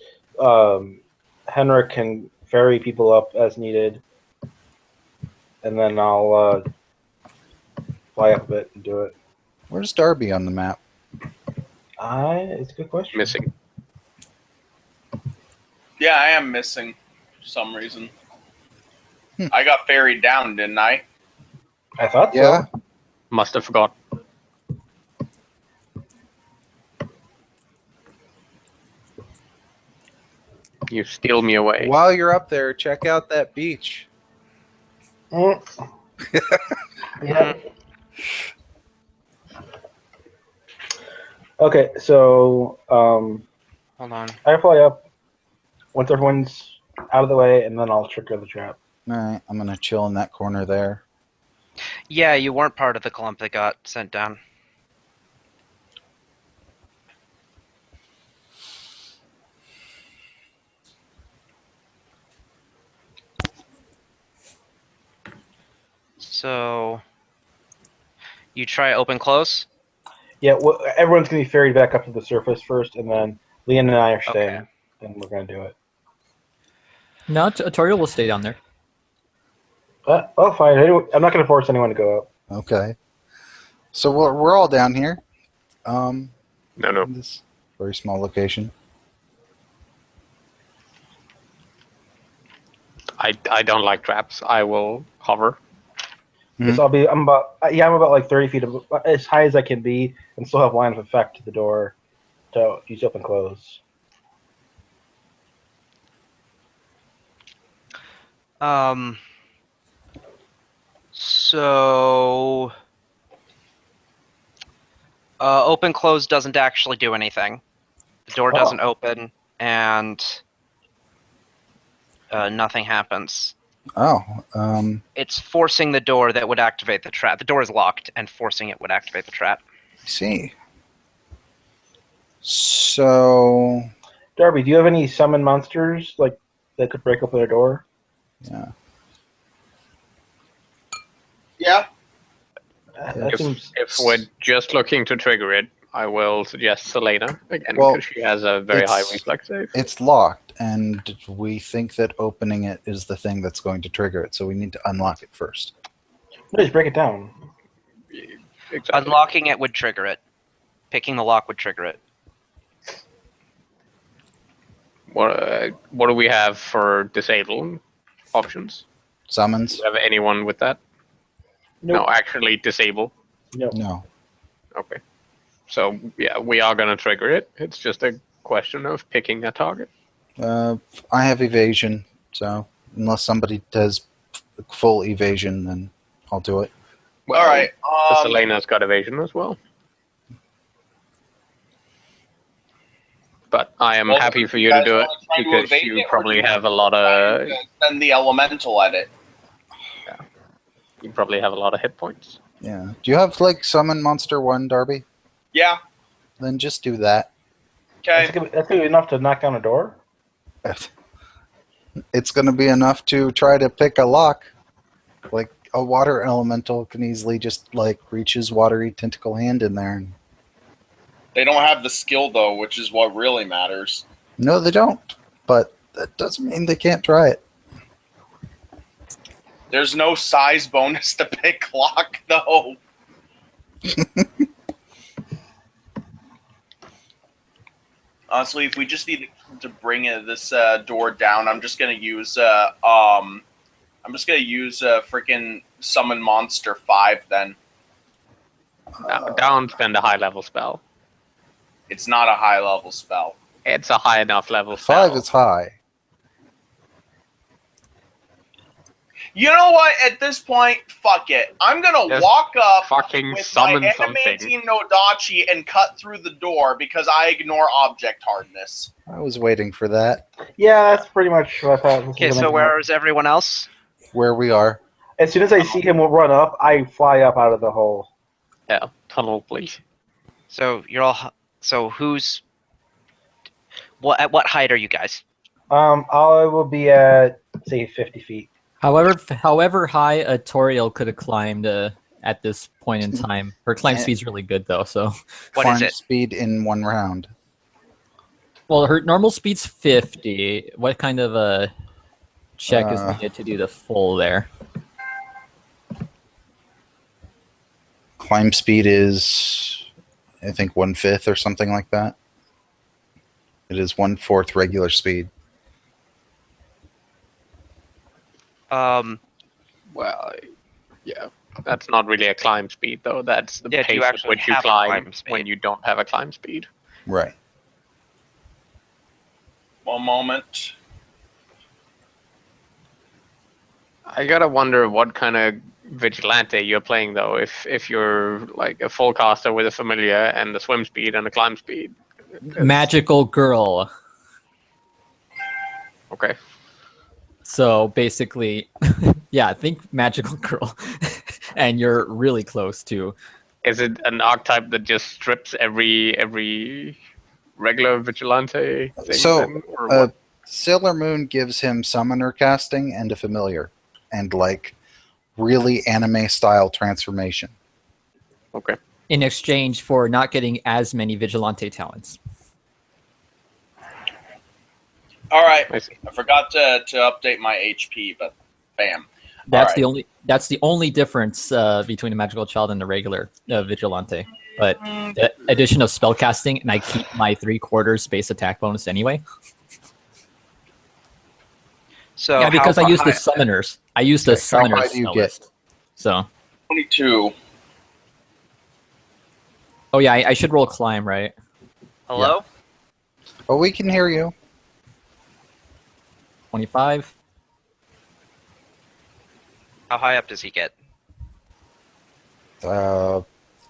Henrik can ferry people up as needed, and then I'll fly up a bit and do it. Where's Darby on the map? It's a good question. Missing. Yeah, I am missing for some reason. I got ferried down, didn't I? I thought Yeah. so. Must have forgot. You steal me away. While you're up there, check out that beach. Mm. Yeah. Okay, so Hold on. I fly up once everyone's out of the way, and then I'll trigger the trap. All right, I'm gonna chill in that corner there. Yeah, you weren't part of the clump that got sent down. So, you try open close? Yeah, everyone's gonna be ferried back up to the surface first, and then Leon and I are staying, Okay. and we're gonna do it. No, Toriel will stay down there. Oh, fine. I'm not gonna force anyone to go up. Okay. So we're all down here. No. In this very small location. I don't like traps. I will hover. Mhm. So I'm about like 30 feet as high as I can be, and still have line of effect to the door to use open close. So open close doesn't actually do anything. The door doesn't open, and nothing happens. Oh, It's forcing the door that would activate the trap. The door is locked, and forcing it would activate the trap. I see. So, Darby, do you have any summon monsters like that could break open a door? yeah. Yeah. That seems. If we're just looking to trigger it, I will suggest Selena again Well, because she has a very high it's- reflex save. It's locked, and we think that opening it is the thing that's going to trigger it, so we need to unlock it first. No, just break it down. Exactly. Unlocking it would trigger it. Picking the lock would trigger it. What do we have for disable options? Summons? Do you have anyone with that? Nope. No, actually disable. Nope. No. Okay. So yeah, we are gonna trigger it. It's just a question of picking a target. I have evasion, so unless somebody does full evasion, then I'll do it. Well, All right. Selena's got evasion as well. But I am Well, happy for you you to guys do it wanna try to because evade you it, or probably do you have a lot of Send the elemental at it. hit points. Yeah. Do you have like summon monster 1, Darby? Yeah. Then just do that. Okay. That's gonna be enough to knock down a door. It's going to be enough to try to pick a lock. Like a water elemental can easily just like reach his watery tentacle hand in there. And... They don't have the skill though, which is what really matters. No, they don't. But that doesn't mean they can't try it. There's no size bonus to pick lock though. Honestly, if we just need to bring this door down, I'm just gonna use freaking summon monster 5 then. Don't spend a high level spell. It's not a high level spell. It's a high enough level spell. 5 is high. You know what? At this point, fuck it. I'm gonna Just walk up fucking with summon my something. adamantine Nodachi and cut through the door because I ignore object hardness. I was waiting for that. Yeah, that's pretty much what I thought. Okay, so where is everyone else? Where we are. As soon as I see him run up, I fly up out of the hole. Yeah, tunnel, please. So you're all. So who's? What at what height are you guys? I will be at say 50 feet. However high a Toriel could have climbed, at this point in time. Her climb speed's really good though. So, What Climb is it? speed in 1 round. well, her normal speed's 50. What kind of a check is needed to do the full there? Climb speed is, I think, 1/5 or something like that. It is 1/4 regular speed. Um, Well, yeah, that's not really a climb speed though. That's the Yeah, do you pace at actually which you have a climb climb speed? when you don't have a climb speed. Right. One moment. I gotta wonder what kind of vigilante you're playing though. If you're like a full caster with a familiar and the swim speed and the climb speed. Magical girl. Okay. So basically, yeah, think magical girl, and you're really close to. Is it an archetype that just strips every regular vigilante thing? So, then, or what? Sailor Moon gives him summoner casting and a familiar, and like really anime style transformation. Okay. In exchange for not getting as many vigilante talents. All right. I see. I forgot to update my HP, but bam. That's Alright. That's the only difference between a magical child and a regular vigilante. But the addition of spellcasting, and I keep my 3/4 base attack bonus anyway. so Yeah, because how I use the high- summoners. I use the How high summoners do you spell get? list. So, 22. oh yeah, I should roll climb, right? Hello? Oh, we can hear you. 25. How high up does he get?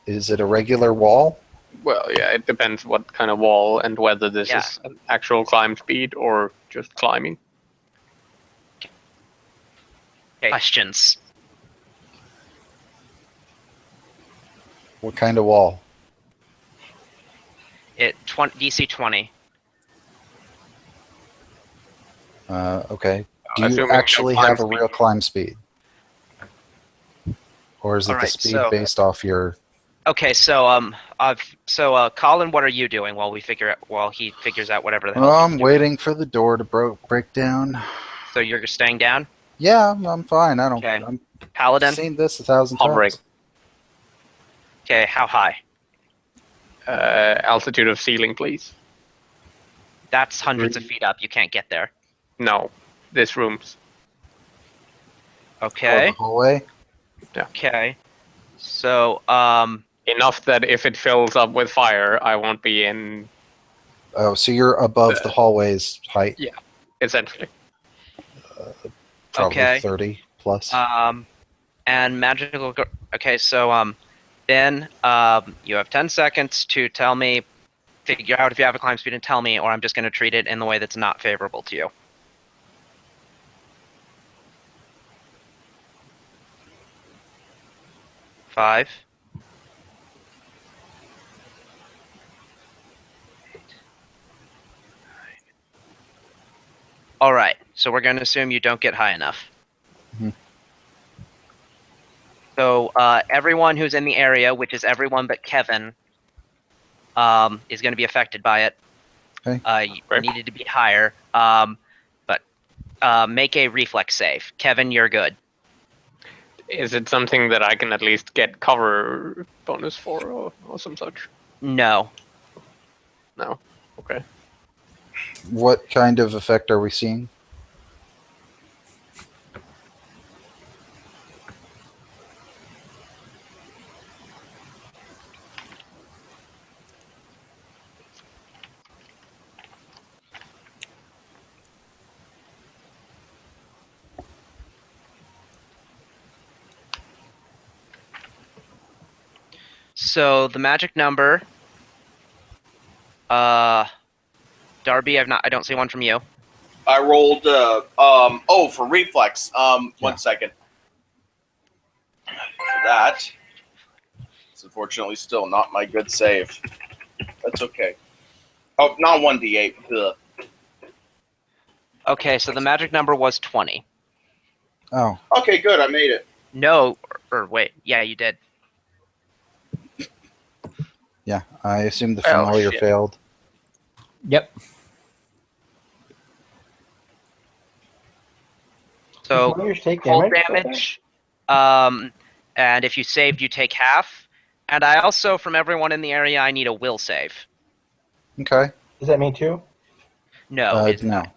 Is it a regular wall? Well, yeah, it depends what kind of wall and whether this Yeah. is an actual climb speed or just climbing. Okay. Questions. What kind of wall? DC 20. Okay. Do you Assuming no actually climb have a speed. real climb speed? Or is it the Alright, speed so- based off your... Okay, so Colin, what are you doing while he figures out whatever the hell? Oh, he's I'm doing? waiting for the door to break down. So you're staying down, Yeah, I'm fine. I don't... Okay. I'm Paladin. seen this 1,000 Hovering. times. Okay, how high? Altitude of ceiling, please. That's hundreds of feet up. You can't get there. No, this room's. Okay. Oh, the hallway? Okay. So Enough that if it fills up with fire, I won't be in, Oh, so you're above the hallway's height? essentially. Probably Okay. 30 plus. and magical. Okay, so Ben, you have 10 seconds to tell me, figure out if you have a climb speed and tell me, or I'm just going to treat it in the way that's not favorable to you. Five. All right, so we're going to assume you don't get high enough. Mhm. So everyone who's in the area, which is everyone but Kevin, is going to be affected by it. Okay. You needed to be higher, but make a reflex save. Kevin, you're good. Is it something that I can at least get cover bonus for or some such? No. No. Okay. What kind of effect are we seeing? So the magic number. Darby, I don't see one from you. I rolled, for reflex. Yeah. 1 second. For that. It's unfortunately still not my good save. That's okay. Oh, not 1d8. Ugh. Okay, so the magic number was 20. Oh, Okay, good. I made it. No, or wait, yeah, you did. Yeah, I assume the Oh, familiar shit. failed. Yep. So Familiars take cold damage? damage, and if you saved, you take half. And I also, from everyone in the area, I need a will save. Okay. Does that mean two? No, it's No. not.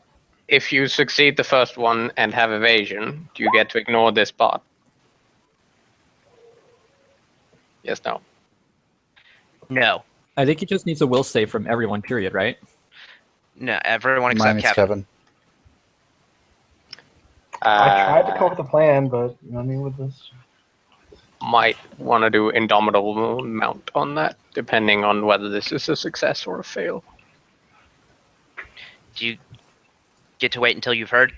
If you succeed the first one and have evasion, do you get to ignore this part? Yes, no. No, I think he just needs a will save from everyone, period, right? no, everyone except Minus Kevin. Kevin. I tried to come up with a plan, but you know what I mean with this. Might want to do Indomitable Mount on that, depending on whether this is a success or a fail. Do you get to wait until you've heard?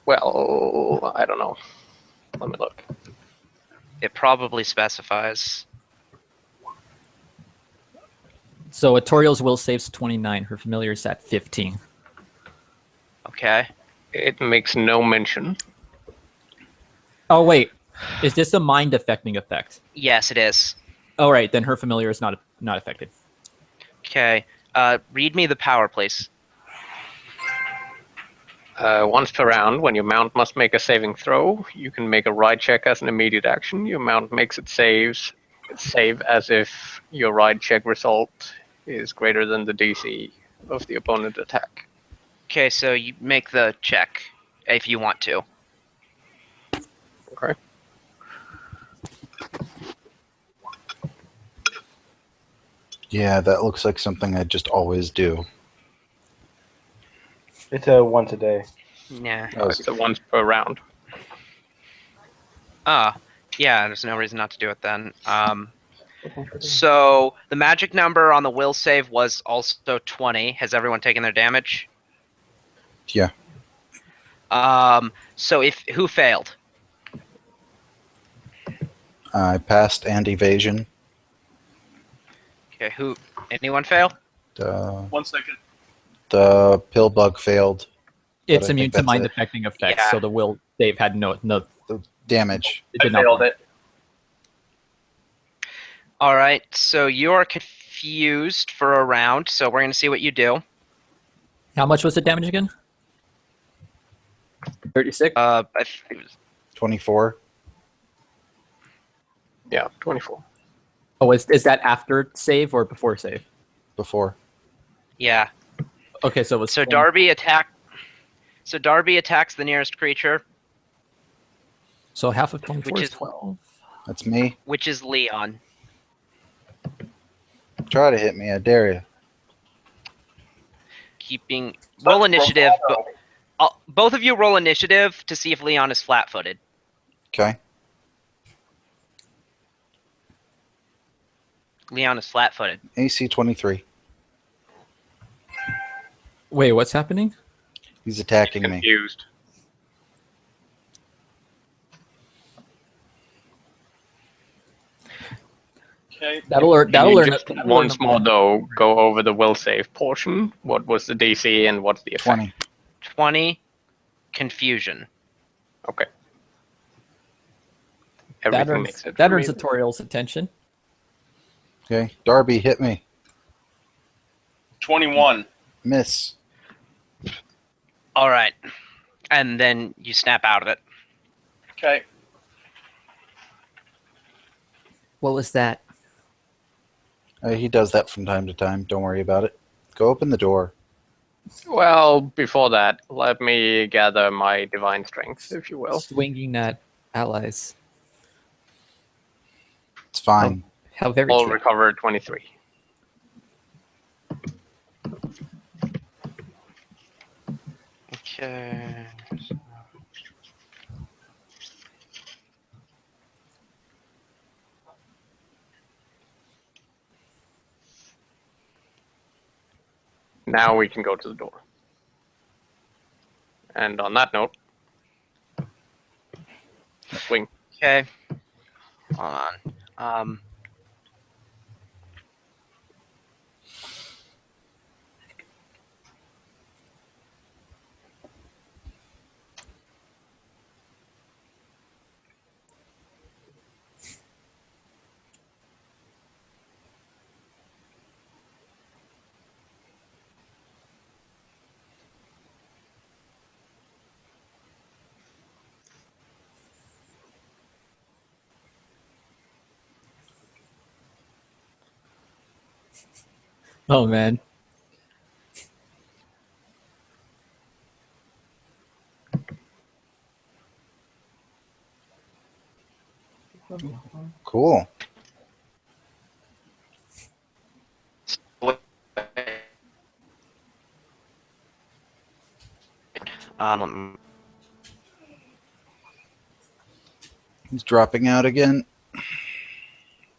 Well, I don't know. Let me look. It probably specifies. So Atoriel's will saves 29. Her familiar is at 15. Okay. It makes no mention. Oh wait, is this a mind affecting effect? Yes, it is. Oh right, then her familiar is not affected. Okay. Read me the power, please. Once per round, when your mount must make a saving throw, you can make a ride check as an immediate action. Your mount makes it save as if your ride check result is greater than the DC of the opponent attack. Okay, so you make the check if you want to. Okay. Yeah, that looks like something I just always do. It's a once a day. Yeah. Oh, It's a once per round. Yeah, there's no reason not to do it then. So the magic number on the will save was also 20. Has everyone taken their damage? Yeah. So who failed? I passed and evasion. Okay, anyone fail? The 1 second. pill bug failed. It's I think immune to that's mind it. affecting effects, Yeah. so the will save had no. The damage. It I did not failed work. it. All right, so you are confused for a round, so we're going to see what you do. How much was the damage again? 36. I think it was 24. Yeah, 24. Oh, is that after save or before save? Before. yeah. Okay, so it was So 20. Darby attacks the nearest creature, So half of 24 which is is 12. That's me. which is Leon. Try to hit me. I dare you. Roll Such initiative. bravado. Both of you roll initiative to see if Leon is flat-footed. Okay. Leon is flat-footed. AC 23. Wait, what's happening? He's attacking me. Confused. Okay. That'll learn. Can you That'll just learn. once more, though, go over the will save portion? What was the DC and what's the effect? 20. 20. Confusion. Okay. That Everything earns, makes it. that for earns me. Atoriel's attention. Okay. Darby, hit me. 21. Miss. All right. And then you snap out of it. Okay. What was that? He does that from time to time. Don't worry about it. Go open the door. Well, before that, let me gather my divine strength, if you will. Swinging at allies. It's fine. How very All true. recover 23. Okay. Now we can go to the door. And on that note, swing. Okay. Hold on. Oh man. Cool. Um, He's dropping out again.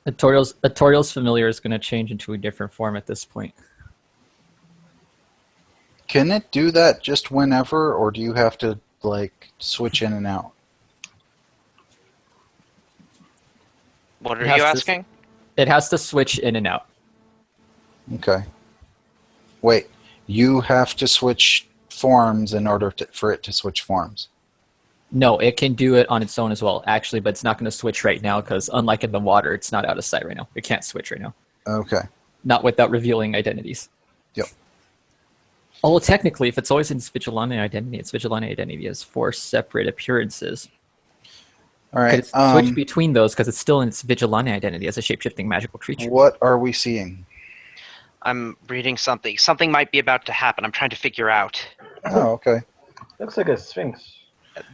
Atorial's familiar is going to change into a different form at this point. Can it do that just whenever, or do you have to like switch in and out? what It are has you to- asking? It has to switch in and out. Okay. Wait, you have to switch forms in order for it to switch forms. No, it can do it on its own as well, actually, but it's not going to switch right now because, unlike in the water, it's not out of sight right now. It can't switch right now. Okay. Not without revealing identities. Yep. Although technically, if it's always in its vigilante identity has 4 separate appearances. All Could right. it switch between those because it's still in its vigilante identity as a shape-shifting magical creature? What are we seeing? I'm reading something. Something might be about to happen. I'm trying to figure out. Oh, okay. Looks like a sphinx.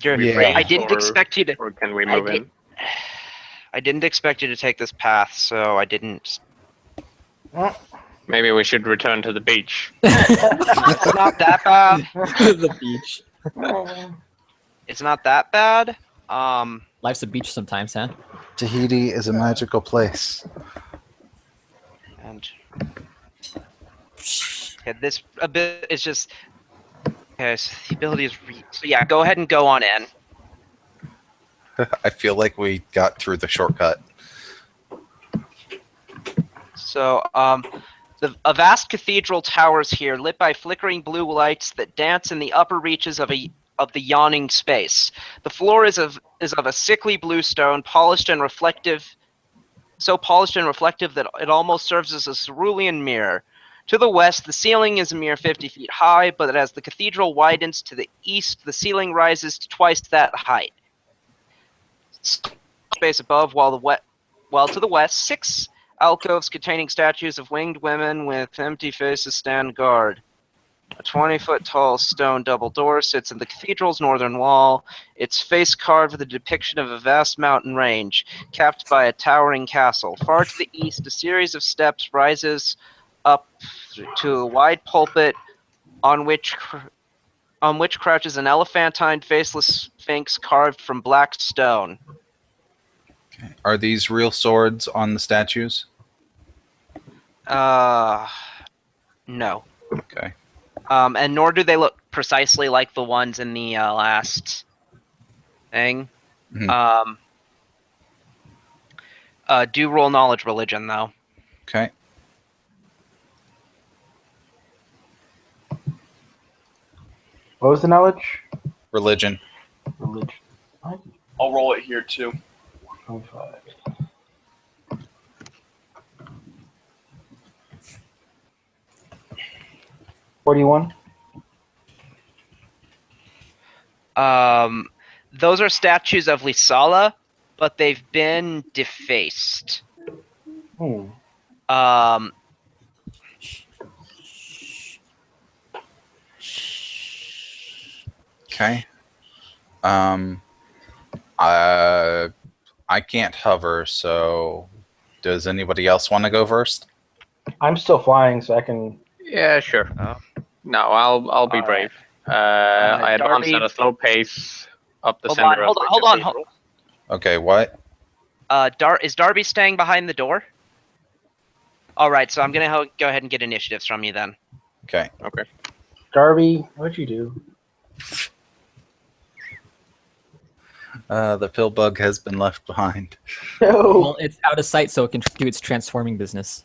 Yeah. I didn't expect you to. Or can we move in? I didn't expect you to take this path, so I didn't. Maybe we should return to the beach. It's not that bad. The beach. It's not that bad. Life's a beach sometimes, huh? Tahiti is a magical place. And okay, this a bit is just okay. So the ability is so yeah. Go ahead and go on in. I feel like we got through the shortcut. So a vast cathedral towers here, lit by flickering blue lights that dance in the upper reaches of the yawning space. The floor is of a sickly blue stone, polished and reflective. So polished and reflective that it almost serves as a cerulean mirror. To the west, the ceiling is a mere 50 feet high, but as the cathedral widens to the east, the ceiling rises to twice that height. Space above, while to the west, 6 alcoves containing statues of winged women with empty faces stand guard. A 20-foot-tall stone double door sits in the cathedral's northern wall, its face carved with a depiction of a vast mountain range, capped by a towering castle. Far to the east, a series of steps rises up to a wide pulpit on which crouches an elephantine faceless sphinx carved from black stone. Are these real swords on the statues? No. Okay. And nor do they look precisely like the ones in the last thing. Mhm. Do roll knowledge religion, though. Okay. What was the knowledge? Religion. Religion. I'll roll it here too. 25. $41. Those are statues of Lisala, but they've been defaced. Hmm. Okay. I can't hover, so does anybody else want to go first? I'm still flying, so I can. Yeah, sure. Oh. No, I'll be All brave. I advance Darby- at a slow pace up the Hold center on, of the hold on. cathedral. Okay, what? Is Darby staying behind the door? All right, so I'm gonna go ahead and get initiatives from you then. Okay. Okay. Darby, what'd you do? The pill bug has been left behind. No. Well, it's out of sight, so it can do its transforming business.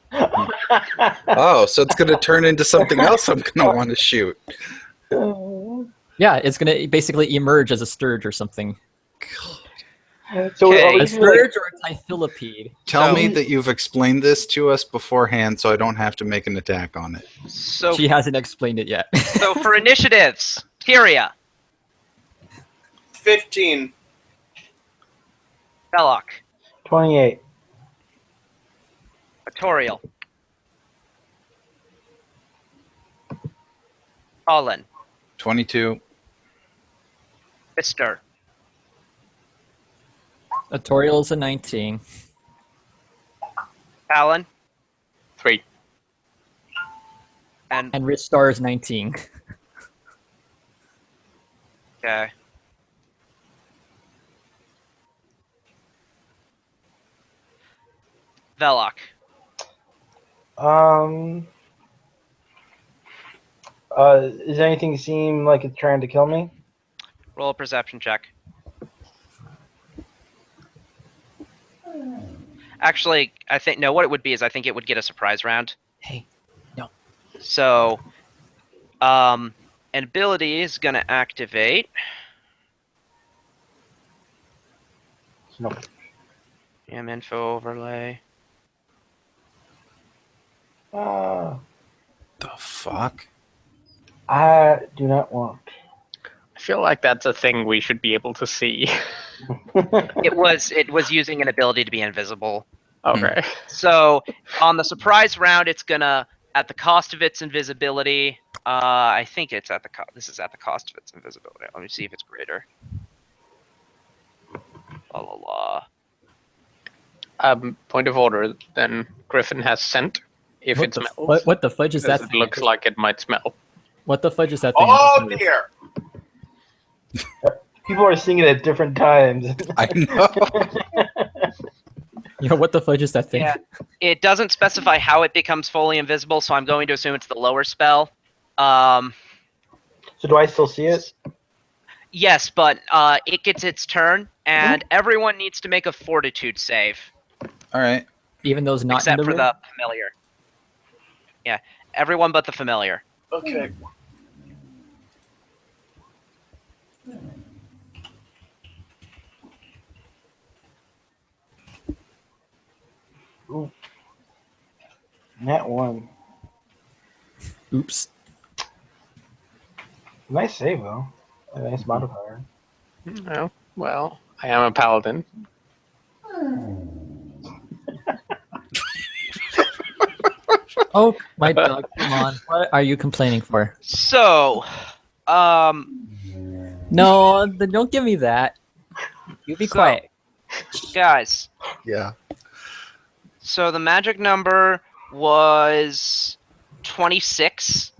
Oh, so it's going to turn into something else I'm going to want to shoot. Yeah, it's going to basically emerge as a sturge or something. So Okay. are we A just gonna, sturge or a typhillipede. Tell So- me that you've explained this to us beforehand so I don't have to make an attack on it. So, She hasn't explained it yet. so for initiatives, Tyria, 15. Belloc, 28. Atorial, Colin, 22. Mister, Atorial's a 19. Alan, 3. and And Ristar is 19. okay. Velok. Does anything seem like it's trying to kill me? Roll a perception check. Actually, I think no. What it would be is I think it would get a surprise round. Hey, no. So, an ability is going to activate. No. Info overlay. The fuck? I do not want. I feel like that's a thing we should be able to see. It was using an ability to be invisible. Okay. So on the surprise round, it's gonna at the cost of its invisibility. I think it's at the this is at the cost of its invisibility. Let me see if it's greater. La la la. Point of order. Then Griffin has scent. If What it the, smells, what the fudge is that? because it looks like it might smell. What the fudge is that thing? Oh dear! People are seeing it at different times. I know. Yo, what the fudge is that thing? Yeah. It doesn't specify how it becomes fully invisible, so I'm going to assume it's the lower spell. So do I still see it? Yes, but it gets its turn, and everyone needs to make a fortitude save, All right. Even those not except in the for room? the familiar. Yeah, everyone but the familiar. Okay. Ooh. Nat 1. Oops. Nice save though. A nice modifier. No. Well, I am a paladin. Oh, my dog, come on. What are you complaining for? So, No, then don't give me that. You be So- quiet. guys, Yeah. so the magic number was 26.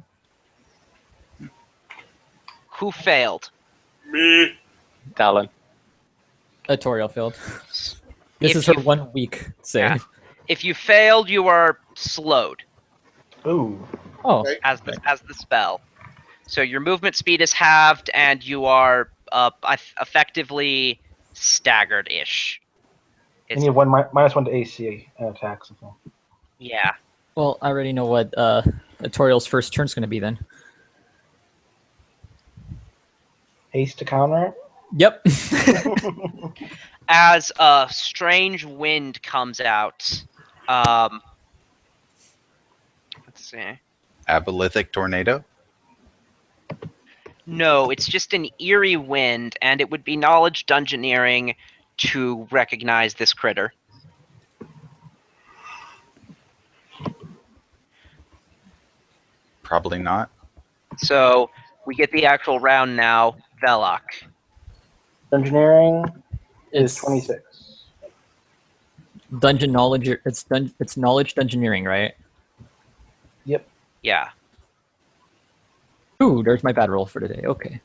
Who failed? Me. Talon. Atorial failed. This If is her you- 1 week save. Yeah. If you failed, you are slowed Ooh. Oh, as the spell. So your movement speed is halved, and you are effectively staggered-ish. And you have -1 to AC and attacks. Yeah. well, I already know what Atorial's first turn's going to be then. Haste to counter Yep. it. As a strange wind comes out, let's see. Abolithic tornado. No, it's just an eerie wind, and it would be knowledge dungeoneering to recognize this critter. Probably not. So we get the actual round now. Velok. Dungeoneering is It's 26. dungeon knowledge. It's knowledge dungeoneering, right? Yep. Yeah. Ooh, there's my bad roll for today. Okay.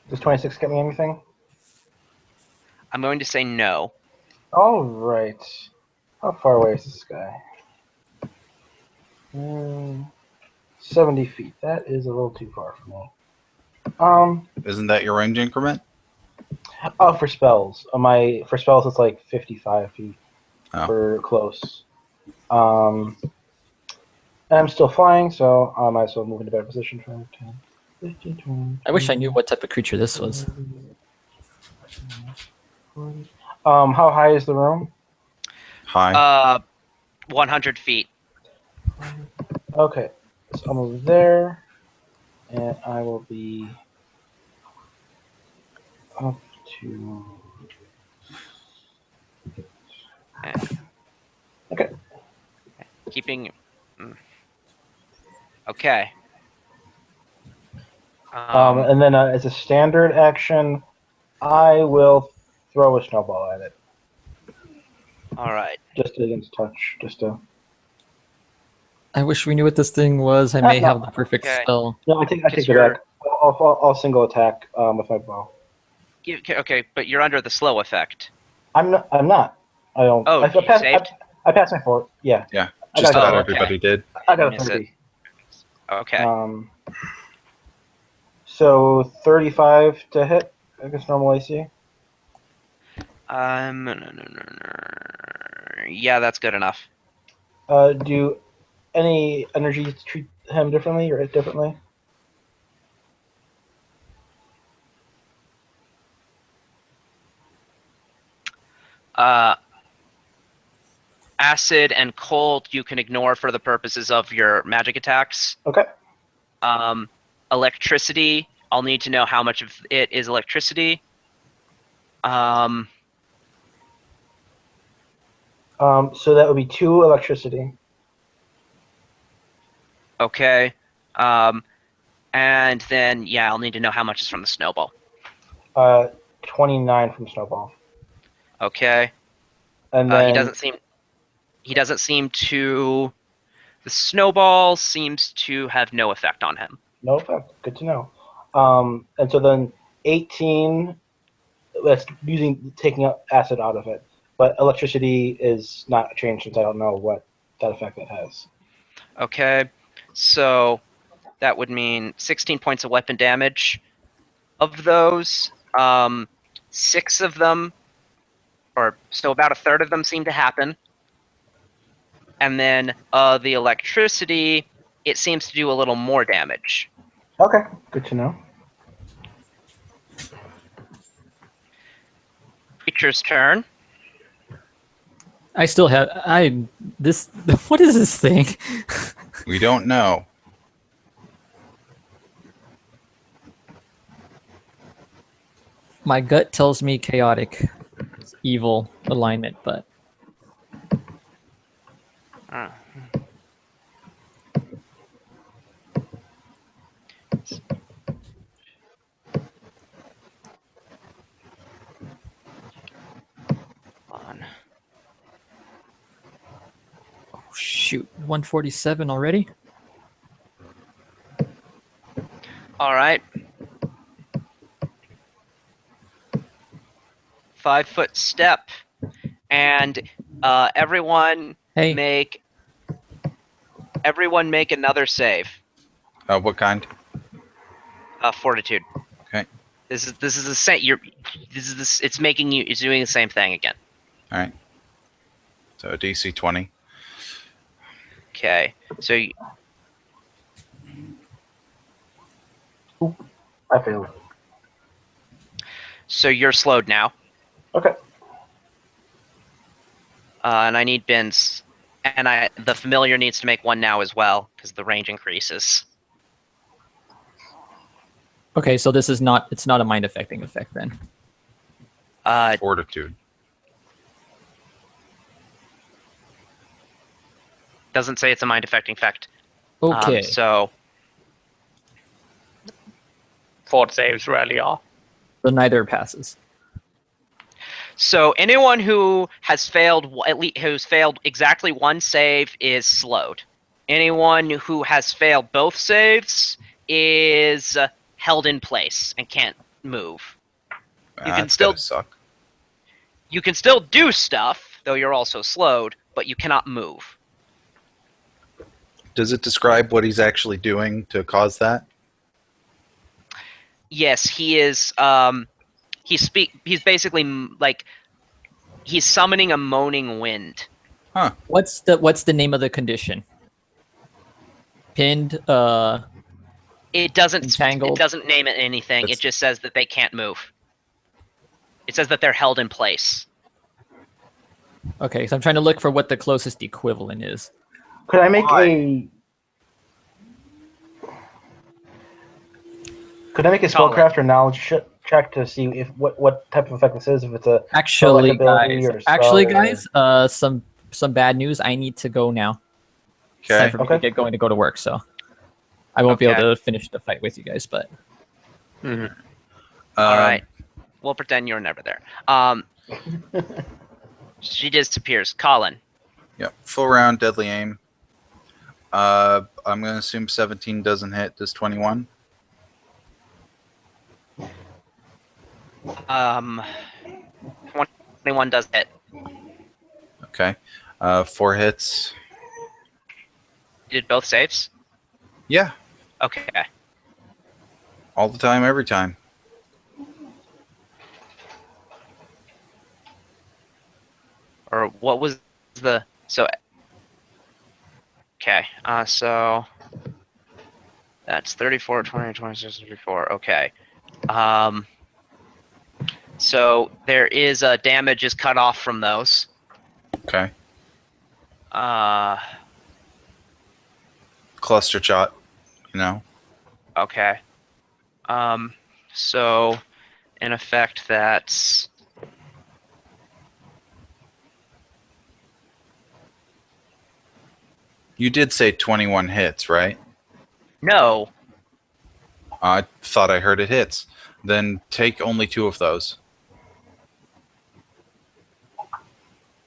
Does 26 get me anything? I'm going to say no. All right. How far away is this guy? 70 feet. That is a little too far for me. Isn't that your range increment? Oh, for spells. For spells, it's like 55 feet Oh. for close. And I'm still flying, so I might as well move into better position for 10, 15, 20. I wish I knew what type of creature this was. How high is the room? Hi. 100 feet. Okay, so I'll move there, and I will be up to. Okay. Keeping. Okay. And then as a standard action, I will throw a snowball at it. All right. Just against touch. Just to. I wish we knew what this thing was. I may No. have the perfect Okay. spell. No, I take it you're- back. I'll single attack with my bow. Okay, but you're under the slow effect. I'm not. I don't. Oh, I you passed. saved? I passed my 4. Yeah. Yeah, I just got about it. everybody did. I got a Miss it. 30. Okay. So 35 to hit. I guess normal AC. Yeah, that's good enough. Do any energies treat him differently or it differently? Acid and cold you can ignore for the purposes of your magic attacks. Okay. Electricity, I'll need to know how much of it is electricity. So that would be 2 electricity. Okay. And then, yeah, I'll need to know how much is from the snowball. 29 from snowball. Okay. And then He doesn't seem to. The snowball seems to have no effect on him. no effect. Good to know. And so then 18. That's taking acid out of it, but electricity is not changed since I don't know what that effect it has. Okay. So that would mean 16 points of weapon damage. Of those, 6 of them, or so about a third of them, seem to happen. And then the electricity, it seems to do a little more damage. Okay, good to know. Creature's turn. I still have this. What is this thing? We don't know. My gut tells me chaotic, evil alignment, but oh shoot, 147 already. All right. 5-foot step, and everyone Hey. make another save. What kind? Fortitude. Okay. This is the same. It's making you. It's doing the same thing again. All right. So DC 20. Okay. So I failed. So you're slowed now. Okay. And I need bins, and the familiar needs to make one now as well because the range increases. Okay, so this is not. It's not a mind affecting effect then. Fortitude. Doesn't say it's a mind affecting effect. Okay. So Fort saves rarely are. So neither passes. So anyone who has failed who's failed exactly one save is slowed. Anyone who has failed both saves is held in place and can't move. You can That's still gotta suck. You can still do stuff, though you're also slowed, but you cannot move. Does it describe what he's actually doing to cause that? Yes, he is. He's basically like he's summoning a moaning wind. Huh. What's the name of the condition? Pinned. It doesn't. Entangled? It doesn't name it anything. It's- It just says that they can't move. It says that they're held in place. Okay, so I'm trying to look for what the closest equivalent is. Could I make Why? a spellcraft or knowledge check to see if what type of effect this is? If it's a Actually, ability guys. or a spell or- Some bad news. I need to go now. It's Okay. time for me to get going to go to work. So I won't be Okay. able to finish the fight with you guys. But Mhm. All right. We'll pretend you were never there. She disappears. Colin. Yep. Full round, deadly aim. I'm going to assume 17 doesn't hit. Does 21? 21 does hit. Okay. 4 hits. You did both saves? Yeah. Okay. All the time, every time. Or what was the... So... Okay. So... That's 34, 20, 26, 34. Okay. So there is damage is cut off from those. Okay. Uh... Cluster shot, you know. Okay. So, in effect, that's... You did say 21 hits, right? No. I thought I heard it hits. Then take only 2 of those.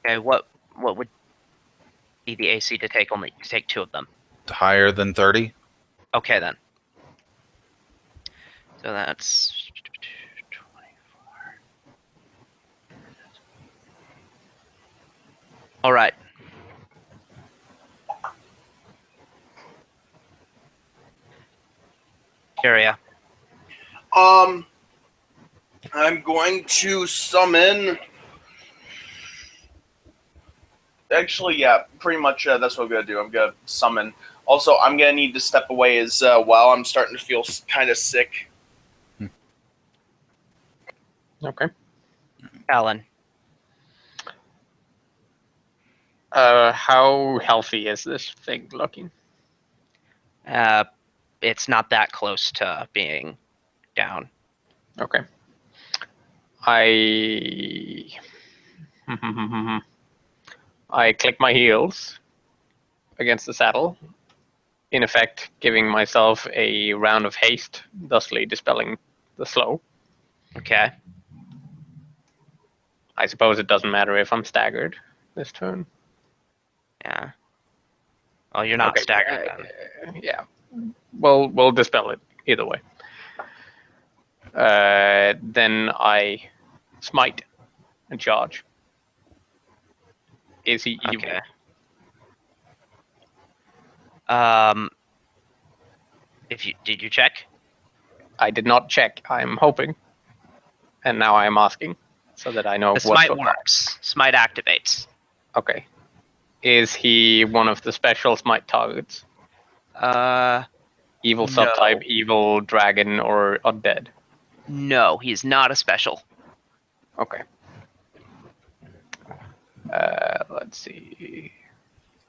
Okay, what would be the AC to take 2 of them? Higher than 30? Okay, then. So that's... 24. All right. Area. I'm going to summon. Actually, yeah, pretty much that's what I'm gonna do. I'm gonna summon. Also, I'm gonna need to step away as well. I'm starting to feel kind of sick. Okay. Alan. How healthy is this thing looking? It's not that close to being down. Okay. I click my heels against the saddle, in effect giving myself a round of haste, thusly dispelling the slow. Okay. I suppose it doesn't matter if I'm staggered this turn. Yeah. Well, you're not staggered then. Yeah. Well, we'll dispel it either way. Then I smite and charge. Is he evil? Okay. Did you check? I did not check. I'm hoping, and now I am asking, so that I know The what smite to apply. works. Smite activates. Okay. Is he one of the special smite targets? Evil No. subtype, evil dragon, or undead? No, he's not a special. Okay. Let's see.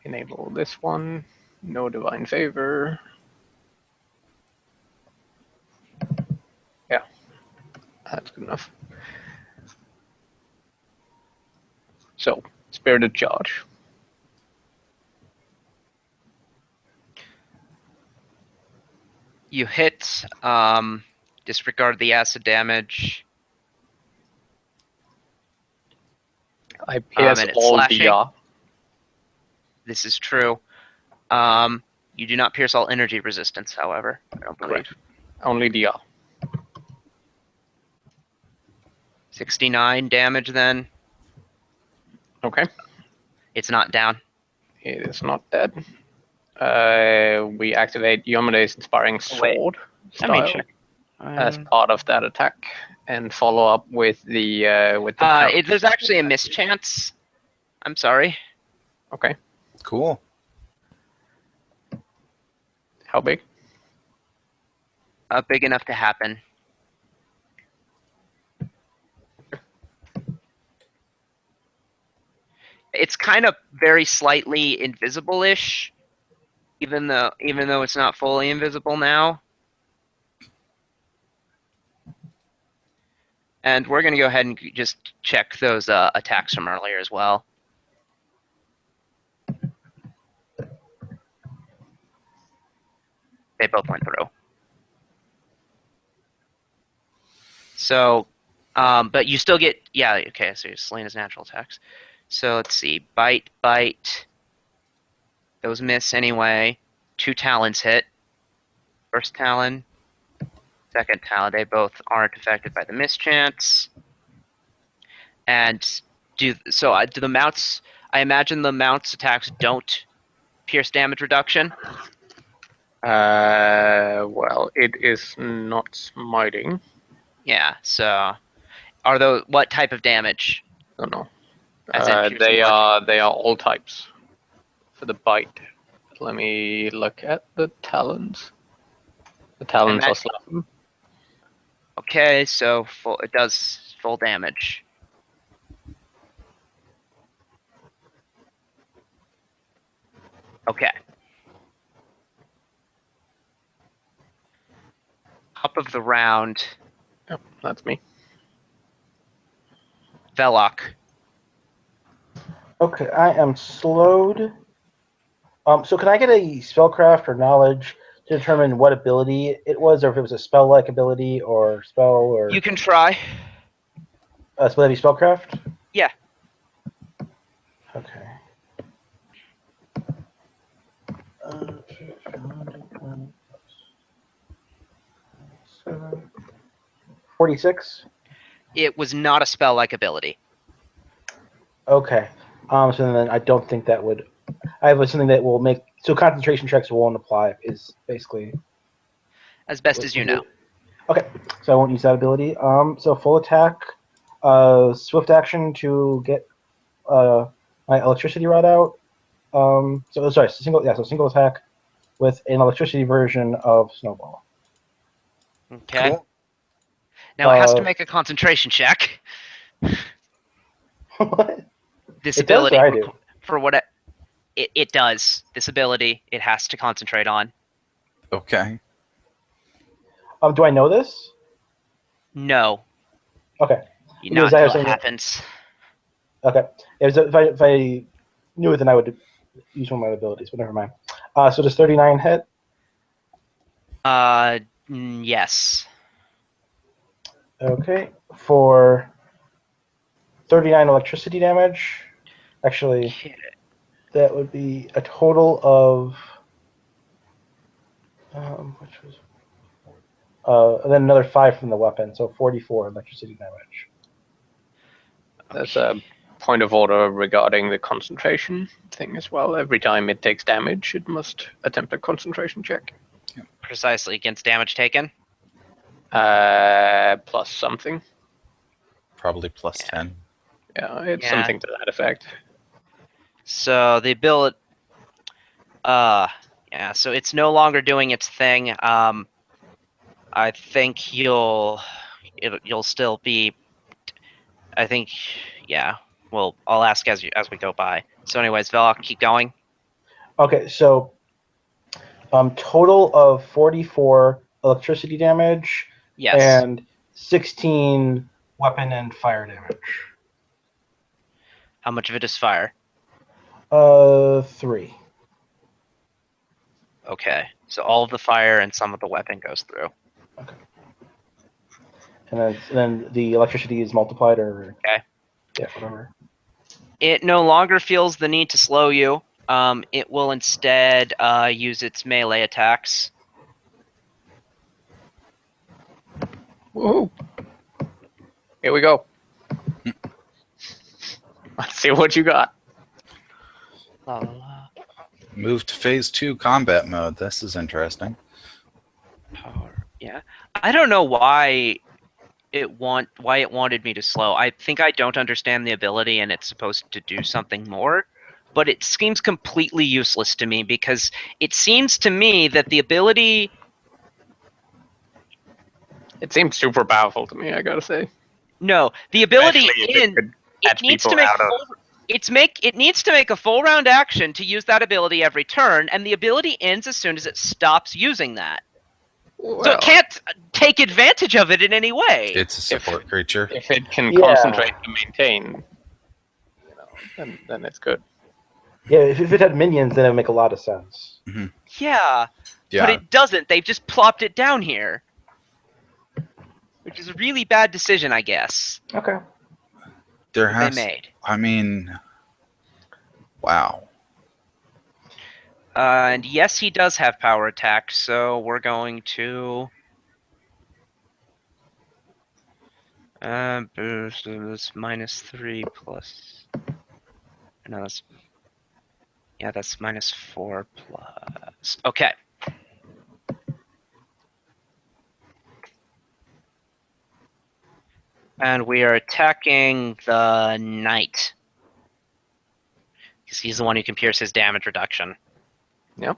Enable this one. No divine favor. Yeah, that's good enough. So, spirited charge. You hit. Disregard the acid damage. I pierce and it's all slashing. the. This is true. You do not pierce all energy resistance, however. I don't believe. Correct. Only the. 69 damage then. Okay. It's not down. It is not dead. We activate Yomede's Inspiring wait. Sword Let me style check. as part of that attack, and follow up with the There's actually a mischance. I'm sorry. Okay. Cool. How big? Big enough to happen. It's kind of very slightly invisible-ish, even though it's not fully invisible now. And we're going to go ahead and just check those attacks from earlier as well. They both went through. So, but you still get okay. So you're slain as natural attacks. So let's see, bite. Those miss anyway. 2 talons hit. First talon, second talon. They both aren't affected by the mischance. And do the mounts? I imagine the mounts attacks don't pierce damage reduction. Well, it is not smiting. Yeah. So, are those what type of damage? Oh no. As in piercing They bludgeoning? are all types for the bite. Let me look at the talons. The talons are slapping. Okay, so it does full damage. Okay. Top of the round, Yep, that's me. Velok. Okay, I am slowed. So can I get a spellcraft or knowledge to determine what ability it was, or if it was a spell-like ability or spell, or You can try. so that'd be spellcraft? Yeah. Okay. 46. It was not a spell-like ability. Okay. So then I don't think that would. I have something that will make so concentration checks won't apply. Is basically As best as you know. Okay, so I won't use that ability. So full attack, swift action to get my electricity rod out. So sorry, single attack with an electricity version of Snowball. Okay. Cool. Now it has to make a concentration check. What? This It does, ability or I do? for what it does. This ability it has to concentrate on. Okay. Do I know this? No. Okay. Not Because I have until it something that- happens. Okay. If I knew it, then I would use one of my abilities, but never mind. So does 39 hit? Yes. Okay. For 39 electricity damage. Actually, Okay. that would be a total of which was and then another 5 from the weapon, so 44 electricity damage. There's a point of order regarding the concentration thing as well. Every time it takes damage, it must attempt a concentration check. Precisely against damage taken. Plus something. Probably plus 10. Yeah, it's Yeah. something to that effect. So the ability, yeah. So it's no longer doing its thing. I think you'll still be. I think, yeah. Well, I'll ask as we go by. So, anyways, Velok, keep going. Okay, so total of 44 electricity damage Yes. and 16 weapon and fire damage. How much of it is fire? 3. Okay. So all of the fire and some of the weapon goes through. Okay. And then the electricity is multiplied, or Okay. yeah, whatever. It no longer feels the need to slow you. It will instead use its melee attacks. Woohoo! Here we go. Let's see what you got. La, la, la. Move to phase 2 combat mode. This is interesting. Power. Yeah. I don't know why it wanted me to slow. I think I don't understand the ability and it's supposed to do something more, but it seems completely useless to me because it seems to me that the ability It seems super powerful to me, I gotta say. the ability Especially if it could catch needs to people make out of- it needs to make a full round action to use that ability every turn, and the ability ends as soon as it stops using that. So it can't take advantage of it in any way. It's a support creature. If it can Yeah. concentrate to maintain, then it's good. Yeah, if it had minions, then it would make a lot of sense. Yeah, Yeah. but it doesn't. They've just plopped it down here. which is a really bad decision, I guess. Okay. There That they has. made. I mean, wow. And yes, he does have power attack, so we're going to. So that's -3 plus. No, that's. Yeah, that's -4 plus. Okay. And we are attacking the knight. Because he's the one who can pierce his damage reduction. Yep.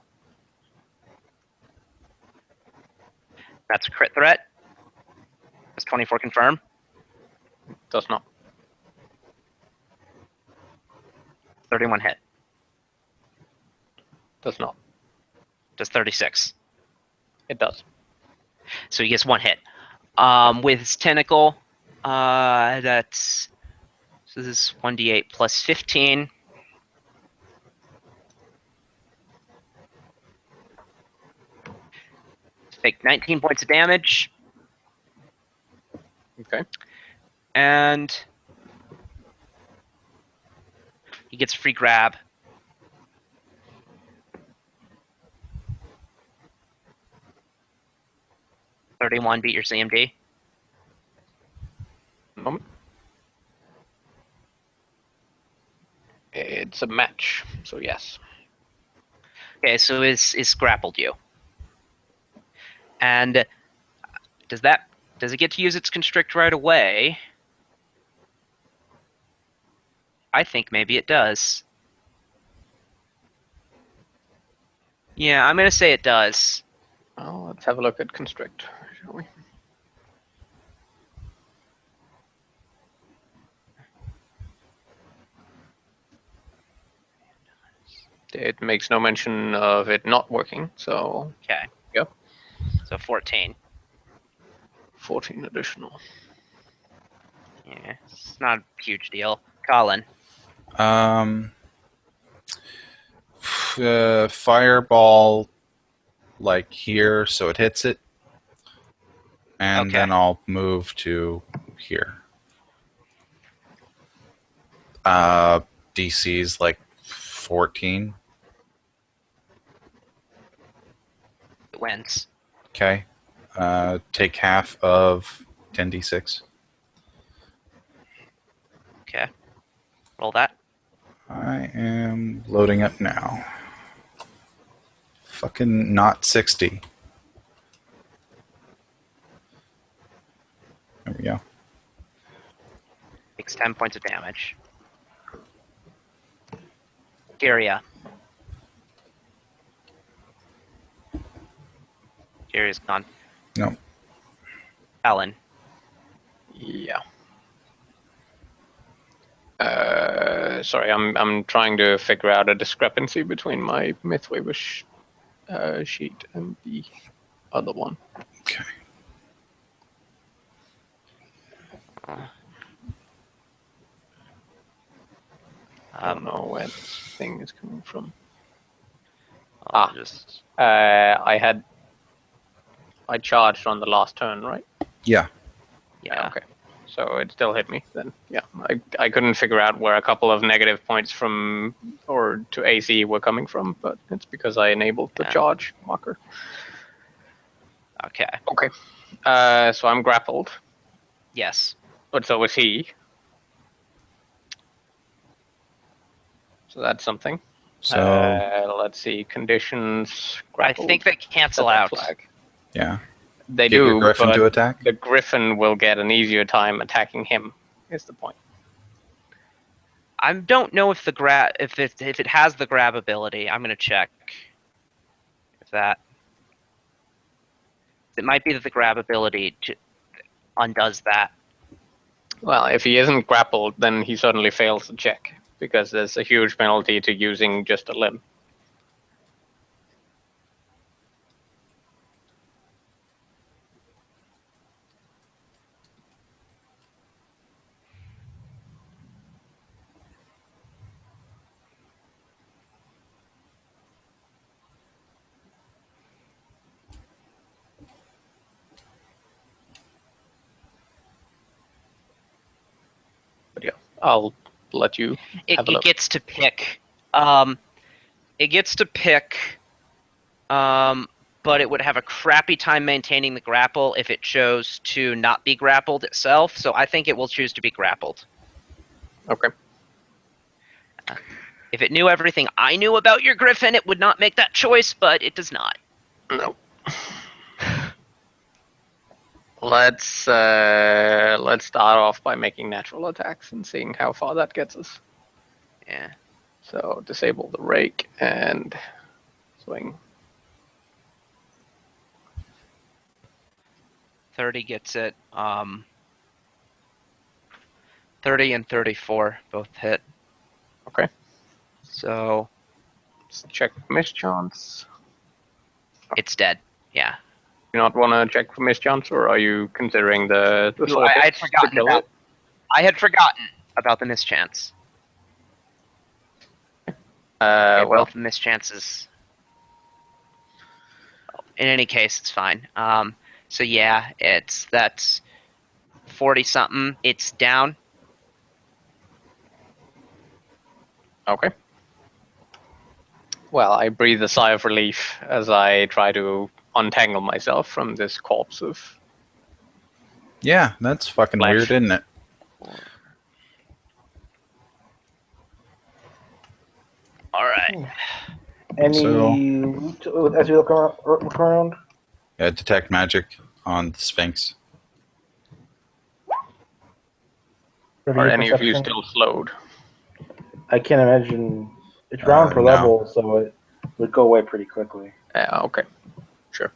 That's a crit threat. Does 24 confirm? Does not. 31 hit. Does not. Does 36. It does. So he gets 1 hit. With his tentacle, that's. So this is 1d8 plus 15. Take 19 points of damage. Okay. And he gets a free grab. (31) beat your CMD. Moment. It's a match, so yes. Okay, so it's grappled you. And does it get to use its constrict right away? I think maybe it does. Yeah, I'm gonna say it does. Well, let's have a look at constrict, shall we? It makes no mention of it not working, so Okay. Yep. So 14. 14 additional. Yeah, it's not a huge deal. Colin. Fireball, like here, so it hits it, and Okay. then I'll move to here. DC's like 14. It wins. Okay. Take half of 10d6. Okay. Roll that. I am loading up now. Fucking not 60. There we go. Takes 10 points of damage. Gyria. Gyria's gone. No. Alan. Yeah. Sorry, I'm trying to figure out a discrepancy between my Mythweaver sheet and the other one. Okay. I don't know where this thing is coming from. I'll just. I charged on the last turn, right? Yeah. Yeah. Okay. So it still hit me then. Yeah. I couldn't figure out where a couple of negative points from or to AC were coming from, but it's because I enabled the Yeah. charge marker. Okay. Okay. So I'm grappled, Yes. but so was he. So that's something. So, Let's see. Conditions. I Grappled. think they cancel Set that out. flag. yeah. They Get your do, Griffin but to attack? the Griffin will get an easier time attacking him. Is the point? I don't know if if it has the grab ability. I'm gonna check if that. It might be that the grab ability undoes that. Well, if he isn't grappled, then he suddenly fails the check because there's a huge penalty to using just a limb. I'll let you have a It look. gets to pick. It gets to pick. But it would have a crappy time maintaining the grapple if it chose to not be grappled itself. So I think it will choose to be grappled. Okay. If it knew everything I knew about your griffin, it would not make that choice, but it does not. No. Let's start off by making natural attacks and seeing how far that gets us. Yeah. So disable the rake and swing. 30 gets it. 30 and 34 both hit. Okay. So Let's check for mischance. it's dead. Yeah. Do you not want to check for mischance, or are you considering the sword I had hits to forgotten kill about. it? I had forgotten about the mischance. Well, Both mischances. In any case, it's fine. So yeah, that's 40 something. It's down. okay. Well, I breathe a sigh of relief as I try to untangle myself from this corpse of. Yeah, that's fucking Flash. weird, isn't it? All right. Any So- as we look around? Yeah, detect magic on the Sphinx. Are any of you Perception? still slowed? I can't imagine. It's round per No. level, so it would go away pretty quickly. Yeah, okay. Sure.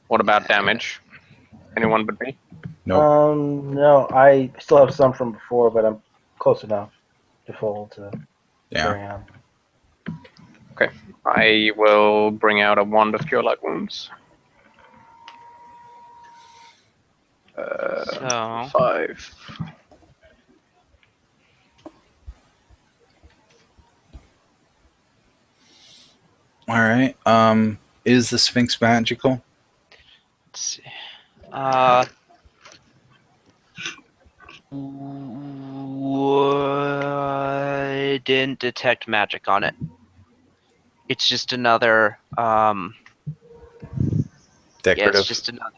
What about damage? Anyone but me? Nope. No, I still have some from before, but I'm close enough to full to Yeah. carry on. Okay. I will bring out a wand of cure light wounds. So 5. All right. Is the Sphinx magical? let's see. I didn't detect magic on it. It's just another. Yeah, Decorative. it's just another.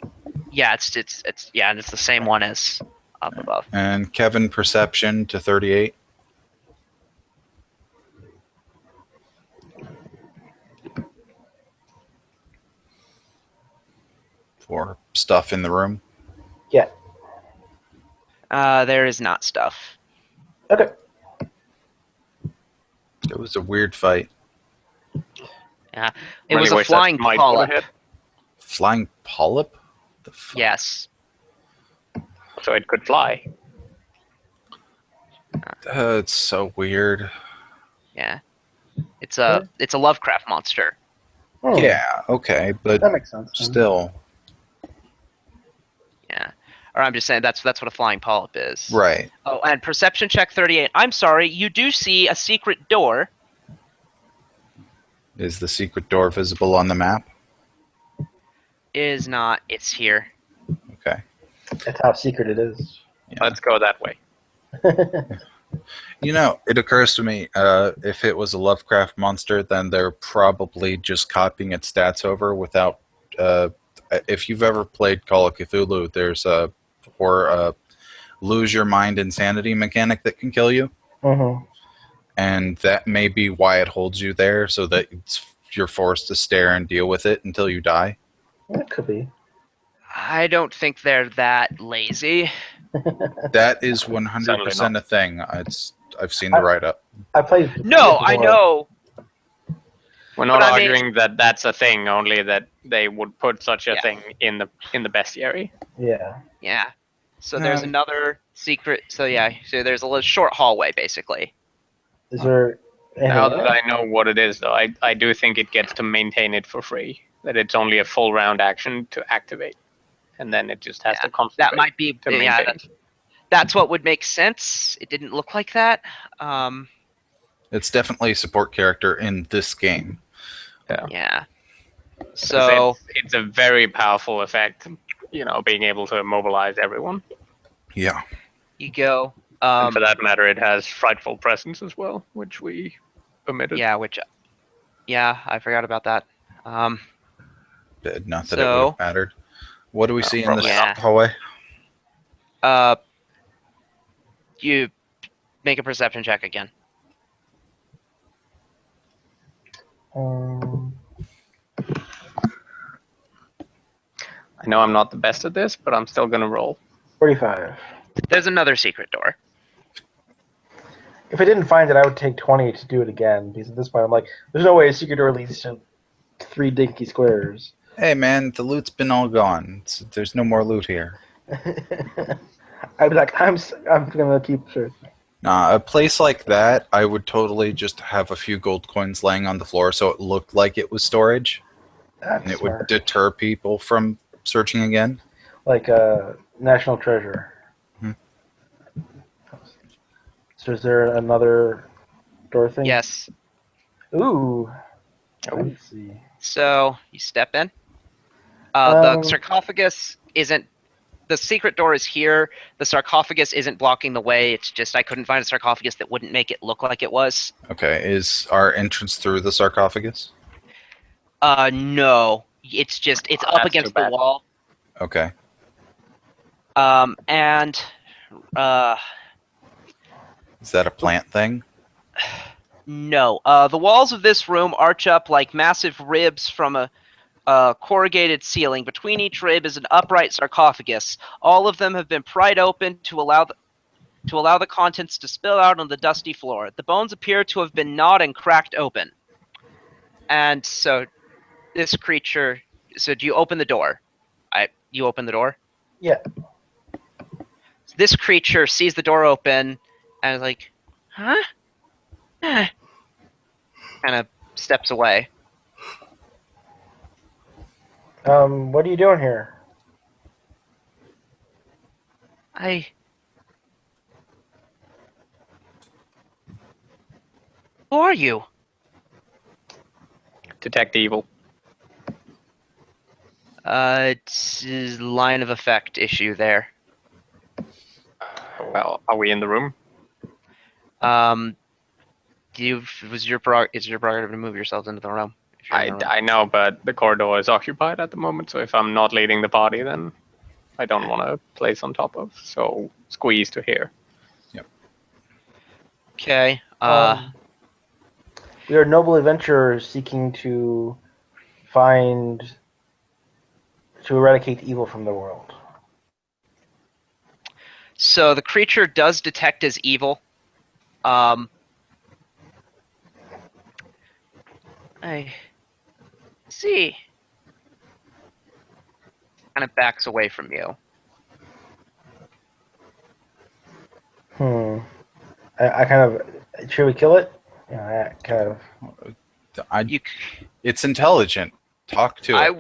Yeah, it's yeah, and it's the same one as up above. And Kevin, perception to 38. For stuff in the room. Yeah. There is not stuff. Okay. It was a weird fight. Yeah, it was a flying polyp. Flying polyp? The fuck? Yes. So it could fly. It's so weird. Yeah. It's a Lovecraft monster. Hmm, Yeah, okay, but that makes sense. still. Yeah. Or I'm just saying that's what a flying polyp is. Right. Oh, and perception check 38. I'm sorry, you do see a secret door. Is the secret door visible on the map? Is not. It's here. Okay. That's how secret it is. Yeah. Let's go that way. You know, it occurs to me, if it was a Lovecraft monster, then they're probably just copying its stats over without. If you've ever played Call of Cthulhu, there's a lose your mind insanity mechanic that can kill you, Mm-hmm. and that may be why it holds you there, so that you're forced to stare and deal with it until you die. It could be. I don't think they're that lazy. That is 100% a thing. I've seen the write-up. I played. No, it I before. know. We're not But I mean- arguing that that's a thing, only that they would put such a Yeah. thing in the bestiary. Yeah. Yeah. So there's Um, another secret. So yeah. So there's a little short hallway, basically. Is there? Now anything in that it? I know what it is, though, I do think it gets to maintain it for free. That it's only a full round action to activate, and then it just has Yeah, to concentrate That might be. to Yeah. maintain. That's what would make sense. It didn't look like that. It's definitely a support character in this game. Yeah. 'Cause So it's a very powerful effect. being able to mobilize everyone. Yeah. You go. And for that matter, it has frightful presence as well, which we omitted. Yeah, I forgot about that. Not that it would have mattered. What do we see in this probably not. hallway? You make a perception check again. I know I'm not the best at this, but I'm still gonna roll. 45. There's another secret door. If I didn't find it, I would take 20 to do it again, because at this point I'm like, there's no way a secret door leads to 3 dinky squares. Hey man, the loot's been all gone. There's no more loot here. I'd be like, I'm gonna keep searching. Nah, a place like that, I would totally just have a few gold coins laying on the floor so it looked like it was storage. That's And it smart. would deter people from searching again. Like national treasure. Hmm. So is there another door thing? Yes. Ooh. Let's see. So you step in. Um, The sarcophagus isn't. The secret door is here. The sarcophagus isn't blocking the way. It's just I couldn't find a sarcophagus that wouldn't make it look like it was. Okay, is our entrance through the sarcophagus? No. It's up That's against too the bad. wall. Okay. And Is that a plant thing? no. The walls of this room arch up like massive ribs from a corrugated ceiling. Between each rib is an upright sarcophagus. All of them have been pried open to allow the contents to spill out on the dusty floor. The bones appear to have been gnawed and cracked open. And so this creature... So do you open the door? You open the door? Yeah. This creature sees the door open and is like, huh? Kind of steps away. What are you doing here? Who are you? Detect evil. It's a line of effect issue there. Well, are we in the room? It's your prerogative to move yourselves into the room. if you're in the room. I know, but the corridor is occupied at the moment, so if I'm not leading the party, then I don't want to place on top of. So squeeze to here. Okay. We are noble adventurers seeking to eradicate evil from the world. So the creature does detect as evil. I see. Kind of backs away from you. I kind of... Should we kill it? Yeah, I kind of... It's intelligent. Talk to it.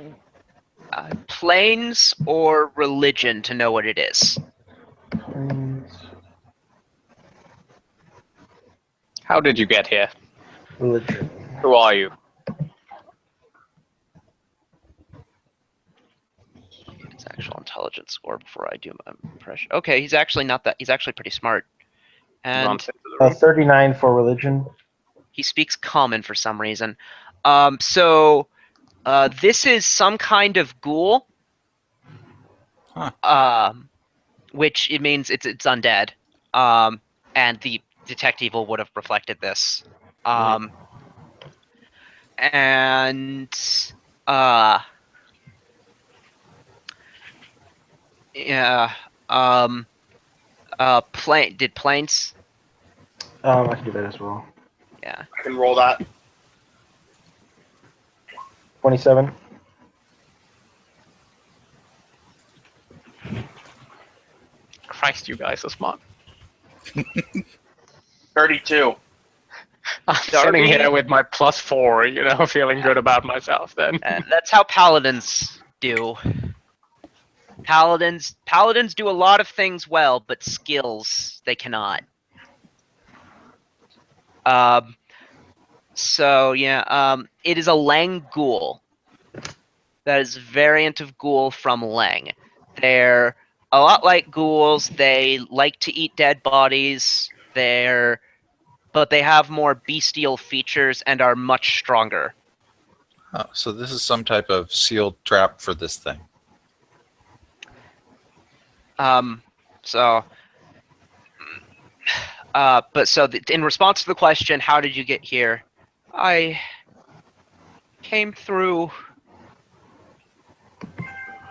Planes or religion to know what it is. How did you get here? Religion. Who are you? His actual intelligence score before I do my impression. Okay, he's actually not that. He's actually pretty smart, and Nonsense to the room. 39 for religion. he speaks common for some reason. This is some kind of ghoul. Huh. Which it means it's undead. And the detect evil would have reflected this. Did planes? I can do that as well. Yeah. I can roll that. 27. Christ, you guys are smart. 32. I'm sitting here with my +4, feeling good about myself then. That's how paladins do. Paladins do a lot of things well, but skills they cannot. It is a Lang ghoul. That is a variant of ghoul from Lang. They're a lot like ghouls. They like to eat dead bodies. But they have more bestial features and are much stronger. Oh, so this is some type of sealed trap for this thing. In response to the question, how did you get here? I came through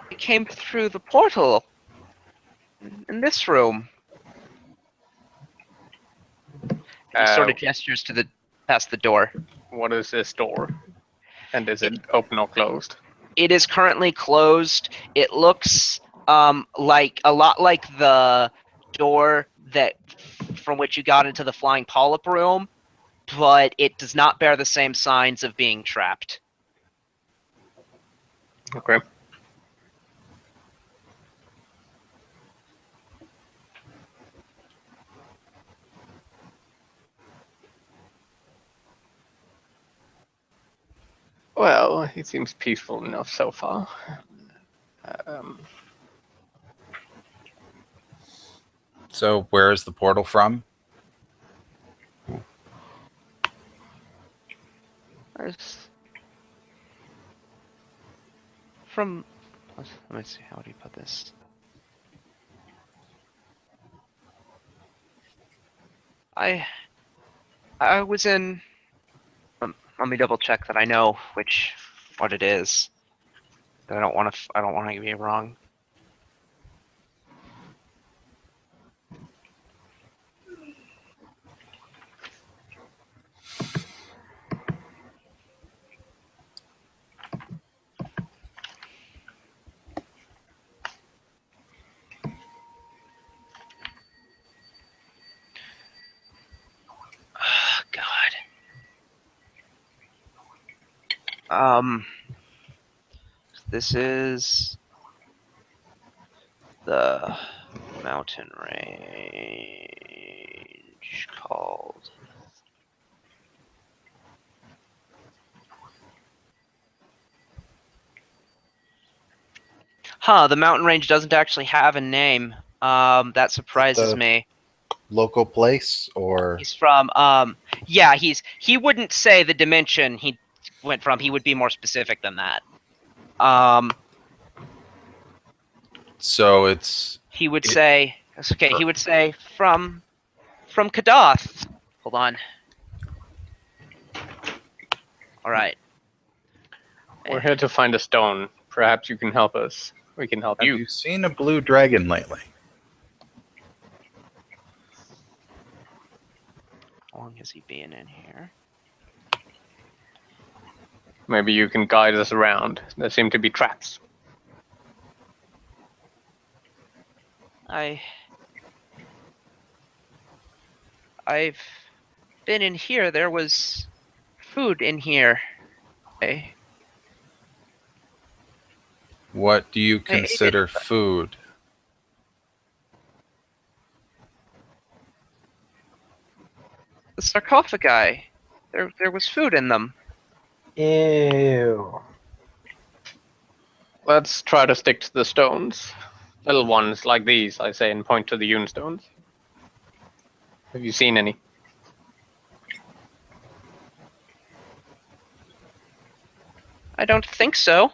the portal in this room. He sort of gestures to past the door. What is this door? And is it open or closed? It is currently closed. It looks like a lot like the door from which you got into the flying polyp room, but it does not bear the same signs of being trapped. Okay. Well, it seems peaceful enough so far. So where is the portal from? From, let me see, how do you put this? I was in. Let me double check that I know what it is. I don't want to be wrong. This is the mountain range called. The mountain range doesn't actually have a name. That surprises me. Local place or He's from he wouldn't say the dimension he went from. He would be more specific than that. so it's He would say he would say from Kadath. Hold on. All right. We're here to find a stone. Perhaps you can help us. We can help have you. you seen a blue dragon lately? How long has he been in here? Maybe you can guide us around. There seem to be traps. I've been in here. There was food in here. What do you consider food? The sarcophagi. There was food in them. Ew. Let's try to stick to the stones. Little ones like these, I say, and point to the Yun stones. Have you seen any? I don't think so.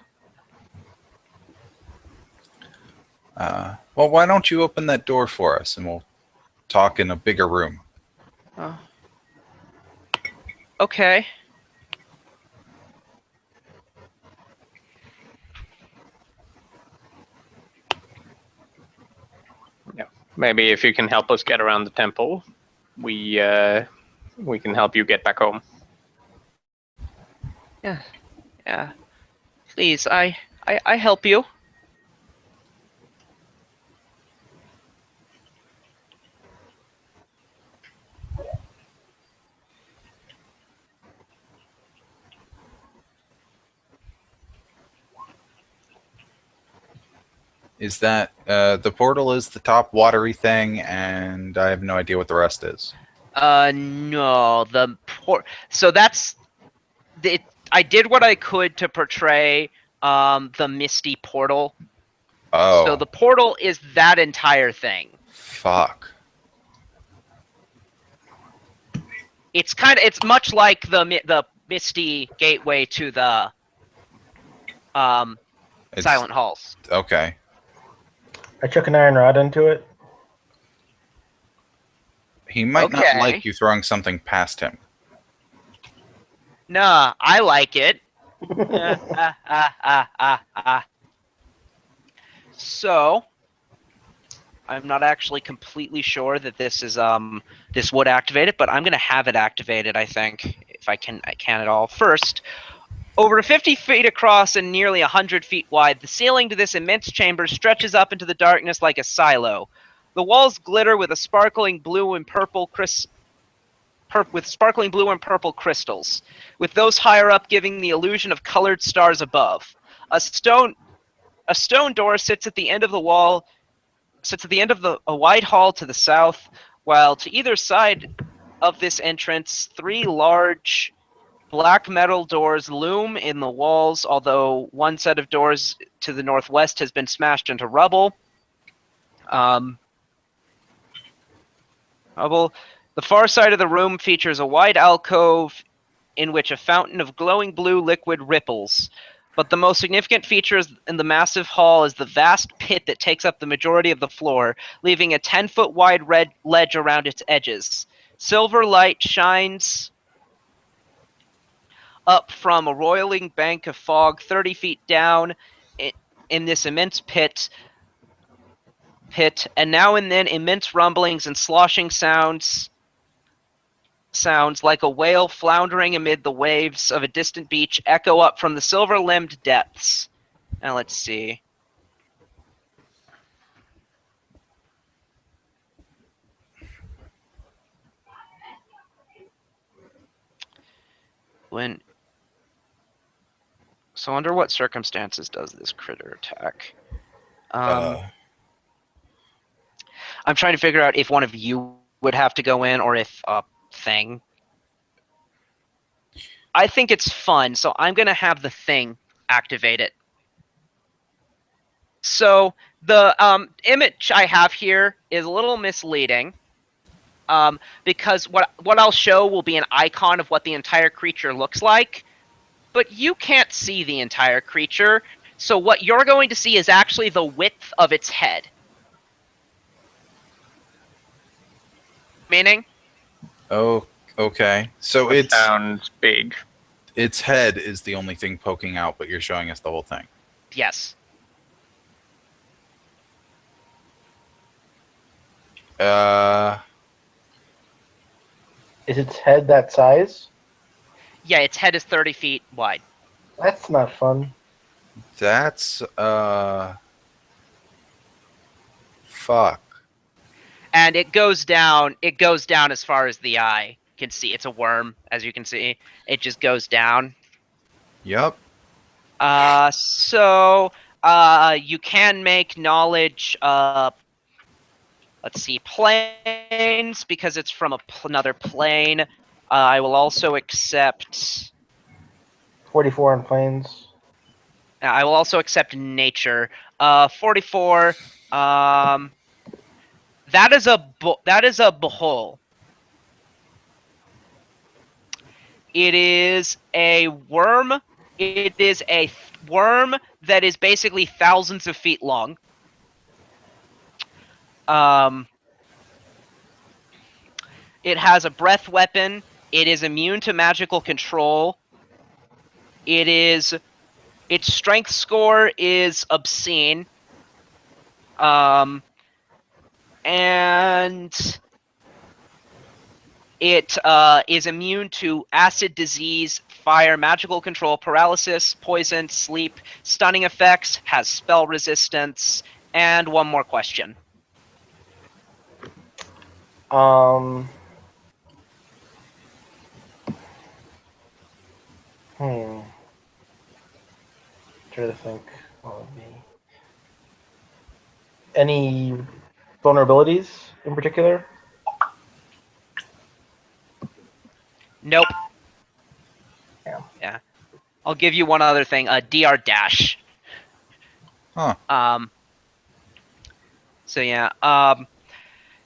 Well, why don't you open that door for us and we'll talk in a bigger room. Okay. Yeah. Maybe if you can help us get around the temple, we can help you get back home. Yeah. Please, I help you. Is that the portal is the top watery thing, and I have no idea what the rest is. No, so that's I did what I could to portray the misty portal. Oh. So the portal is that entire thing. Fuck. It's much like the Misty Gateway to the It's Silent Halls. okay. I chuck an iron rod into it. He might not Okay. like you throwing something past him. Nah, I like it. So, I'm not actually completely sure that this is this would activate it, but I'm gonna have it activated. I think if I can at all. First, over 50 feet across and nearly 100 feet wide, the ceiling to this immense chamber stretches up into the darkness like a silo. The walls glitter with a sparkling blue and purple crystals, with those higher up giving the illusion of colored stars above. A stone door sits at the end of the wall, a wide hall to the south, while to either side of this entrance, 3 large black metal doors loom in the walls, although one set of doors to the northwest has been smashed into rubble. The far side of the room features a wide alcove in which a fountain of glowing blue liquid ripples. But the most significant feature in the massive hall is the vast pit that takes up the majority of the floor, leaving a 10-foot wide red ledge around its edges. Silver light shines up from a roiling bank of fog 30 feet down in this immense pit, and now and then immense rumblings and sloshing sounds like a whale floundering amid the waves of a distant beach echo up from the silver-limbed depths. Now let's see. So under what circumstances does this critter attack? I'm trying to figure out if one of you would have to go in or if a thing. I think it's fun, so I'm going to have the thing activate it. So the image I have here is a little misleading because what I'll show will be an icon of what the entire creature looks like, but you can't see the entire creature, so what you're going to see is actually the width of its head. Meaning? Oh, okay. So That sounds big. its head is the only thing poking out, but you're showing us the whole thing. Yes. Is its head that size? Yeah, its head is 30 feet wide. That's not fun. That's fuck. And it goes down as far as the eye can see. It's a worm, as you can see. It just goes down. Yep. So you can make knowledge let's see, planes, because it's from another plane. I will also accept 44 on planes. I will also accept nature. 44 that is a behol. It is a worm. It is a worm that is basically thousands of feet long. It has a breath weapon. It is immune to magical control. Its strength score is obscene. And it is immune to acid, disease, fire, magical control, paralysis, poison, sleep, stunning effects, has spell resistance, and one more question. Try to think. What would be any vulnerabilities in particular? Nope. Yeah. I'll give you one other thing. DR dash. Huh. So yeah.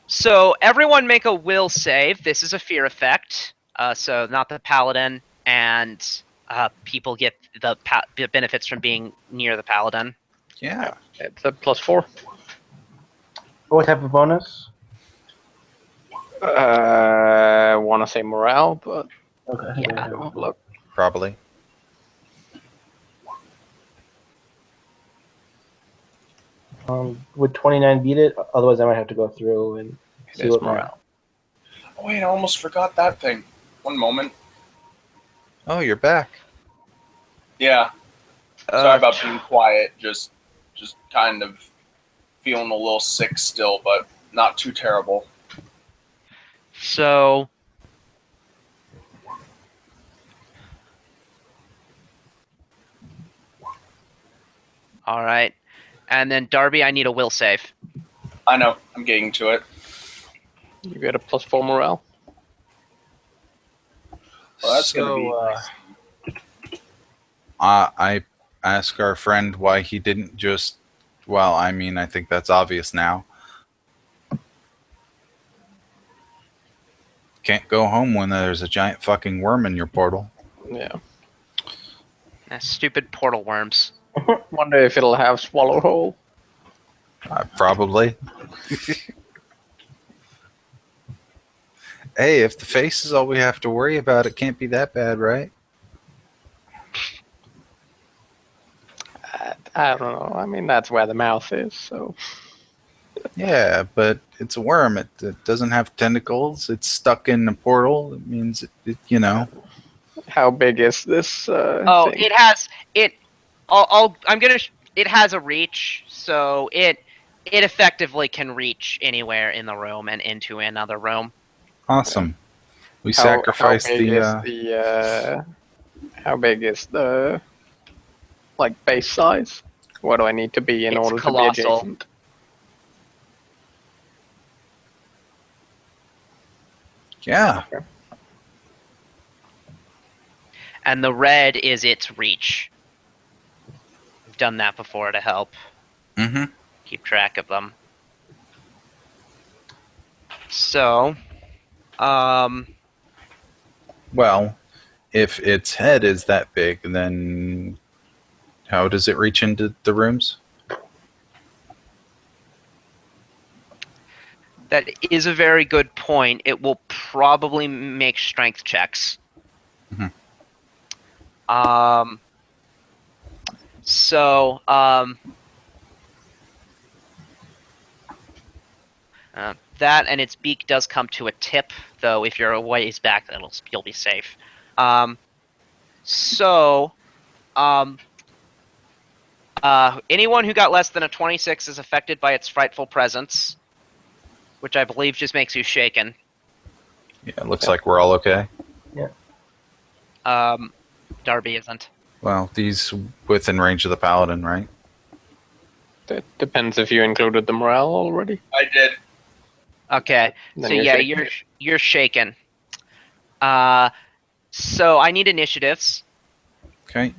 So everyone make a will save. This is a fear effect. So not the paladin, and people get the benefits from being near the paladin. Yeah. It's a +4. What type of bonus? Want to say morale, but Okay. I think Yeah. I have. look. Probably. Would 29 beat it? Otherwise, I might have to go through and It see is what my. morale. Oh, wait, I almost forgot that thing. One moment. Oh, you're back. Yeah, sorry about being quiet. Just kind of feeling a little sick still, but not too terrible. So all right, and then Darby, I need a will save. I know. I'm getting to it. You get a +4 morale. Well, that's gonna be. I ask our friend why he didn't just. Well, I mean, I think that's obvious now. Can't go home when there's a giant fucking worm in your portal. Yeah. Stupid portal worms. Wonder if it'll have swallow hole. Probably. Hey, if the face is all we have to worry about, it can't be that bad, right? I don't know. I mean, that's where the mouth is, so. Yeah, but it's a worm. It doesn't have tentacles. It's stuck in a portal. It means, you know. How big is this thing? It has it. I'm gonna. It has a reach, so it effectively can reach anywhere in the room and into another room. Awesome. We How sacrificed big the. is the how big is the like base size? What do I need to be in It's order to colossal. be adjacent? Yeah. Okay. And the red is its reach. We've done that before to help Mm-hmm. keep track of them. So, Well, if its head is that big, then how does it reach into the rooms? that is a very good point. It will probably make strength checks. Mhm. So, that and its beak does come to a tip, though. If you're a ways back, you'll be safe. Anyone who got less than a 26 is affected by its frightful presence, which I believe just makes you shaken. Yeah, it looks like we're all okay. Darby isn't. Well, these within range of the paladin, right? That depends if you included the morale already. I did. Okay, Then so you're yeah, shaken. you're shaken. So I need initiatives. Okay.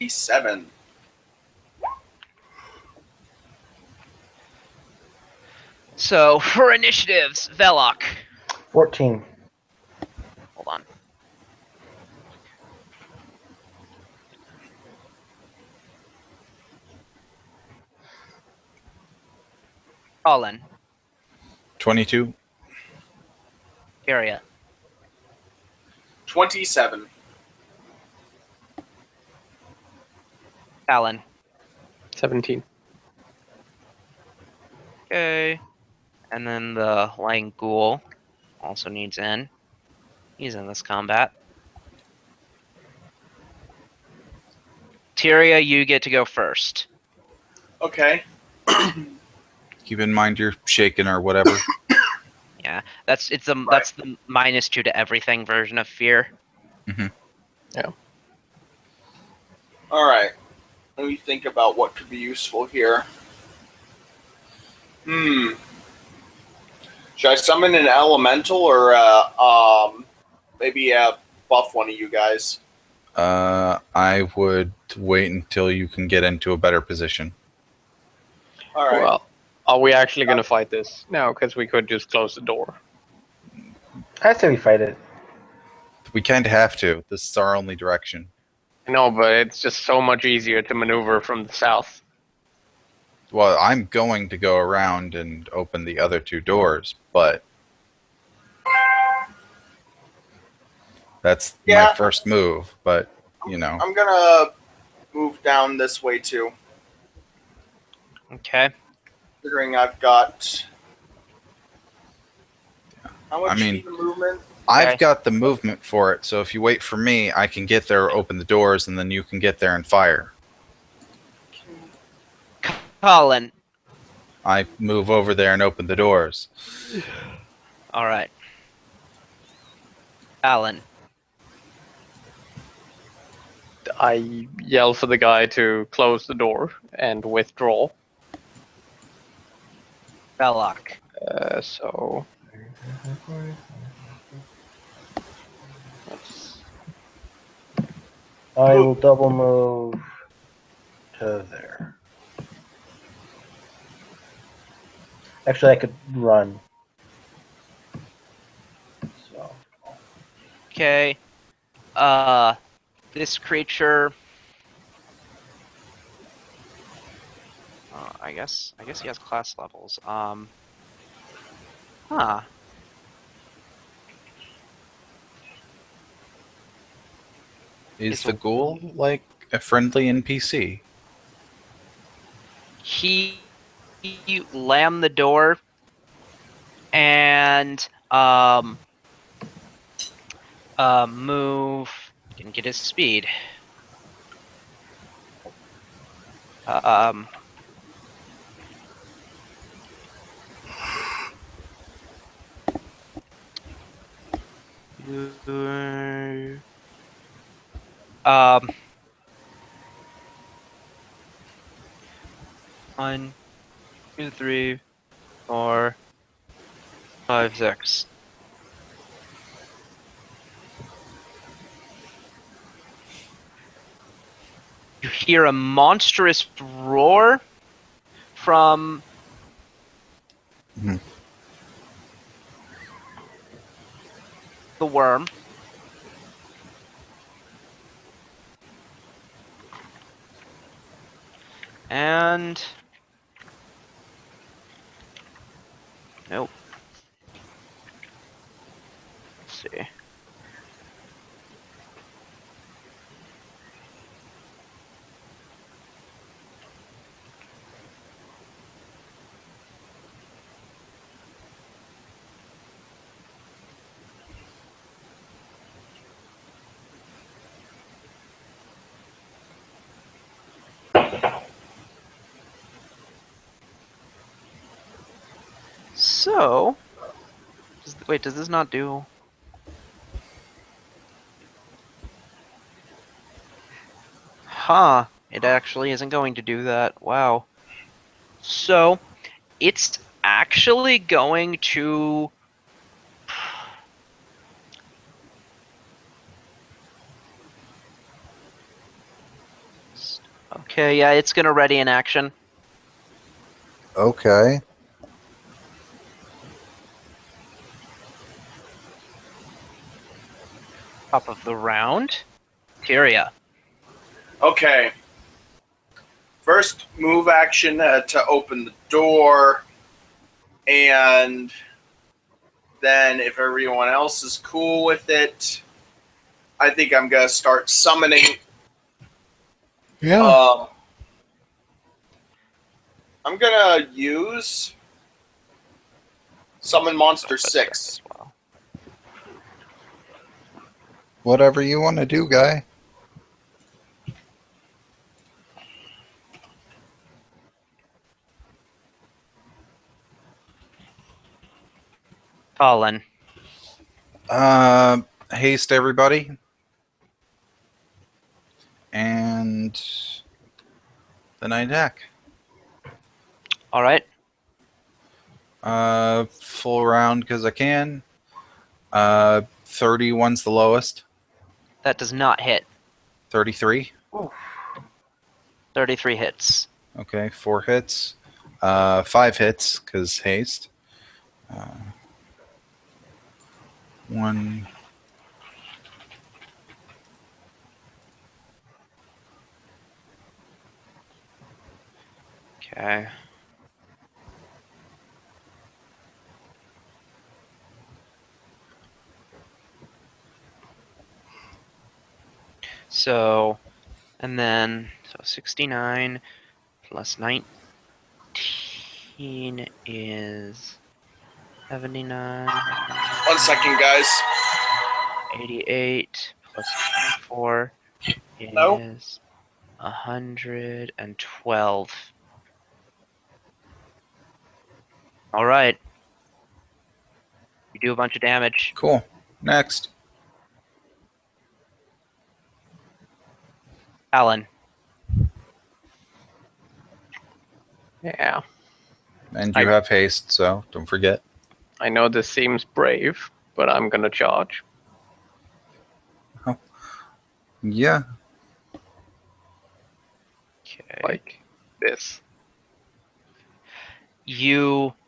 E7. So for initiatives, Velok. 14. Hold on. Colin. 22. Area. 27. Alan. 17. Okay. And then the Lang Ghoul also needs in. He's in this combat. Tyria, you get to go first. Okay. Keep in mind you're shaken or whatever. Yeah, that's the -2 to everything version of fear. All right. Let me think about what could be useful here. Should I summon an elemental or Maybe buff one of you guys. I would wait until you can get into a better position. All right. Well, are we actually going to fight this? No, because we could just close the door. I say we fight it. We kind of have to. This is our only direction. No, but it's just so much easier to maneuver from the south. Well, I'm going to go around and open the other 2 doors, but that's Yeah. my first move. But, you know. I'm gonna move down this way too. Okay. Considering I've got how much I mean, speed of movement? I've got the movement for it, so if you wait for me, I can get there, open the doors, and then you can get there and fire. Colin. I move over there and open the doors. All right. Alan. I yell for the guy to close the door and withdraw. Belloc. So that's I will double move to there. Actually, I could run. So. Okay. This creature. I guess he has class levels. Huh. Is the ghoul like a friendly NPC? He lammed the door and move. Didn't get his speed. One, 2, 3, 4, 5, 6. You hear a monstrous roar from Mhm. the worm. And nope. Let's see. So, wait, does this not do? Huh, it actually isn't going to do that. Wow. So, it's actually going to... Okay, yeah, it's going to ready an action. Okay. Top of the round. Tyria. Okay. First move action to open the door, and then if everyone else is cool with it, I think I'm gonna start summoning. Yeah. I'm gonna use Summon Monster 6. Whatever you want to do, guy. Colin. Haste everybody. And then I attack. Alright. Full round because I can. 31's the lowest. That does not hit. 33. 33 hits. Okay, 4 hits. 5 hits because haste. 1. Okay. So, and then, so 69 plus 19 is 79. 1 second, guys. 88 plus 24 No. is 112. All right. You do a bunch of damage. Cool. Next. Alan. Yeah. And you have haste, so don't forget. I know this seems brave, but I'm gonna charge. Yeah. Okay. Like this.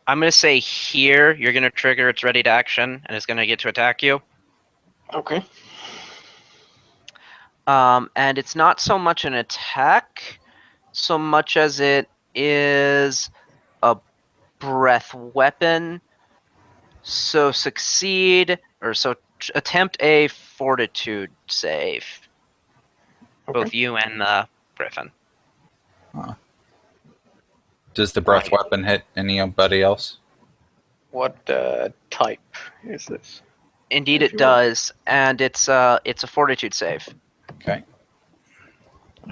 I'm going to say here, you're going to trigger its ready to action, and it's going to get to attack you. Okay. And it's not so much an attack, so much as it is a breath weapon. So attempt a fortitude save. Okay. Both you and the griffin. Does the breath weapon hit anybody else? What type is this? Indeed, it does, and it's a fortitude save. Okay.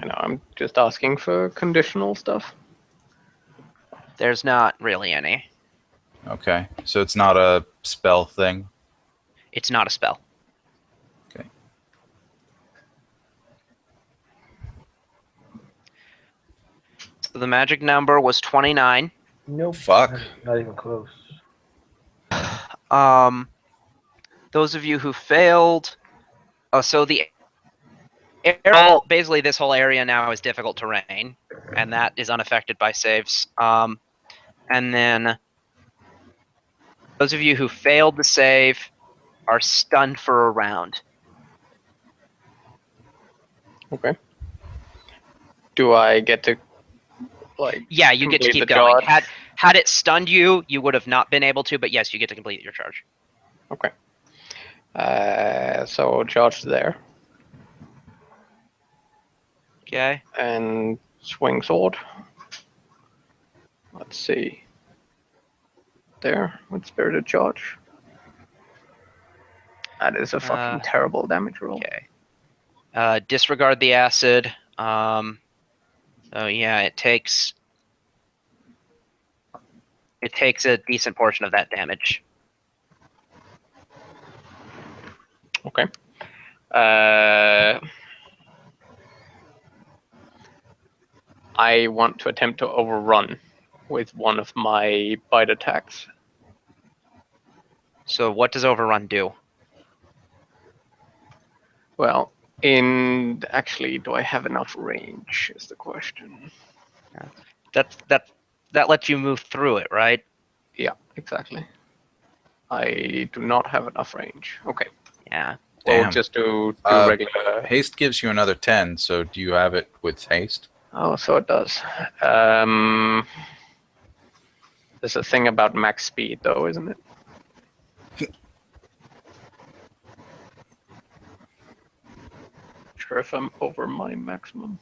I know, I'm just asking for conditional stuff. There's not really any. Okay. So it's not a spell thing. It's not a spell. Okay. So the magic number was 29. Nope. Fuck. Not even close. Those of you who failed. Oh, so basically this whole area now is difficult terrain, and that is unaffected by saves. And then those of you who failed the save are stunned for a round. Okay. Do I get to Yeah, you get to complete keep the going. charge? Had it stunned you, you would have not been able to, but yes, you get to complete your charge. Okay. So charge there Okay. and swing sword. Let's see. There with spirited charge. That is a fucking terrible damage roll. Okay. Disregard the acid. So yeah, it takes a decent portion of that damage. Okay. I want to attempt to overrun with one of my bite attacks. So what does overrun do? Well, actually, do I have enough range? Is the question. That lets you move through it, right? Yeah, exactly. I do not have enough range. Okay. Yeah. We'll Damn. just do Uh, regular. Haste gives you another 10, so do you have it with haste? Oh, so it does. There's a thing about max speed, though, isn't it? Sure, if I'm over my maximum.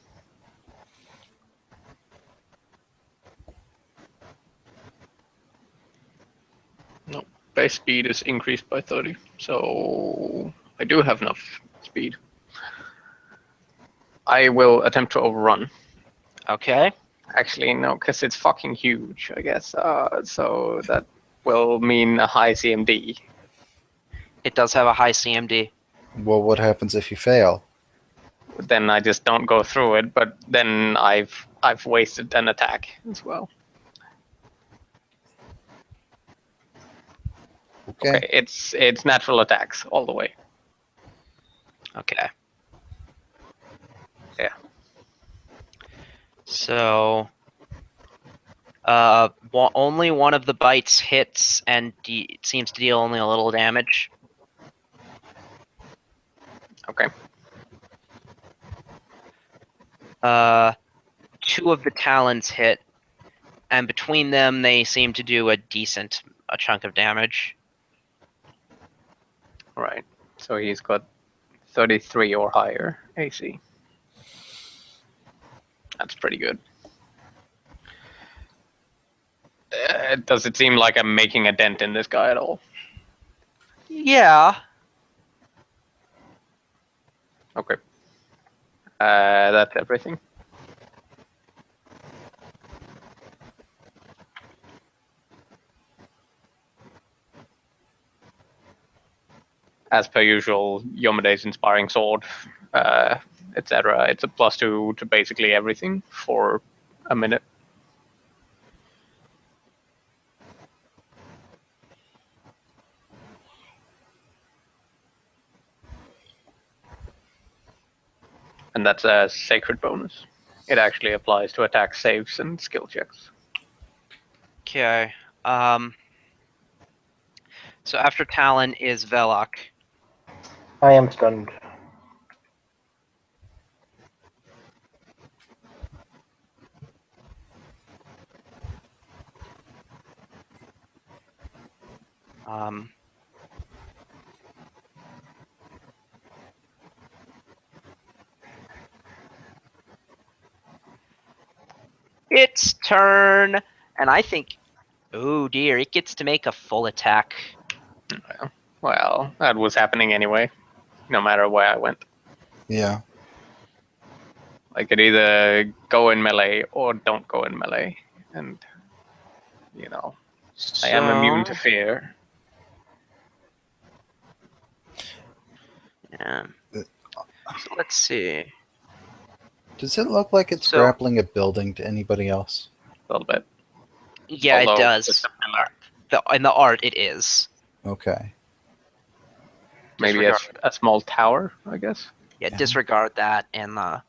No, base speed is increased by 30, so I do have enough speed. I will attempt to overrun. Okay. Actually, no, because it's fucking huge, I guess. So that will mean a high CMD. It does have a high CMD. Well, what happens if you fail? Then I just don't go through it, but then I've wasted an attack as well. Okay. Okay, it's natural attacks all the way. Okay. Yeah. So, only one of the bites hits and seems to deal only a little damage. Okay. Two of the talons hit, and between them, they seem to do a chunk of damage. Right. So he's got 33 or higher AC. That's pretty good. Does it seem like I'm making a dent in this guy at all? Yeah. Okay. That's everything. As per usual, Yomade's Inspiring Sword, etc. It's a +2 to basically everything for a minute. And that's a sacred bonus. It actually applies to attack saves and skill checks. Okay. So after Talon is Velok. I am stunned. Its turn, and I think, oh dear, it gets to make a full attack. Well, that was happening anyway, no matter where I went. Yeah. I could either go in melee or don't go in melee. And, you know, I am immune to fear. Yeah. So let's see. Does it look like it's So- grappling a building to anybody else? A little bit. Yeah, Although it does. it's a pillar. In the art, it is. Okay. Maybe a small tower, I guess. Yeah, Yeah. disregard that in the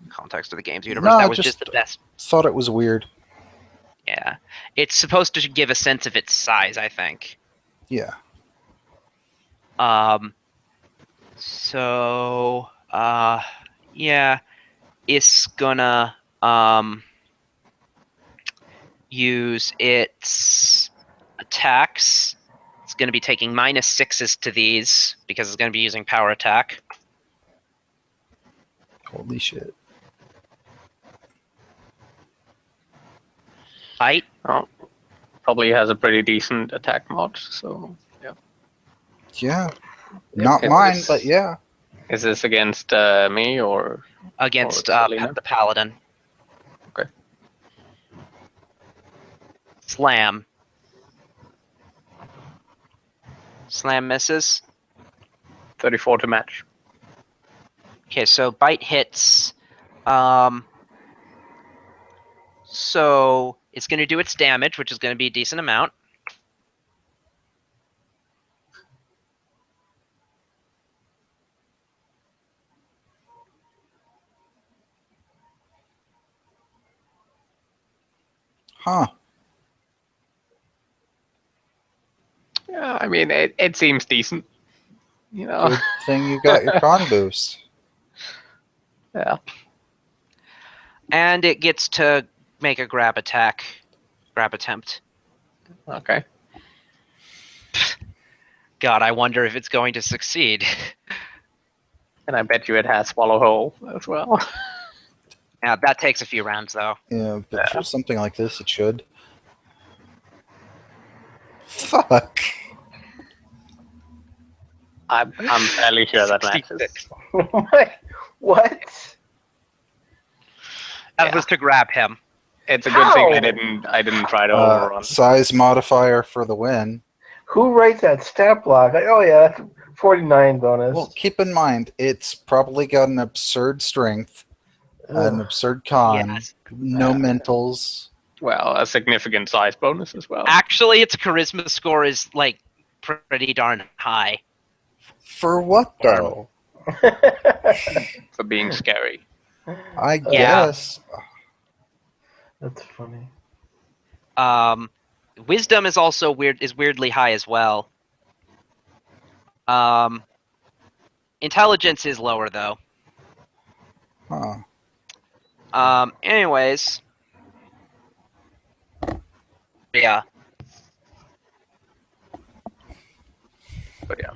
context of the game's universe. No, That was just- just the best. Thought it was weird. Yeah. It's supposed to give a sense of its size, I think. Yeah. So, yeah, it's gonna, use its attacks. It's gonna be taking -6s to these because it's gonna be using power attack. Holy shit. Bite. Oh, probably has a pretty decent attack mod, so yeah. Yeah. Not Is mine, this- but yeah. Is this against me or? Against Selena? the paladin. Okay. Slam. Slam misses. 34 to match. Okay, so bite hits. So it's going to do its damage, which is going to be a decent amount. Huh. Yeah, I mean, it seems decent. You know? Good thing you got your con boost. Yeah. And it gets to make a grab attempt. Okay. God, I wonder if it's going to succeed. And I bet you it has Swallow Hole as well. Yeah, that takes a few rounds, though. Yeah, but for something like this, it should. Fuck. I'm fairly sure that matches. 66. What? That Yeah. was to grab him. It's a good thing How? I didn't try to overrun. Size modifier for the win. Who writes that stat block? Like, oh yeah, that's 49 bonus. Well, keep in mind, it's probably got an absurd strength, an absurd con, Yes. no mentals. Well, a significant size bonus as well. Actually, its charisma score is like pretty darn high. For what though? For being scary. I Yeah. guess. That's funny. Wisdom is also weirdly high as well. Intelligence is lower though. Huh. Anyways. Yeah. But yeah.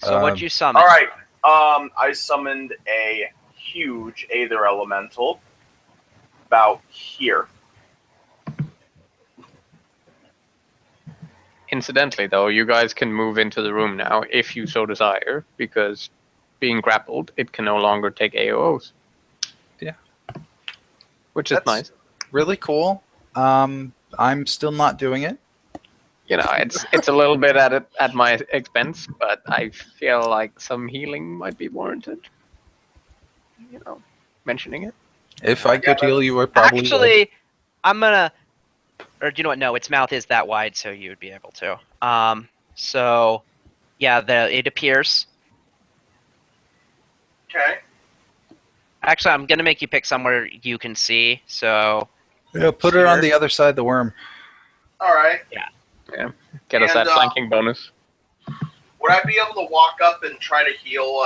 So what'd you summon? All right. I summoned a huge Aether Elemental about here. Incidentally, though, you guys can move into the room now if you so desire, because being grappled, it can no longer take AOs. Yeah. Which is That's nice. really cool. I'm still not doing it. You know, it's a little bit at my expense, but I feel like some healing might be warranted. You know, mentioning it. If I could heal you, I probably would. Actually, I'm gonna. Or do you know what? No, its mouth is that wide, so you would be able to. So, yeah, it appears. Okay. Actually, I'm gonna make you pick somewhere you can see. So. Yeah, put it on Here. the other side of the worm. All right. Yeah. Get us And, that flanking bonus. Would I be able to walk up and try to heal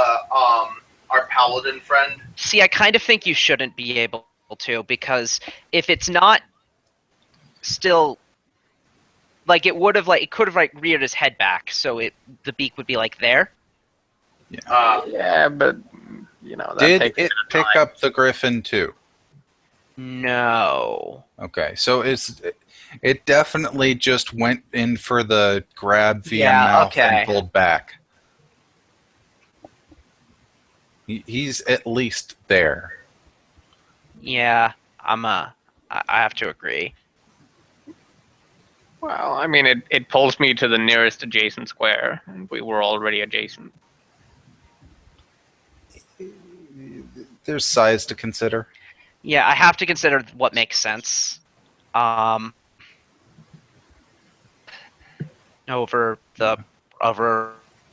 our paladin friend? See, I kind of think you shouldn't be able to, because if it's not still, like, it could have reared his head back, so the beak would be like there. Yeah, but you know that Did takes it pick up the griffin too? No. Okay, so it definitely just went in for the grab via Yeah, mouth okay. and pulled back. He's at least there. Yeah, I have to agree. Well, I mean, it pulls me to the nearest adjacent square, and we were already adjacent. There's size to consider. Yeah, I have to consider what makes sense. Over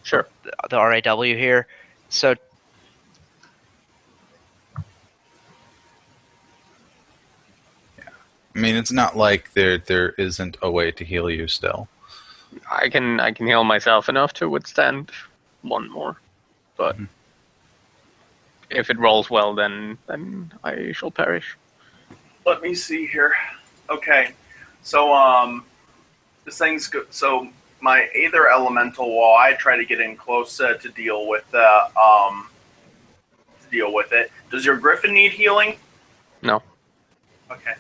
Sure. the RAW here. So I mean, it's not like there isn't a way to heal you still. I can heal myself enough to withstand one more, but if it rolls well, then I shall perish. Let me see here. Okay. So this thing's good. So my Aether Elemental, while I try to get in close to deal with it. Does your Griffin need healing? No. Okay.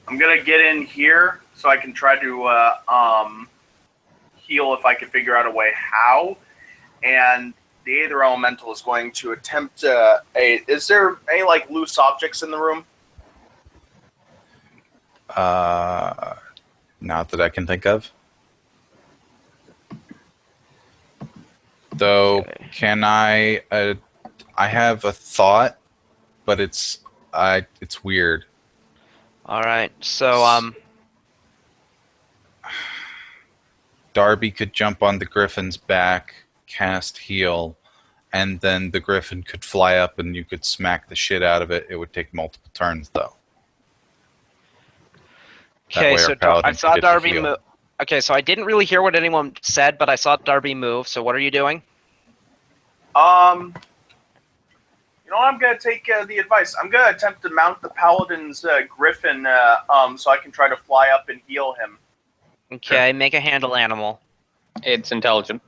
I'm gonna get in here so I can try to heal if I can figure out a way how. And the Aether Elemental is going to attempt is there any like loose objects in the room? Not that I can think of. Though, Okay. can I? I have a thought, but it's weird. all right. So Darby could jump on the griffin's back, cast heal, and then the griffin could fly up and you could smack the shit out of it. It would take multiple turns, though. That okay. way So our paladin I could saw get to Darby heal. move. Okay, so I didn't really hear what anyone said, but I saw Darby move. So what are you doing? You know what? I'm gonna take the advice. I'm gonna attempt to mount the paladin's griffin, so I can try to fly up and heal him. Okay, make a handle animal. It's intelligent.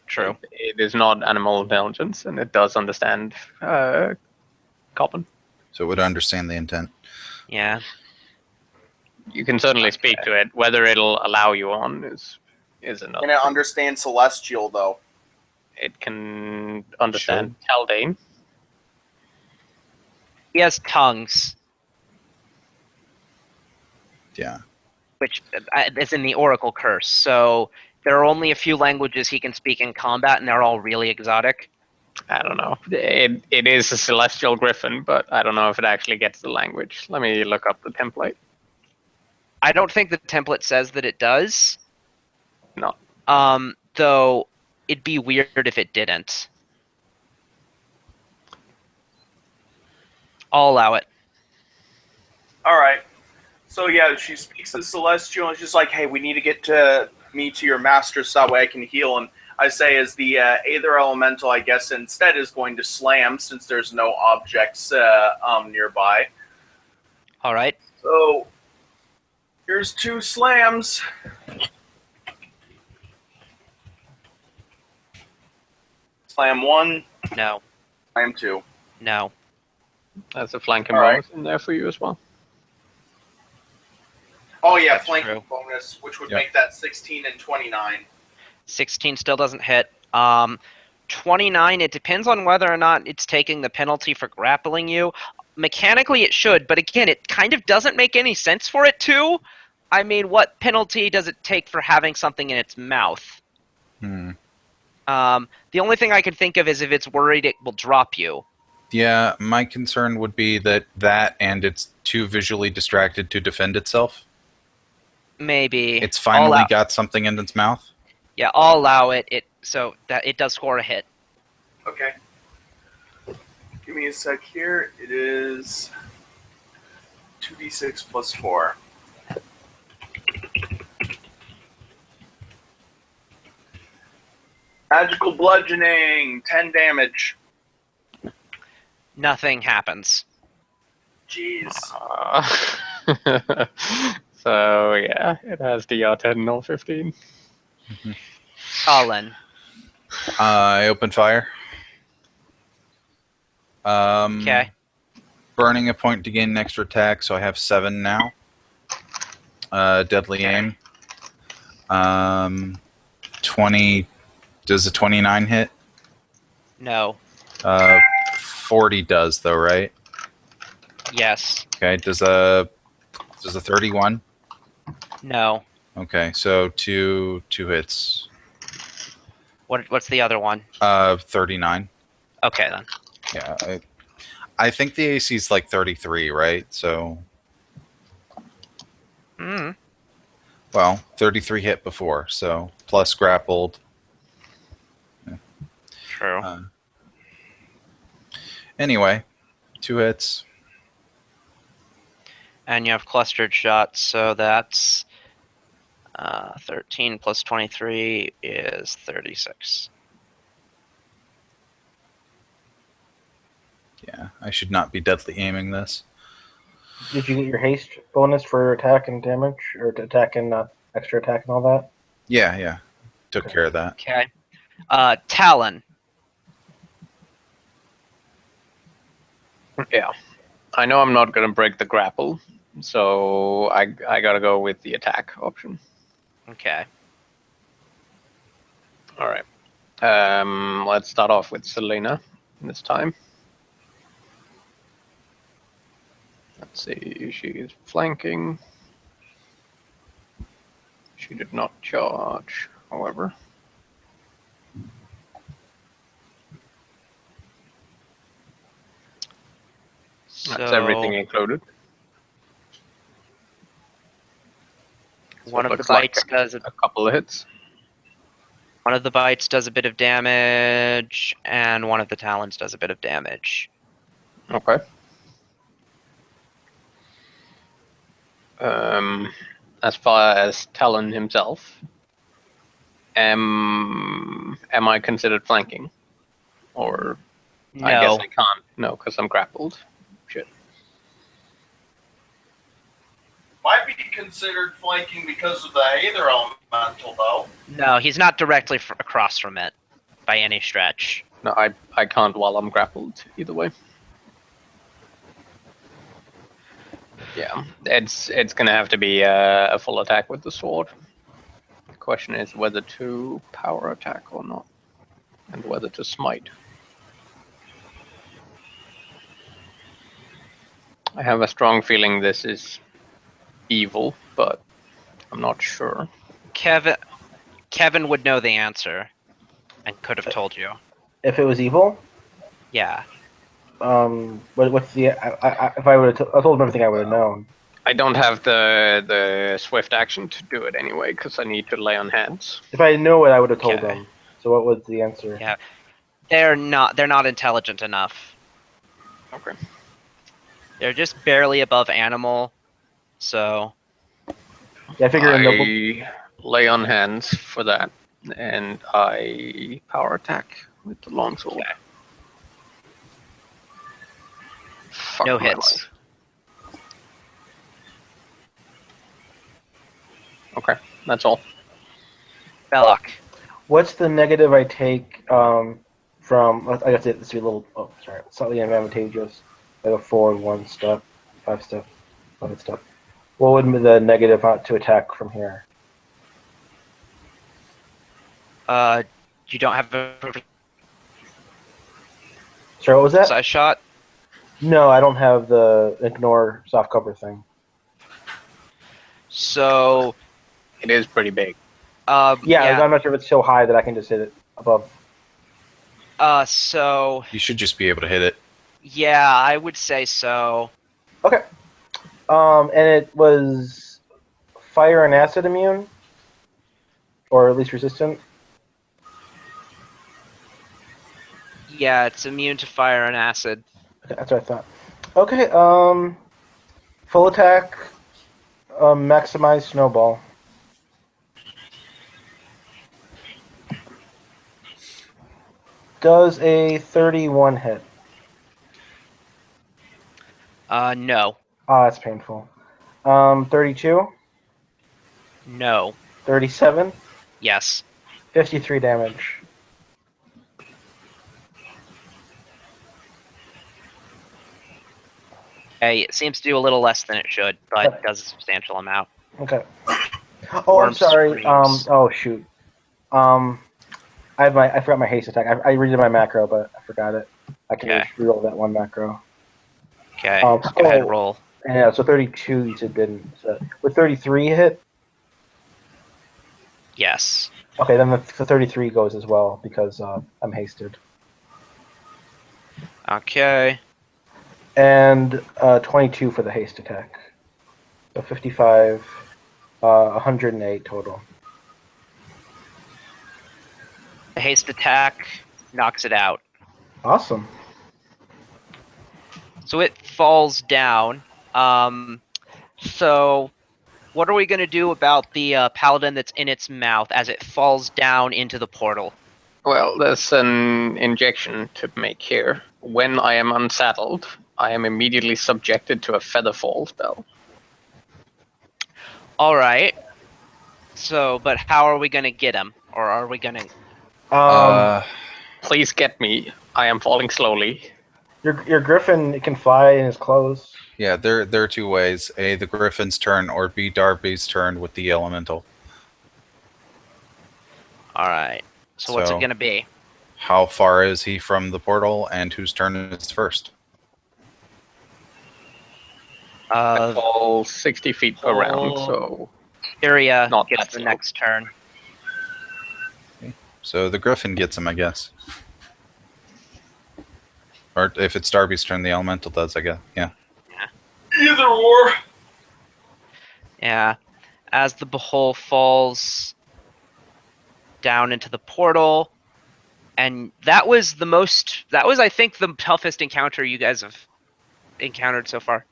True. It is not animal intelligence, and it does understand Common. So it would understand the intent. Yeah. You can certainly speak to it. Whether it'll allow you on is another. Can it understand Celestial though? It can understand Haldane. He has tongues, Yeah. which is in the Oracle Curse. So there are only a few languages he can speak in combat, and they're all really exotic. I don't know. It is a celestial griffin, but I don't know if it actually gets the language. Let me look up the template. I don't think the template says that it does. No. Though it'd be weird if it didn't. I'll allow it. All right. So yeah, she speaks to Celestial and she's like, "Hey, we need to get me to your master so that way I can heal." And I say, as the Aether Elemental, I guess instead is going to slam since there's no objects nearby. All right. So here's 2 slams. Slam 1, No. slam 2. No. That's a flanking All right. bonus in there for you as well. Oh yeah, That's flanking true. bonus, which would Yep. make that 16 and 29. 16 still doesn't hit. 29, it depends on whether or not it's taking the penalty for grappling you. Mechanically, it should, but again, it kind of doesn't make any sense for it to. I mean, what penalty does it take for having something in its mouth? Hmm. The only thing I can think of is if it's worried it will drop you. Yeah, my concern would be that and it's too visually distracted to defend itself. Maybe. It's finally I'll got something in its mouth. Yeah, I'll allow it. So that it does score a hit. Okay. Give me a sec here. It is 2d6 plus 4. Magical bludgeoning, 10 damage. Nothing happens. Jeez. So yeah, it has DR 10 or 15. Colin. I open fire. Okay. Burning a point to gain an extra attack, so I have 7 now. Deadly aim. 20. Does a 29 hit? No. 40 does though, right? Yes. Okay. Does a 31? No. Okay, so two hits. What's the other one? 39. Okay then. Yeah, I think the AC is like 33, right? So, well, 33 hit before, so plus grappled. True. Anyway, 2 hits. And you have clustered shots, so that's 13 plus 23 is 36. Yeah, I should not be deadly aiming this. Did you get your haste bonus for attack and damage, or to attack and extra attack and all that? Yeah. Took care of that. Okay. Talon. Yeah. I know I'm not going to break the grapple, so I got to go with the attack option. Okay. All right. Let's start off with Selena this time. Let's see, she is flanking. She did not charge, however. That's everything included. One of the looks like bites does a couple of hits. One of the bites does a bit of damage, and one of the talons does a bit of damage. Okay. As far as Talon himself, am I considered flanking? Or No. I guess I can't. No, because I'm grappled. Shit. Might be considered flanking because of the Aether Elemental, though. No, he's not directly across from it by any stretch. No, I can't while I'm grappled either way. Yeah, it's gonna have to be a full attack with the sword. The question is whether to power attack or not, and whether to smite. I have a strong feeling this is evil, but I'm not sure. Kevin would know the answer, and could have told you. If it was evil, Yeah. what's the? If I would have, I told him everything I would have known. I don't have the swift action to do it anyway, because I need to lay on hands. If I knew it, I would have told Okay. them. So what was the answer? Yeah. They're not intelligent enough. Okay. They're just barely above animal. So Yeah, I figure in the I lay on hands for that, and I power attack with the longsword. Okay. Fuck No my hits. life. Okay, that's all. Belloc. what's the negative I take from? I guess it's a little. Oh, sorry, slightly advantageous. Like a 4-1 step, 5 step, 5 step. What would be the negative to attack from here? You don't have a Sorry, what was that? size shot. No, I don't have the ignore soft cover thing. So It is pretty big. Yeah, I'm not sure if it's so high that I can just hit it above. So You should just be able to hit it. yeah, I would say so. Okay. And it was fire and acid immune, or at least resistant. Yeah, it's immune to fire and acid. Okay, that's what I thought. Okay. Full attack. Maximize snowball. Does a 31 hit? No. Ah, that's painful. 32, No. 37, Yes. 53 damage. Okay, it seems to do a little less than it should, but Okay. it does a substantial amount. Okay. Oh, Worm I'm sorry. screams. Oh shoot. I forgot my haste attack. I redid my macro, but I forgot it. I can Okay. just reroll that one macro. Okay, go ahead and roll. Yeah, so 32 you said didn't. So, would 33 hit? Yes. Okay, then the 33 goes as well because I'm hasted. Okay. And 22 for the haste attack. So 55, 108 total. The haste attack knocks it out. Awesome. So it falls down. So what are we going to do about the paladin that's in its mouth as it falls down into the portal? Well, there's an injection to make here. When I am unsaddled, I am immediately subjected to a feather fall spell. All right. So, but how are we going to get him? Or are we going to... Please get me. I am falling slowly. Your griffin can fly in his clothes. Yeah, there are two ways: A, the Griffin's turn, or B, Darby's turn with the elemental. All right. So what's it going to be? How far is he from the portal, and whose turn is first? I fall 60 feet around, so Iria not gets that the slow. next turn. So the Griffin gets him, I guess. Or if it's Darby's turn, the elemental does, I guess. Yeah. Either or. Yeah. As the Behol falls down into the portal, and that was, I think, the toughest encounter you guys have encountered so far.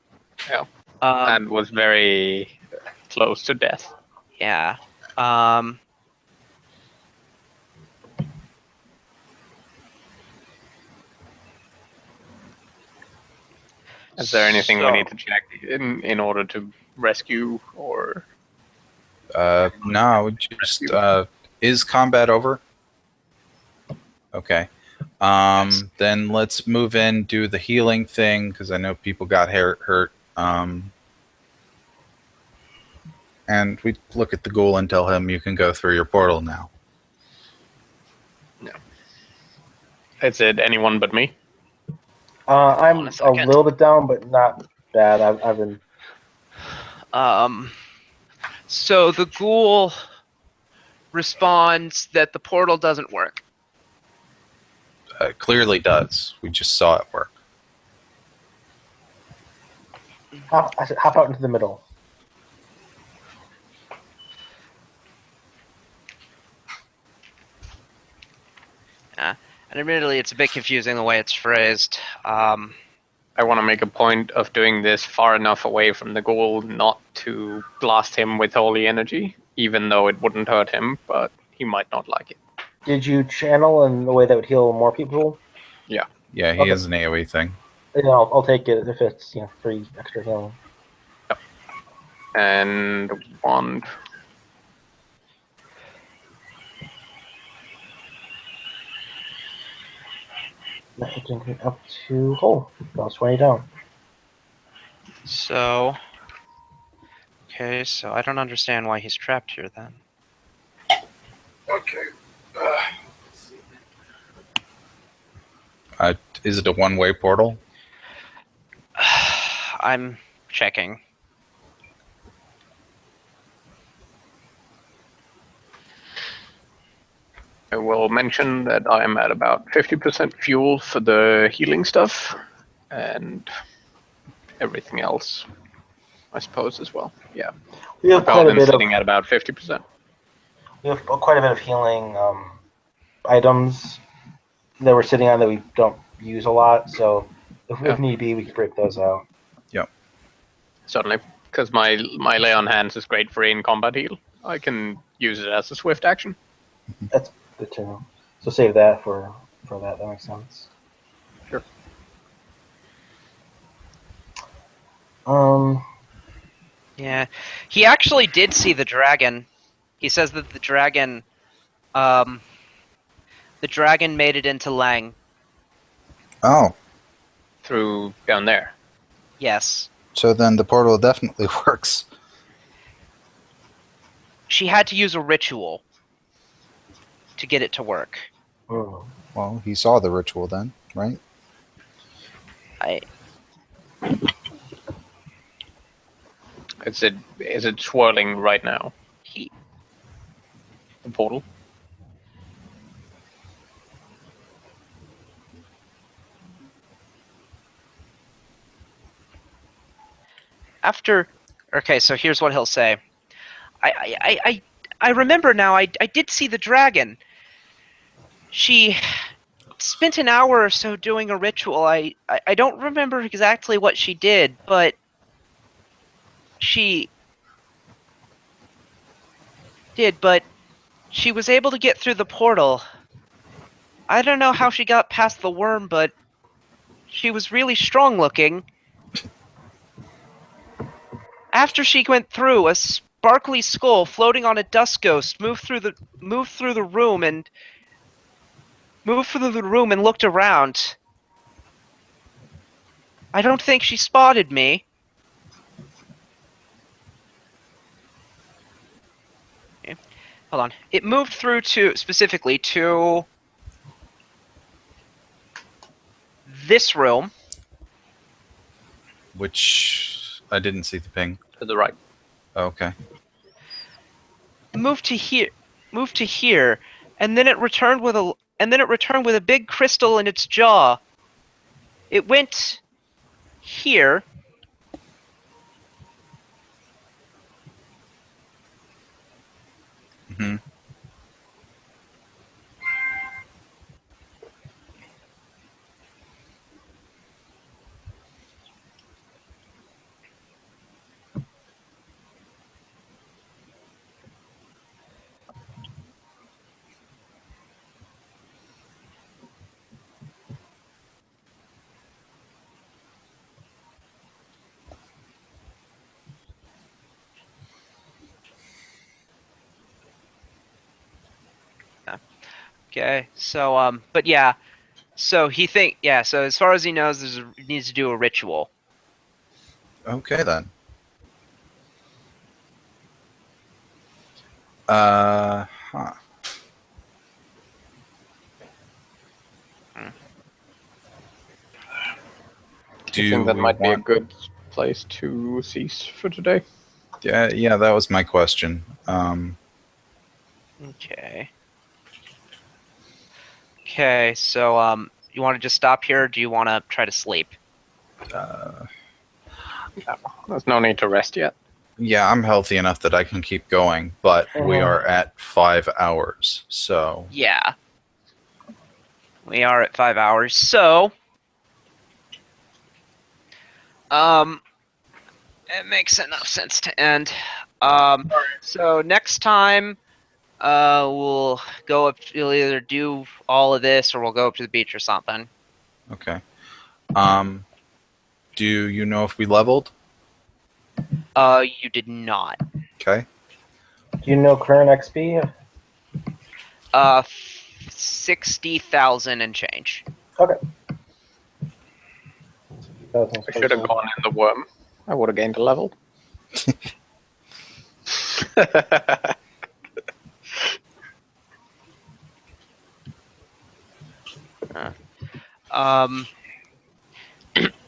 Yeah. And was very close to death. Yeah. Is there anything we So- need to check in order to rescue or? No, just is combat over? Okay. Then let's move in, do the healing thing, because I know people got hurt. And we look at the ghoul and tell him you can go through your portal now. No. Is it anyone but me? I'm on a a second. little bit down, but not bad. I've been. So the ghoul responds that the portal doesn't work. It clearly does. We just saw it work. I said hop out into the middle. And admittedly, it's a bit confusing the way it's phrased. I want to make a point of doing this far enough away from the goal not to blast him with holy energy, even though it wouldn't hurt him, but he might not like it. Did you channel in a way that would heal more people? Yeah, he Okay. has an AoE thing. Yeah, I'll take it if it's 3 extra healing. And wand. Up to hole. Plus 20 down. So, okay, so I don't understand why he's trapped here then. Okay. Is it a one-way portal? I'm checking. I will mention that I am at about 50% fuel for the healing stuff, and everything else, I suppose, as well. Yeah. We have quite a Paladin's bit of sitting at about 50%. we have quite a bit of healing items that we're sitting on that we don't use a lot. So if need be, we can break those out. Certainly, because my lay on hands is great for in-combat heal. I can use it as a swift action. That's good to know. So save that for that. That makes sense. Sure. Yeah, he actually did see the dragon. He says that the dragon made it into Lang. Oh, Through down there. Yes. so then the portal definitely works. She had to use a ritual to get it to work. Oh. Well, he saw the ritual then, right? Is it swirling right now? The portal? Okay, so here's what he'll say. I remember now. I did see the dragon. She spent an hour or so doing a ritual. I don't remember exactly what she did, but she was able to get through the portal. I don't know how she got past the worm, but she was really strong looking. After she went through, a sparkly skull floating on a dust ghost moved through the room and looked around. I don't think she spotted me. Okay. Hold on. It moved through specifically to this room. Which I didn't see the ping. To the right. Okay. Moved to here, and then it returned with a big crystal in its jaw. It went here. Mm-hmm. Okay, so but yeah, so so as far as he knows, he needs to do a ritual. Okay then. Huh. Do you think that might be a good place to cease for today? Yeah, that was my question. Okay. Okay, so you want to just stop here, or do you want to try to sleep? There's no need to rest yet. Yeah, I'm healthy enough that I can keep going, but we are at 5 hours, so Yeah. We are at 5 hours, so it makes enough sense to end. So next time, we'll go up. We'll either do all of this, or we'll go up to the beach or something. okay. Do you know if we leveled? You did not. Okay. Do you know current XP? 60,000 and change. Okay. I should have gone in the worm. I would have gained a level.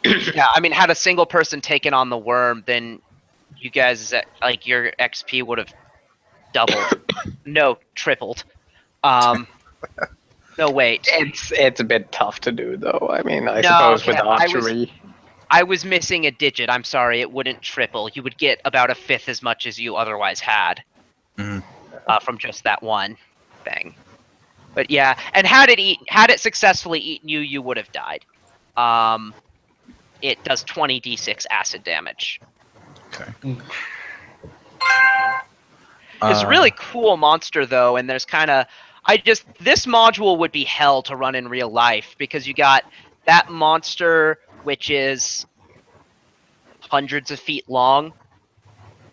Yeah, I mean, had a single person taken on the worm, then you guys, like, your XP would have doubled. No, tripled. No, wait. It's a bit tough to do, though. I mean, I No, suppose with yeah, archery. I was missing a digit. I'm sorry, it wouldn't triple. You would get about a fifth as much as you otherwise had from just that one thing. But yeah, and had it successfully eaten you, you would have died. It does 20d6 acid damage. Okay. It's a really cool monster, though, and there's kind of... this module would be hell to run in real life, because you got that monster, which is hundreds of feet long,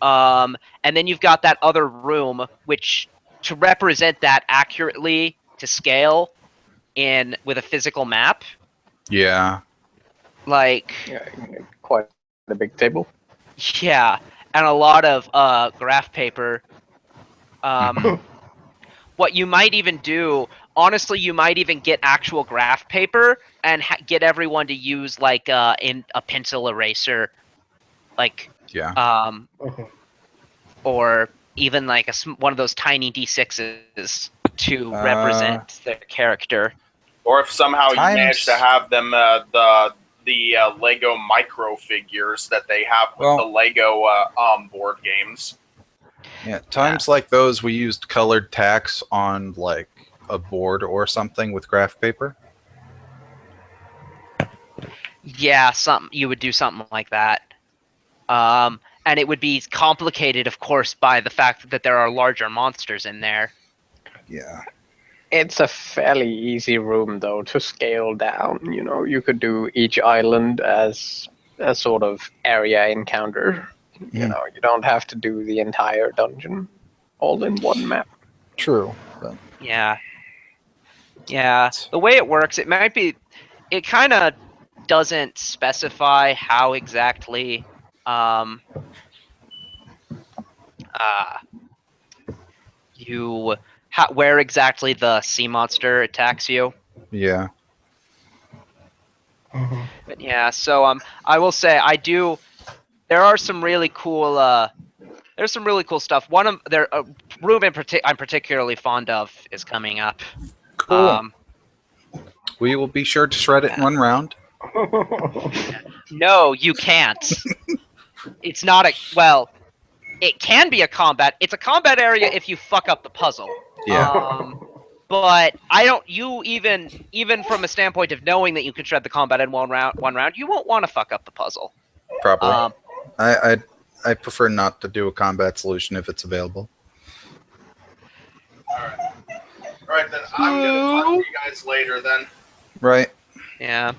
and then you've got that other room, which, to represent that accurately to scale with a physical map, Yeah. like... Yeah, quite a big table. Yeah, and a lot of graph paper. What you might even do, honestly, you might even get actual graph paper and get everyone to use like a pencil eraser, like or even like one of those tiny D6s to represent their character. Or if somehow you manage to have them the Lego micro figures that they have with the Lego board games. Yeah, times like those, we used colored tacks on like a board or something with graph paper. Yeah, you would do something like that. And it would be complicated, of course, by the fact that there are larger monsters in there. Yeah. It's a fairly easy room, though, to scale down. You know, you could do each island as a sort of area encounter. You know, you don't have to do the entire dungeon all in one map. True. But... Yeah. Yeah. The way it works, it kind of doesn't specify how exactly where exactly the sea monster attacks you. Yeah. But yeah, so I will say there are some really cool there's some really cool stuff. One of their room I'm particularly fond of is coming up. Cool. We will be sure to shred it in one round. No, you can't. It's not it can be a combat. It's a combat area if you fuck up the puzzle. Yeah. But even from a standpoint of knowing that you can shred the combat in one round, you won't want to fuck up the puzzle. Probably. I prefer not to do a combat solution if it's available. Alright then, I'm gonna talk to you guys later then. Right. Yeah.